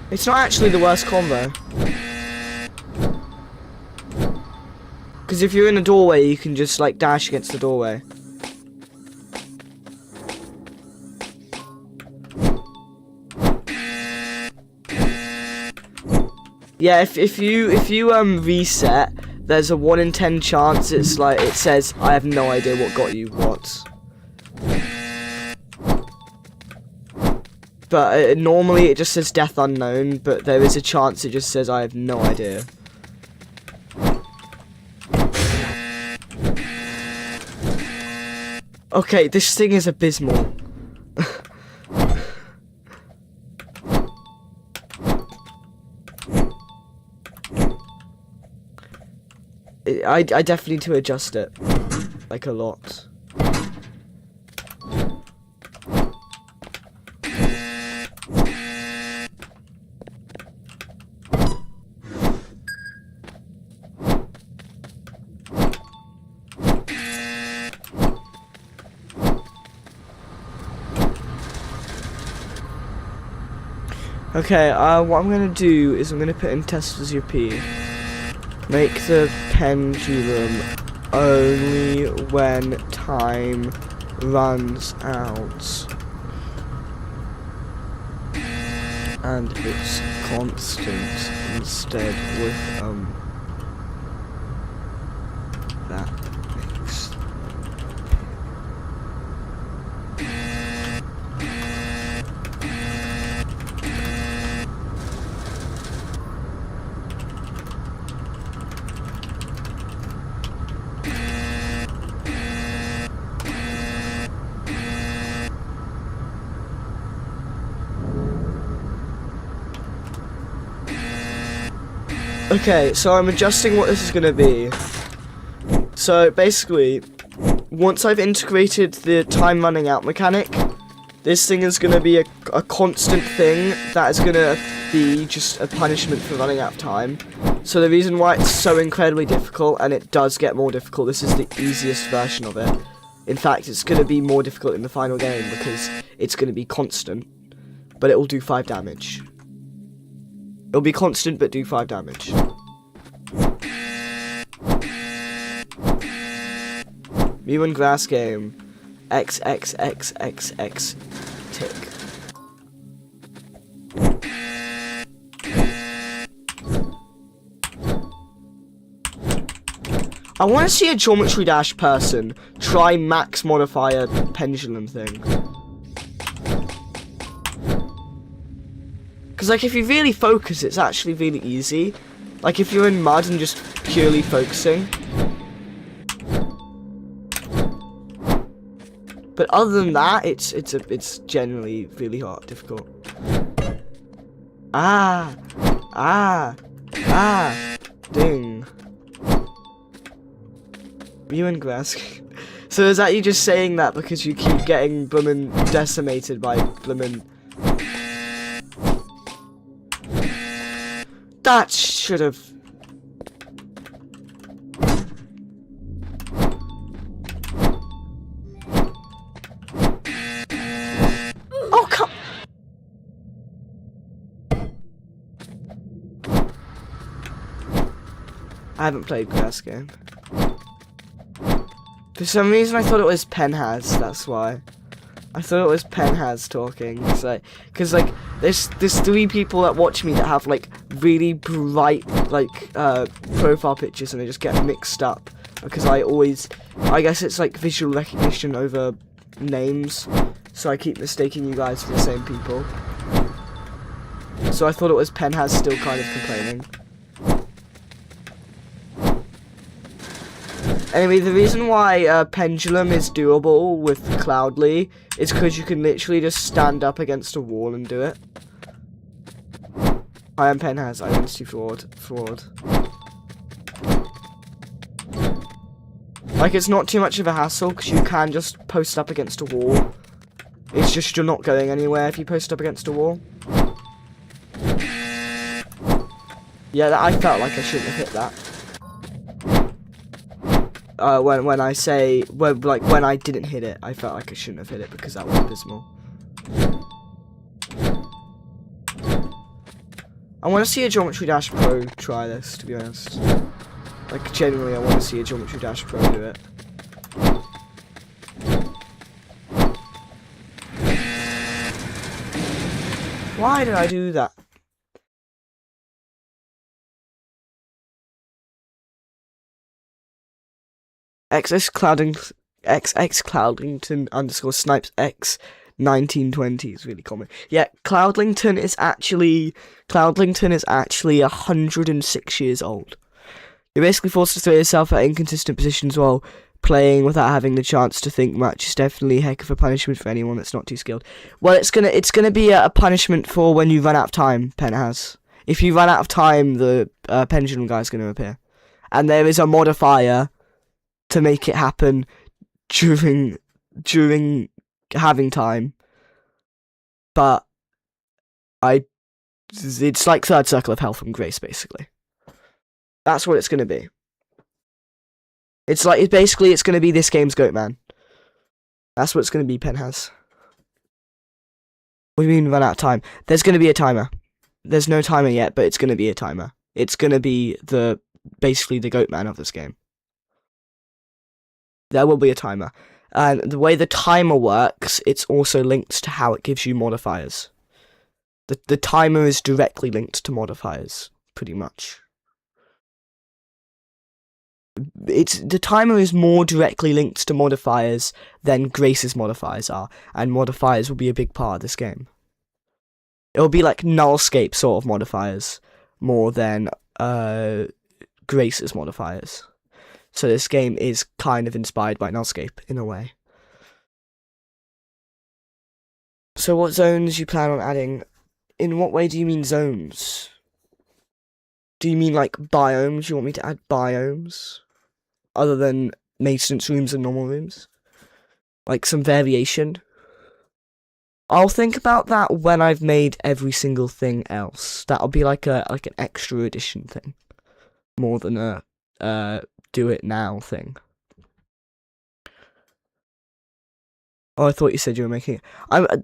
A: It's not actually the worst combo. Because if you're in a doorway, you can just like dash against the doorway. Yeah, if you reset, there's a 1 in 10 chance it's like it says I have no idea what got you what. But normally it just says death unknown, but there is a chance it just says I have no idea. Okay, this thing is abysmal. I definitely need to adjust it, like a lot. Okay, what I'm gonna do is I'm gonna put in test as your P. Make the pendulum only when time runs out. And it's constant instead with, that makes... Okay, so I'm adjusting what this is going to be. So basically, once I've integrated the time running out mechanic, this thing is going to be a constant thing that is going to be just a punishment for running out of time. So the reason why it's so incredibly difficult, and it does get more difficult, this is the easiest version of it. In fact, it's going to be more difficult in the final game because it's going to be constant, but it will do 5 damage. It'll be constant, but do 5 damage. Mew and Grass game. XXXXX tick. I want to see a Geometry Dash person try max modifier pendulum thing. Because, like, if you really focus, it's actually really easy. Like, if you're in mud and just purely focusing. But other than that, it's generally really hard, difficult. Ding. You and Grass. So is that you just saying that because you keep getting bloomin' decimated by bloomin'... That should have... Oh, come... I haven't played Grass game. For some reason I thought it was Penhaz, that's why. I thought it was Penhaz talking. Cause like there's 3 people that watch me that have like really bright like profile pictures and they just get mixed up because I guess it's like visual recognition over names, so I keep mistaking you guys for the same people. So I thought it was Penhaz still kind of complaining. Anyway, the reason why Pendulum is doable with Cloudly is because you can literally just stand up against a wall and do it. I am Penhaz, identity fraud. Like, it's not too much of a hassle because you can just post up against a wall. It's just you're not going anywhere if you post up against a wall. Yeah, I felt like I shouldn't have hit that. When I didn't hit it, I felt like I shouldn't have hit it because that was abysmal. I want to see a Geometry Dash Pro try this, to be honest. Like, genuinely, I want to see a Geometry Dash Pro do it. Why did I do that? Cloudington underscore snipes X 1920 is really common. Yeah, Cloudlington is actually 106 years old. You're basically forced to throw yourself at inconsistent positions while playing without having the chance to think much. It's definitely a heck of a punishment for anyone that's not too skilled. Well, it's gonna be a punishment for when you run out of time, Penhaz. If you run out of time, the pendulum guy's gonna appear. And there is a modifier to make it happen during having time. But it's like third circle of hell from grace, basically. That's what it's gonna be. It's gonna be this game's goat man. That's what it's gonna be, Penhaz. What do you mean run out of time? There's gonna be a timer. There's no timer yet, but it's gonna be a timer. It's gonna be basically the goat man of this game. There will be a timer. And the way the timer works, it's also linked to how it gives you modifiers. The timer is directly linked to modifiers, pretty much. The timer is more directly linked to modifiers than Grace's modifiers are, and modifiers will be a big part of this game. It'll be like nullscape sort of modifiers, more than Grace's modifiers. So this game is kind of inspired by nullscape, in a way. So what zones you plan on adding? In what way do you mean zones? Do you mean like biomes? Do you want me to add biomes? Other than maintenance rooms and normal rooms? Like some variation? I'll think about that when I've made every single thing else. That'll be like an extra edition thing. More than a do it now thing. Oh, I thought you said you were making it.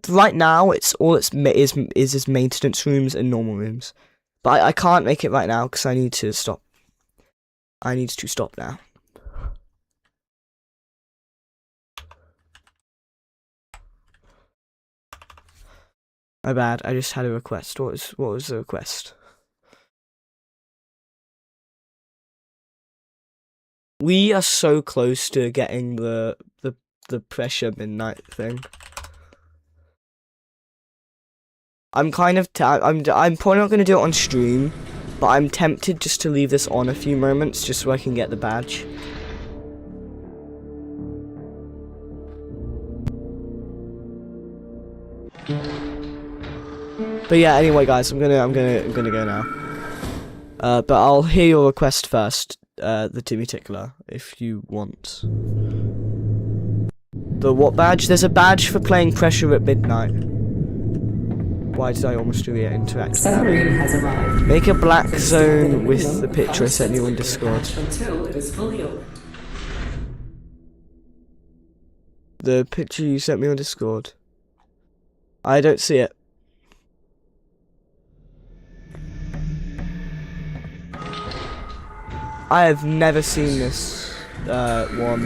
A: Right now, it's maintenance rooms and normal rooms. But I can't make it right now because I need to stop. I need to stop now. My bad, I just had a request. What was the request? We are so close to getting the pressure midnight thing. I'm kind of I'm probably not gonna do it on stream, but I'm tempted just to leave this on a few moments just so I can get the badge. But yeah, anyway, guys, I'm gonna go now. But I'll hear your request first, the Timmy Tickler, if you want. The what badge? There's a badge for playing Pressure at midnight. Why did I almost do it interactive?
C: Submarine has arrived.
A: Make a black zone with the picture I sent you in Discord.
C: Until it is fully open.
A: The picture you sent me on Discord. I don't see it. I have never seen this one.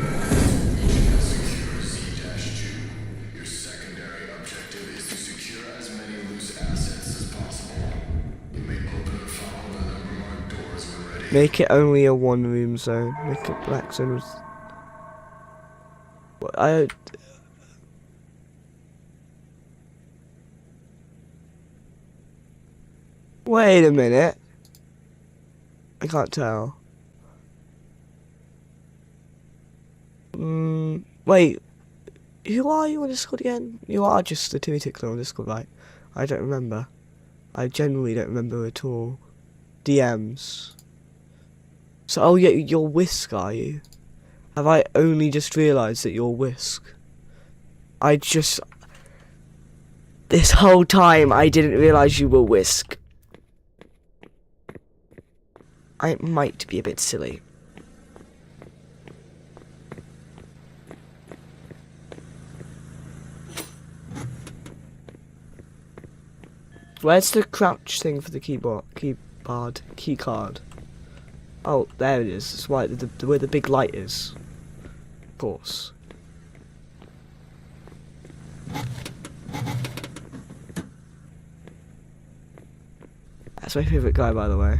D: Your secondary objective is to secure as many loose assets as possible. You may open and follow the number marked doors when ready.
A: Make it only a one-room zone. Make a black zone with... What, Wait a minute. I can't tell. Wait. Who are you on Discord again? You are just the Timmy Tickler on Discord, right? I don't remember. I genuinely don't remember at all. DMs. So, oh yeah, you're Whisk, are you? Have I only just realised that you're Whisk? This whole time I didn't realise you were Whisk. I might be a bit silly. Where's the crouch thing for the key card? Oh, there it is. It's right, where the big light is. Of course. That's my favourite guy, by the way.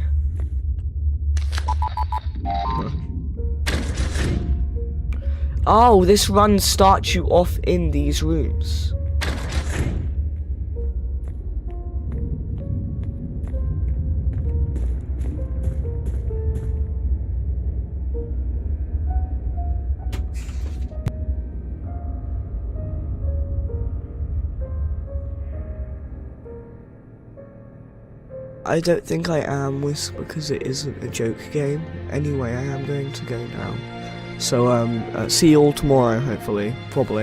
A: Oh, this run starts you off in these rooms. I don't think I am Whisk because it isn't a joke game. Anyway, I am going to go now. So, see you all tomorrow, hopefully. Probably.